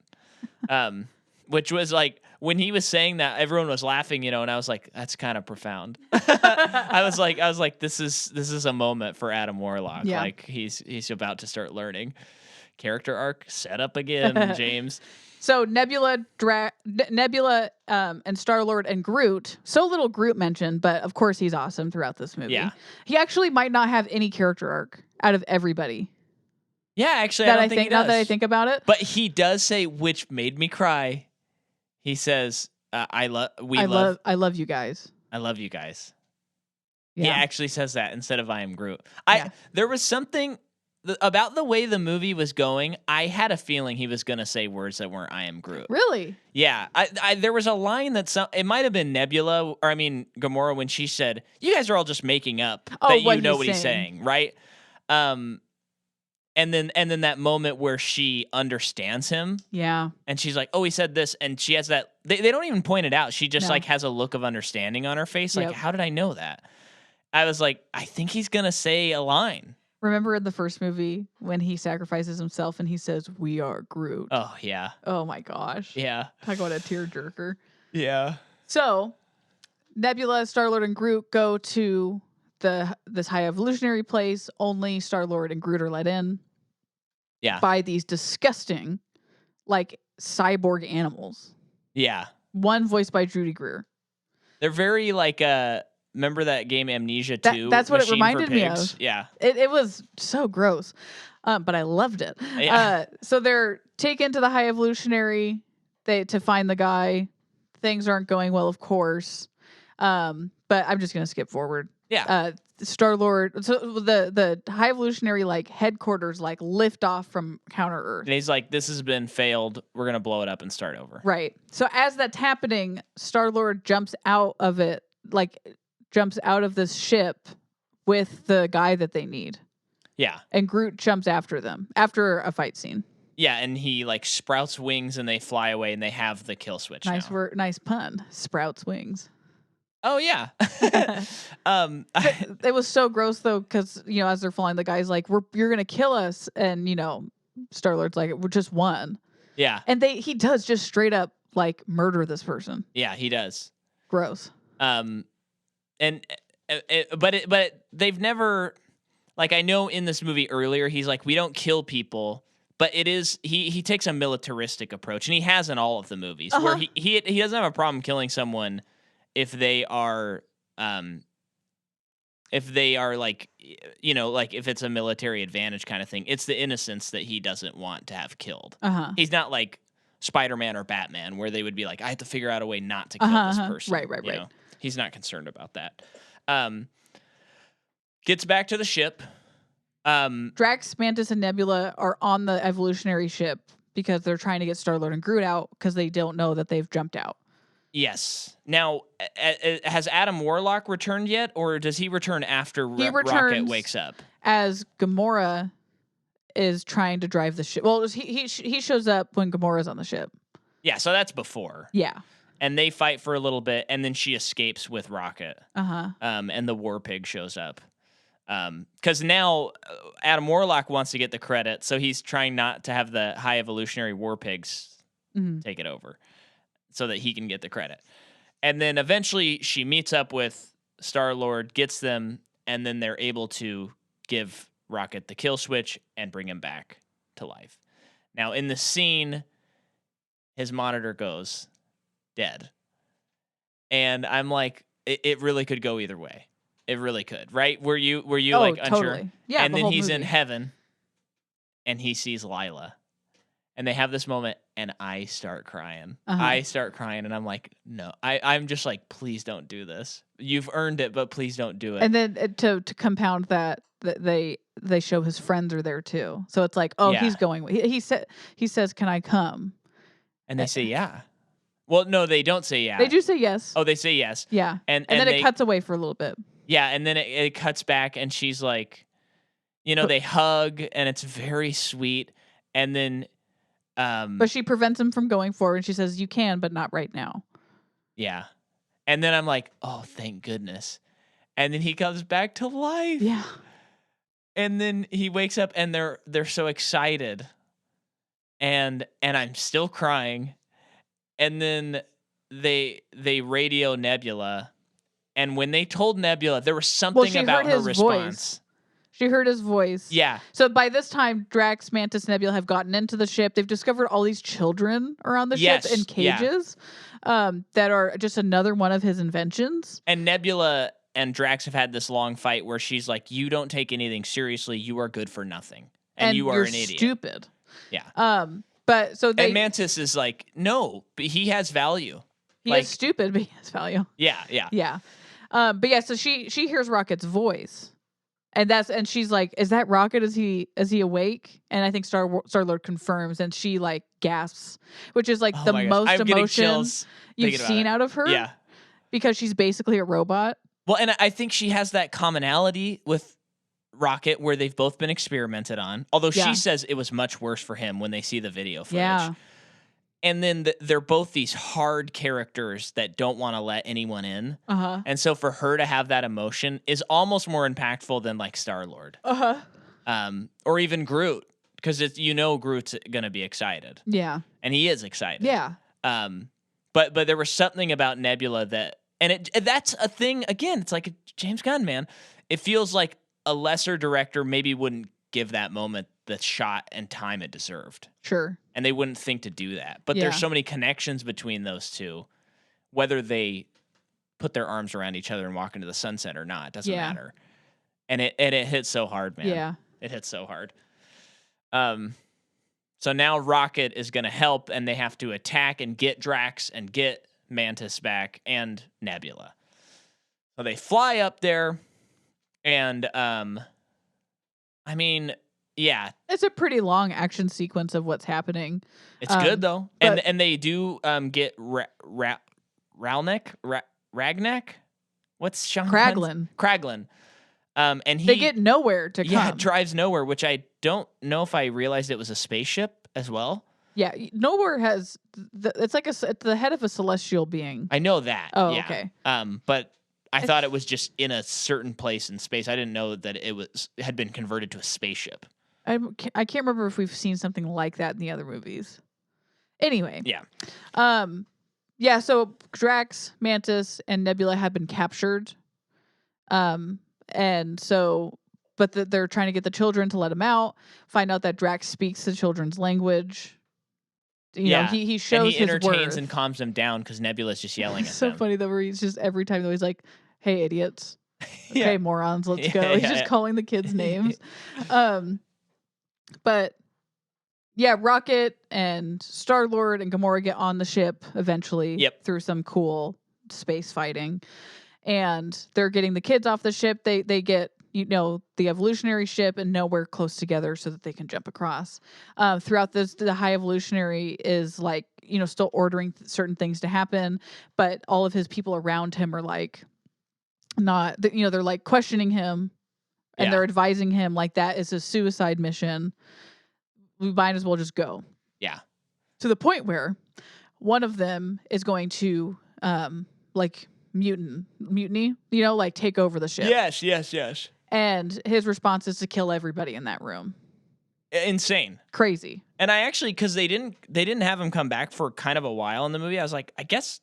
Which was like, when he was saying that, everyone was laughing, and I was like, that's kind of profound. I was like, this is a moment for Adam Warlock. Yeah. Like he's about to start learning. Character arc set up again, James. So Nebula, and Star-Lord and Groot. So little Groot mentioned, but of course he's awesome throughout this movie. Yeah. He actually might not have any character arc out of everybody. Yeah, actually, I don't think he does. Now that I think about it. But he does say, which made me cry. He says, I love you guys. I love you guys. Yeah. He actually says that instead of I am Groot. Yeah. There was something about the way the movie was going. I had a feeling he was going to say words that weren't I am Groot. Really? Yeah. There was a line that it might have been Nebula, or Gamora, when she said, "You guys are all just making up that you know what he's saying, right?" And then that moment where she understands him. Yeah. And she's like, "Oh, he said this," and she has that. They don't even point it out. She just like has a look of understanding on her face. Like, how did I know that? I was like, I think he's gonna say a line. Remember in the first movie when he sacrifices himself and he says, "We are Groot." Oh yeah. Oh my gosh. Yeah. Talk about a tearjerker. Yeah. So Nebula, Star-Lord, and Groot go to this high evolutionary place. Only Star-Lord and Groot are let in. Yeah. By these disgusting, like, cyborg animals. Yeah. One voiced by Judy Greer. They're very like remember that game Amnesia 2? That's what it Machine reminded for me Pigs? of. Yeah. It was so gross. But I loved it. Yeah. So they're taken to the high evolutionary to find the guy. Things aren't going well, of course. But I'm just gonna skip forward. Yeah. Star-Lord, so the high evolutionary like headquarters like lift off from Counter Earth. And he's like, "This has been failed. We're gonna blow it up and start over." Right. So as that's happening, Star-Lord jumps out of this ship with the guy that they need. Yeah. And Groot jumps after them after a fight scene. Yeah, and he like sprouts wings and they fly away and they have the kill switch. Nice now. word, nice pun. Sprouts wings. Oh yeah. It was so gross though, because as they're flying, the guy's like, "You're gonna kill us," and Star-Lord's like, "We're just one." Yeah. And he does just straight up like murder this person. Yeah, he does. Gross. But they've never, like, I know in this movie earlier he's like, we don't kill people, but it is he takes a militaristic approach, and he has in all of the movies where he doesn't have a problem killing someone if they are like, like, if it's a military advantage kind of thing. It's the innocents that he doesn't want to have killed. He's not like Spider-Man or Batman where they would be like, I have to figure out a way not to kill this person. Right. He's not concerned about that. Gets back to the ship. Drax, Mantis, and Nebula are on the evolutionary ship because they're trying to get Star-Lord and Groot out because they don't know that they've jumped out. Yes. Now, has Adam Warlock returned yet, or does he return after Rocket wakes up? As Gamora is trying to drive the ship. Well, he shows up when Gamora's on the ship. Yeah, so that's before. Yeah. And they fight for a little bit, and then she escapes with Rocket. And the War Pig shows up. Because now Adam Warlock wants to get the credit, so he's trying not to have the high evolutionary War Pigs take it over, so that he can get the credit. And then eventually she meets up with Star-Lord, gets them, and then they're able to give Rocket the kill switch and bring him back. to life. Now, in the scene, his monitor goes dead. And I'm like, it really could go either way. It really could, right? Were you like unsure? Totally. Yeah, and the then whole he's in movie. heaven and he sees Lila. And they have this moment and I start crying. I start crying and I'm like, no. I'm just like, please don't do this. You've earned it, but please don't do it. And then to compound that they show his friends are there too. So it's like, he's going. He says, "Can I come?" And they say, "Yeah." Well, no, they don't say yeah. They do say yes. Oh, they say yes. Yeah. And then it cuts away for a little bit. Yeah, and then it cuts back and she's like, they hug and it's very sweet. And then but she prevents him from going forward and she says, "You can, but not right now." Yeah. And then I'm like, "Oh, thank goodness." And then he comes back to life. Yeah. And then he wakes up and they're so excited. And I'm still crying. And then they radio Nebula. And when they told Nebula, there was something about her response. She heard his voice. Yeah. So by this time, Drax, Mantis, Nebula have gotten into the ship. They've discovered all these children around the ship in cages that are just another one of his inventions. And Nebula and Drax have had this long fight where she's like, "You don't take anything seriously. You are good for nothing. And you are an idiot. Stupid." Yeah. But so and Mantis is like, "No, but he has value. He is stupid, but he has value." Yeah, yeah. Yeah. But yeah, so she hears Rocket's voice. And she's like, "Is that Rocket? Is he awake?" And I think Star-Lord confirms, and she like gasps, which is like the most emotion you've seen out of her. Yeah, because she's basically a robot. Well, and I think she has that commonality with Rocket, where they've both been experimented on. Although she says it was much worse for him when they see the video footage. Yeah. And then they're both these hard characters that don't want to let anyone in. And so for her to have that emotion is almost more impactful than like Star-Lord. Or even Groot, because Groot's going to be excited. Yeah. And he is excited. Yeah. But there was something about Nebula that's a thing, again, it's like James Gunn, man. It feels like a lesser director maybe wouldn't give that moment the shot and time it deserved. Sure. And they wouldn't think to do that. But there's so many connections between those two, whether they put their arms around each other and walk into the sunset or not, doesn't matter. And it hits so hard, man. Yeah. It hits so hard. So now Rocket is going to help, and they have to attack and get Drax and get Mantis back and Nebula. So they fly up there, and I mean, yeah, it's a pretty long action sequence of what's happening. It's good though, and they do get Ragnak. What's Sean Kraglin. And they get nowhere to come. Yeah, it drives nowhere, which I don't know if I realized it was a spaceship as well. Yeah, nowhere has. It's like it's the head of a celestial being. I know that. Oh, yeah. Okay. But I thought it was just in a certain place in space. I didn't know that it had been converted to a spaceship. I can't remember if we've seen something like that in the other movies. Anyway. Yeah. Yeah. So Drax, Mantis, and Nebula have been captured. And so, but they're trying to get the children to let him out. Find out that Drax speaks the children's language. You know, he shows and he his entertains worth. And calms them down because Nebula's just yelling at so them. Funny though, where he's just every time though he's like, "Hey, idiots! Yeah. Okay, morons, let's go." He's just calling the kids names. But yeah, Rocket and Star-Lord and Gamora get on the ship eventually. Yep. Through some cool space fighting, and they're getting the kids off the ship. They get the evolutionary ship and nowhere close together so that they can jump across. Throughout this, the High Evolutionary is like, still ordering certain things to happen, but all of his people around him are like, not, they're like questioning him and they're advising him like that is a suicide mission. We might as well just go. Yeah. To the point where one of them is going to, mutiny, like take over the ship. Yes. And his response is to kill everybody in that room. Insane. Crazy. And I actually, because they didn't have him come back for kind of a while in the movie, I was like, I guess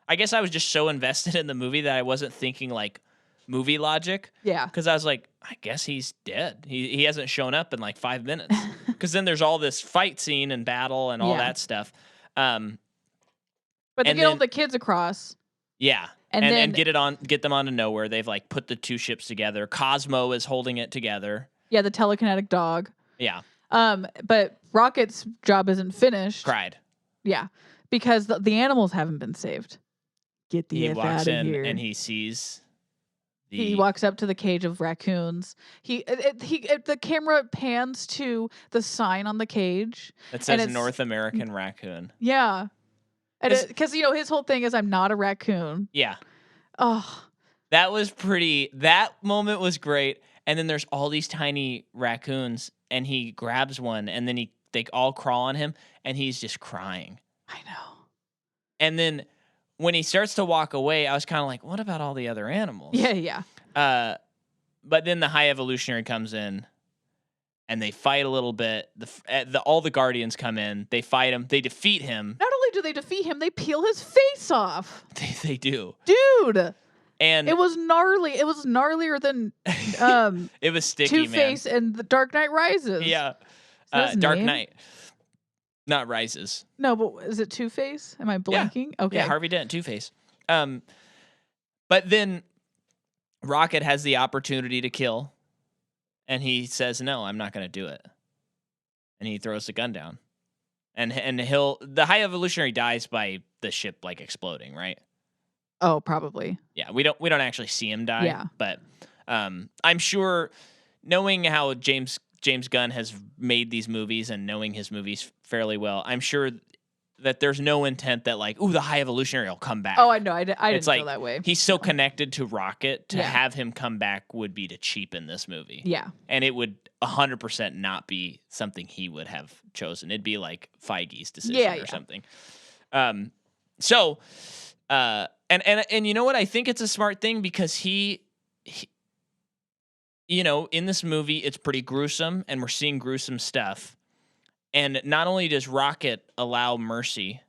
I was just so invested in the movie that I wasn't thinking like movie logic. Yeah. Because I was like, I guess he's dead. He hasn't shown up in like 5 minutes. Because then there's all this fight scene and battle and all that stuff. But they get all the kids across. Yeah. And then get them onto nowhere. They've like put the two ships together. Cosmo is holding it together. Yeah, the telekinetic dog. Yeah. But Rocket's job isn't finished. Cried. Yeah. Because the animals haven't been saved. Get the F out of here. And he sees he walks up to the cage of raccoons. The camera pans to the sign on the cage that says North American raccoon. Yeah. Because his whole thing is, I'm not a raccoon. Yeah. Oh. That moment was great. And then there's all these tiny raccoons, and he grabs one, and then they all crawl on him, and he's just crying. I know. And then when he starts to walk away, I was kind of like, what about all the other animals? Yeah. But then the High Evolutionary comes in, and they fight a little bit. All the Guardians come in. They fight him. They defeat him. Not only do they defeat him, they peel his face off. They do. Dude. And it was gnarly. It was gnarlier than it was sticky, Two-Face and The Dark Knight Rises. Yeah. Dark Knight. Not Rises. No, but is it Two-Face? Am I blanking? Yeah. Okay. Yeah, Harvey Dent, Two-Face. But then Rocket has the opportunity to kill, and he says, no, I'm not going to do it. And he throws the gun down. And the High Evolutionary dies by the ship like exploding, right? Oh, probably. Yeah, we don't actually see him die. Yeah. But I'm sure, knowing how James Gunn has made these movies and knowing his movies fairly well, I'm sure that there's no intent that like, ooh, the High Evolutionary will come back. Oh, I know. I didn't feel that way. He's so connected to Rocket, to have him come back would be to cheapen this movie. Yeah. And it would 100% not be something he would have chosen. It'd be like Feige's decision or something. So, and you know what? I think it's a smart thing because he in this movie, it's pretty gruesome and we're seeing gruesome stuff. And not only does Rocket allow mercy,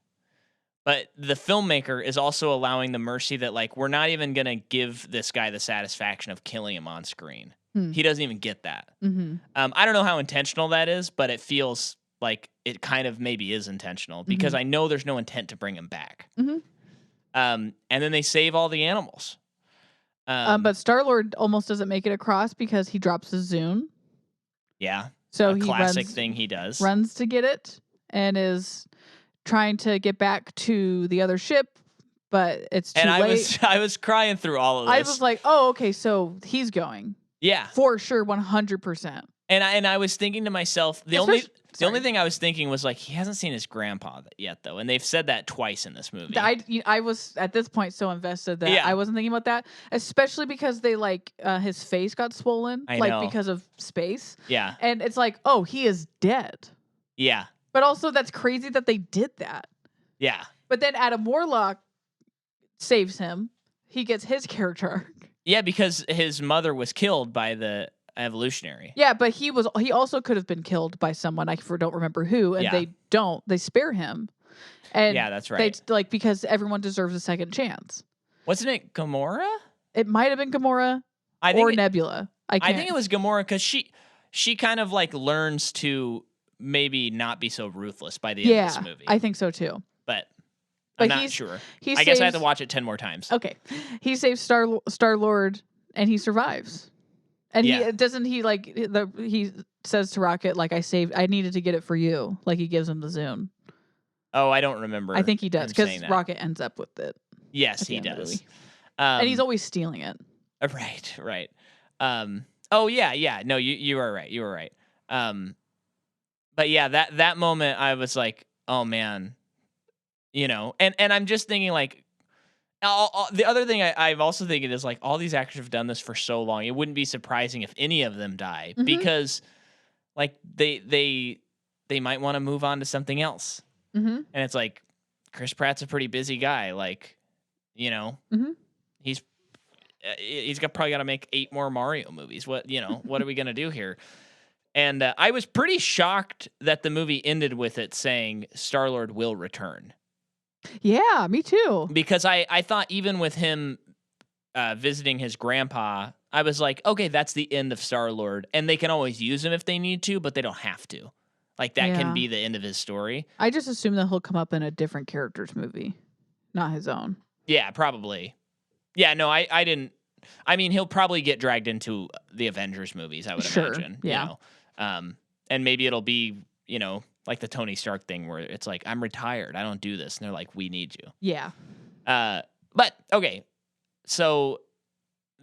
but the filmmaker is also allowing the mercy that like, we're not even going to give this guy the satisfaction of killing him on screen. He doesn't even get that. Mm-hmm. I don't know how intentional that is, but it feels like it kind of maybe is intentional because I know there's no intent to bring him back. Mm-hmm. And then they save all the animals. But Star-Lord almost doesn't make it across because he drops his Zune. Yeah. So he classic thing he does. Runs to get it and is trying to get back to the other ship, but it's too late. I was crying through all of this. I was like, oh, okay, so he's going. Yeah. For sure, 100%. And I was thinking to myself, the only thing I was thinking was like, he hasn't seen his grandpa yet though, and they've said that twice in this movie. I was at this point so invested that I wasn't thinking about that, especially because they like his face got swollen, because of space. Yeah, and it's like, oh, he is dead. Yeah, but also that's crazy that they did that. Yeah, but then Adam Warlock saves him. He gets his character arc. Yeah, because his mother was killed by the Evolutionary. Yeah, but he also could have been killed by someone. I don't remember who, and they spare him. And yeah, that's right. They because everyone deserves a second chance. Wasn't it Gamora? It might have been Gamora or Nebula. I think it was Gamora because she kind of like learns to maybe not be so ruthless by the end of this movie. I think so too. But I'm not sure. I guess I have to watch it 10 more times. Okay. He saves Star-Lord and he survives. And he says to Rocket, like, I needed to get it for you. Like he gives him the Zune. Oh, I don't remember. I think he does because Rocket ends up with it. Yes, he does. And he's always stealing it. Right. Oh yeah. No, you were right. You were right. But yeah, that moment I was like, oh man, and I'm just thinking like, the other thing I'm also thinking is like all these actors have done this for so long. It wouldn't be surprising if any of them die because like they might want to move on to something else. Mm-hmm. And it's like Chris Pratt's a pretty busy guy. Like, he's probably got to make 8 more Mario movies. What are we going to do here? And I was pretty shocked that the movie ended with it saying Star-Lord will return. Yeah, me too. Because I thought even with him visiting his grandpa, I was like, okay, that's the end of Star-Lord. And they can always use him if they need to, but they don't have to. Like, that can be the end of his story. I just assume that he'll come up in a different character's movie, not his own. Yeah, probably. Yeah, no, I didn't. I mean, he'll probably get dragged into the Avengers movies, I would imagine. Yeah. You know? And maybe it'll be, you know, like the Tony Stark thing where it's like, I'm retired. I don't do this. And they're like, we need you. Yeah. But, okay. So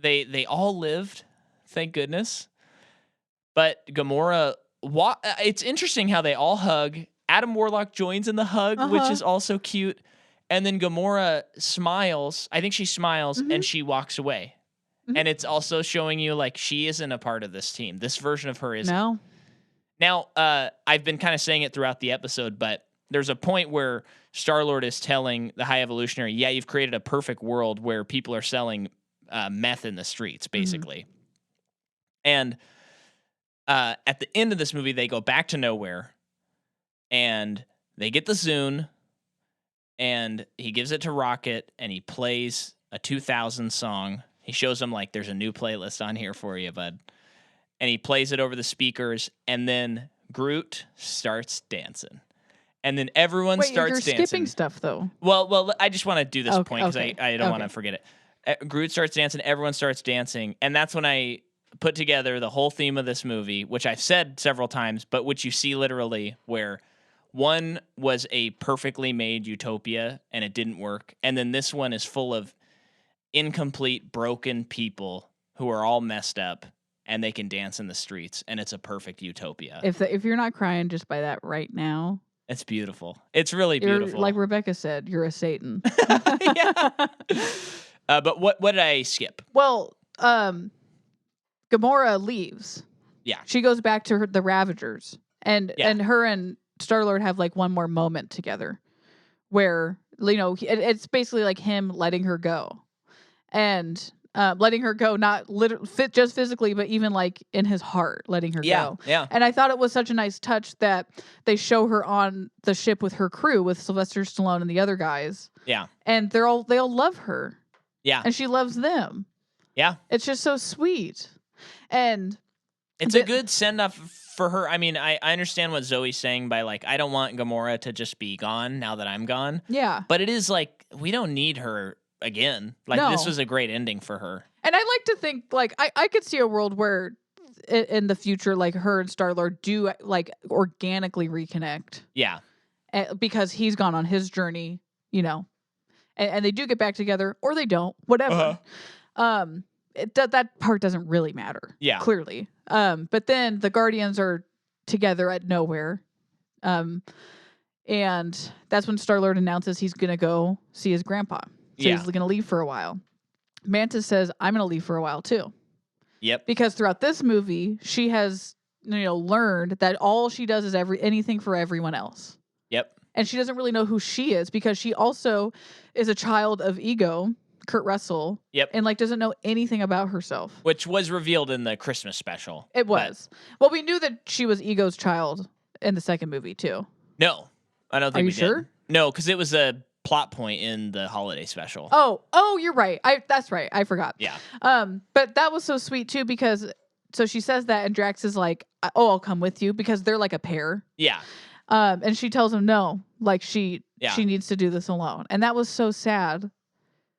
they all lived, thank goodness. But Gamora, it's interesting how they all hug. Adam Warlock joins in the hug, which is also cute. And then Gamora smiles. I think she smiles and she walks away. And it's also showing you like she isn't a part of this team. This version of her isn't. No. Now, I've been kind of saying it throughout the episode, but there's a point where Star-Lord is telling the High Evolutionary, yeah, you've created a perfect world where people are selling meth in the streets, basically. And at the end of this movie, they go back to nowhere and they get the Zune and he gives it to Rocket and he plays a 2000 song. He shows them like, there's a new playlist on here for you, bud. And he plays it over the speakers and then Groot starts dancing. And then everyone starts dancing. You're skipping stuff, though. Well, I just want to do this point because okay. I don't want to forget it. Groot starts dancing, everyone starts dancing, and that's when I put together the whole theme of this movie, which I've said several times, but which you see literally where one was a perfectly made utopia and it didn't work, and then this one is full of incomplete, broken people who are all messed up, and they can dance in the streets, and it's a perfect utopia. If you're not crying just by that right now, it's beautiful. It's really beautiful. Like Rebecca said, you're a Satan. Yeah. But what did I skip? Well, Gamora leaves. Yeah. She goes back to the Ravagers. And her and Star-Lord have like one more moment together where, you know, it's basically like him letting her go. And letting her go, not just physically, but even like in his heart, letting her go. Yeah. And I thought it was such a nice touch that they show her on the ship with her crew, with Sylvester Stallone and the other guys. Yeah. And they all love her. Yeah. And she loves them. Yeah. It's just so sweet. And it's a good send off for her. I mean, I understand what Zoe's saying by like, I don't want Gamora to just be gone now that I'm gone. Yeah. But it is like, we don't need her again. Like, this was a great ending for her. And I like to think, like, I could see a world where in the future, like, her and Star-Lord do, like, organically reconnect. Yeah. Because he's gone on his journey, you know. And they do get back together, or they don't, whatever. That part doesn't really matter. Yeah. Clearly. But then the Guardians are together at nowhere. And that's when Star-Lord announces he's going to go see his grandpa. So he's going to leave for a while. Mantis says, I'm going to leave for a while too. Yep. Because throughout this movie, she has, you know, learned that all she does is anything for everyone else. Yep. And she doesn't really know who she is because she also is a child of Ego, Kurt Russell. Yep. And like doesn't know anything about herself. Which was revealed in the Christmas special. It was. Well, we knew that she was Ego's child in the second movie too. No, I don't think we did. Are you sure? No, because it was a plot point in the holiday special. Oh, you're right. That's right. I forgot. Yeah. But that was so sweet too because so she says that and Drax is like, "Oh, I'll come with you," because they're like a pair. Yeah. And she tells him no, like she needs to do this alone, and that was so sad.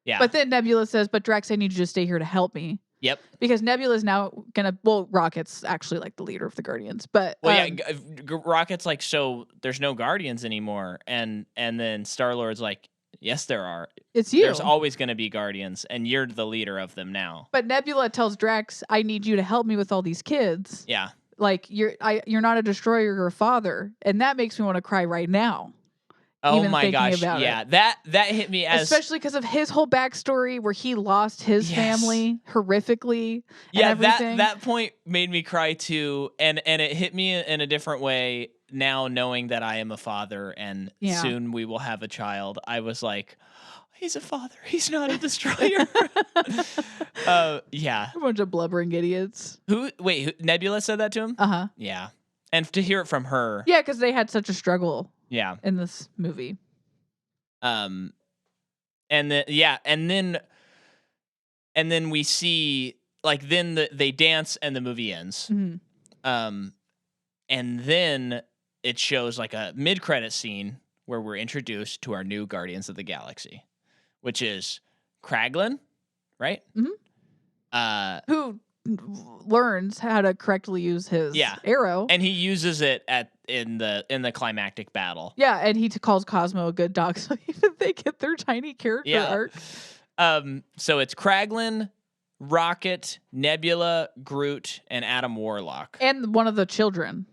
Yeah. But then Nebula says, "But Drax, I need you to stay here to help me." Yep. Because Nebula is now gonna. Well, Rocket's actually like the leader of the Guardians, but Rocket's like, so there's no Guardians anymore, and then Star-Lord's like, yes, there are. It's you. There's always going to be Guardians, and you're the leader of them now. But Nebula tells Drax, "I need you to help me with all these kids." Yeah. Like you're not a destroyer, you're a father, and that makes me want to cry right now. Oh my gosh! Yeah, that hit me as especially because of his whole backstory where he lost his family horrifically. Yeah, and everything. that point made me cry too, and it hit me in a different way now, knowing that I am a father and soon we will have a child. I was like, he's a father. He's not a destroyer. Yeah, a bunch of blubbering idiots. Nebula said that to him? Uh-huh. Yeah, and to hear it from her. Yeah, because they had such a struggle. Yeah. In this movie. And then and then we see like then they dance and the movie ends. And then it shows like a mid-credit scene where we're introduced to our new Guardians of the Galaxy, which is Kraglin, right? Who learns how to correctly use his arrow, and he uses it in the climactic battle. Yeah, and he calls Cosmo a good dog, so even they get their tiny character arc. So it's Kraglin, Rocket, Nebula, Groot, and Adam Warlock, and one of the children.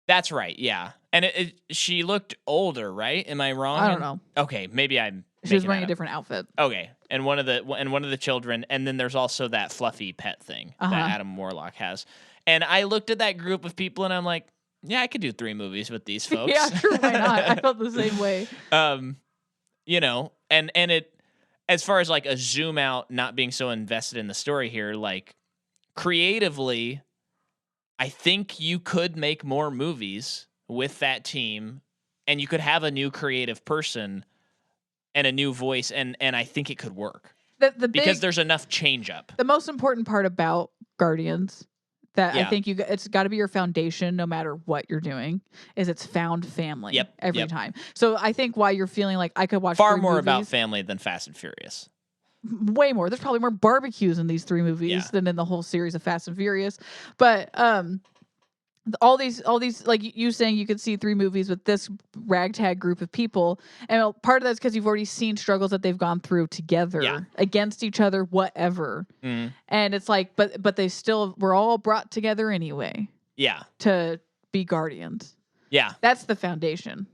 That's right. Yeah, and she looked older, right? Am I wrong? I don't know. Okay, maybe I'm. She was wearing a different outfit. Okay, and one of the children, and then there's also that fluffy pet thing that Adam Warlock has. And I looked at that group of people, and I'm like, yeah, I could do 3 movies with these folks. Yeah, sure, why not? I felt the same way. You know, and it, as far as like a zoom out, not being so invested in the story here, like creatively, I think you could make more movies with that team, and you could have a new creative person and a new voice, and I think it could work. Because there's enough change up. The most important part about Guardians that I think it's got to be your foundation no matter what you're doing is it's found family every time. So I think why you're feeling like I could watch far more about family than Fast and Furious. Way more. There's probably more barbecues in these 3 movies than in the whole series of Fast and Furious. But all these like you saying you could see 3 movies with this ragtag group of people, and part of that's because you've already seen struggles that they've gone through together against each other, whatever. And it's like but they still were all brought together anyway to be Guardians. That's the foundation.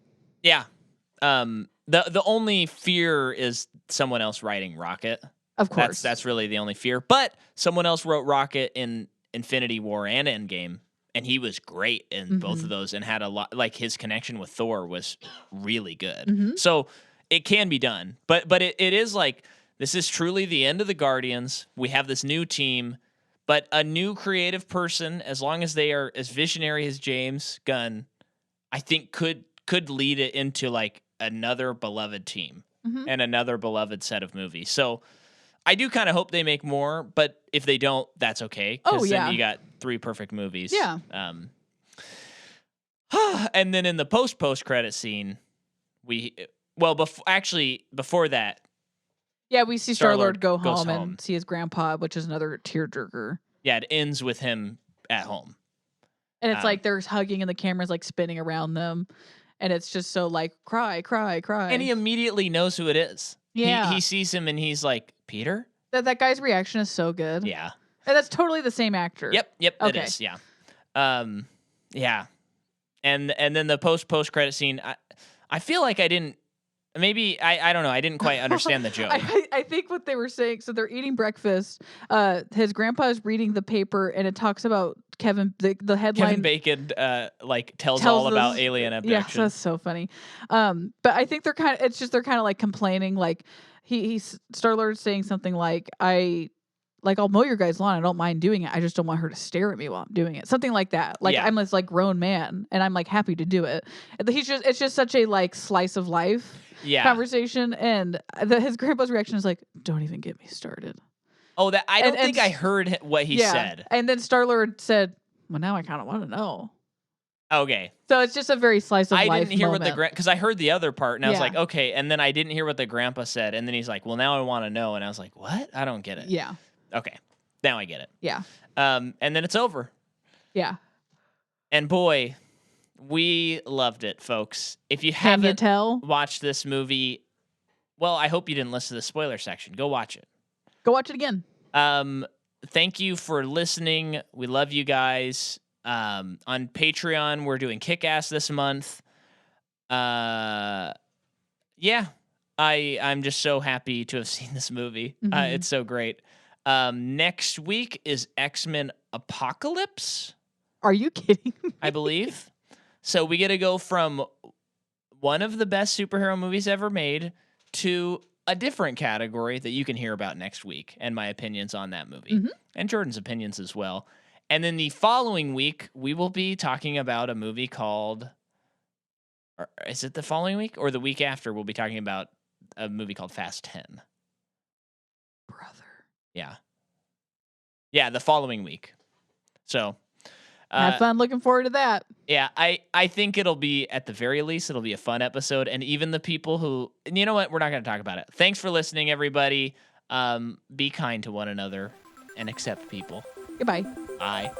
The only fear is someone else writing Rocket. Of course, that's really the only fear. But someone else wrote Rocket in Infinity War and Endgame, and he was great in both of those, and had a lot. Like his connection with Thor was really good. So it can be done. But it is like this is truly the end of the Guardians. We have this new team, but a new creative person, as long as they are as visionary as James Gunn, I think could lead it into like another beloved team and another beloved set of movies. So I do kind of hope they make more, but if they don't, that's okay. Because then you got 3 perfect movies. Yeah. And then in the post credit scene, before that. Yeah, we see Star-Lord go home and see his grandpa, which is another tearjerker. Yeah, it ends with him at home. And it's like they're hugging and the camera's like spinning around them. And it's just so like, cry, cry, cry. And he immediately knows who it is. Yeah. He sees him and he's like, Peter? That guy's reaction is so good. Yeah. And that's totally the same actor. Yep, okay. It is, yeah. Yeah. And then the post credit scene, I feel like I didn't, maybe, I don't know, I didn't quite understand the joke. I think what they were saying, so they're eating breakfast, his grandpa is reading the paper, and it talks about the headline. Kevin Bacon, tells all about alien abduction. Yeah, that's so funny. But I think they're kind of like complaining, like, he's Star-Lord saying something like, I'll mow your guys' lawn. I don't mind doing it. I just don't want her to stare at me while I'm doing it. Something like that. Like I'm this like grown man and I'm like happy to do it. It's just such a like slice of life conversation. And his grandpa's reaction is like, don't even get me started. Oh, that I don't think I heard what he said. And then Star-Lord said, well, now I kind of want to know. Okay. So it's just a very slice of life I didn't hear moment. what because I heard the other part and I was like, okay. And then I didn't hear what the grandpa said. And then he's like, well, now I want to know. And I was like, what? I don't get it. Yeah. Okay. Now I get it. Yeah. And then it's over. Yeah. And boy, we loved it, folks. If you haven't watched this movie, well, I hope you didn't listen to the spoiler section. Go watch it. Go watch it again. Thank you for listening. We love you guys. On Patreon, we're doing Kick-Ass this month. I'm just so happy to have seen this movie. It's so great. Next week is X-Men Apocalypse. Are you kidding me? I believe. So we get to go from one of the best superhero movies ever made to a different category that you can hear about next week and my opinions on that movie and Jordan's opinions as well. And then the following week, we will be talking about a movie called, or is it the following week or the week after? We'll be talking about a movie called Fast 10. Brother. Yeah, the following week. So Have fun. Looking forward to that. Yeah, I think it'll be, at the very least, it'll be a fun episode. And even the people who, and you know what? We're not going to talk about it. Thanks for listening, everybody. Be kind to one another and accept people. Goodbye. Bye.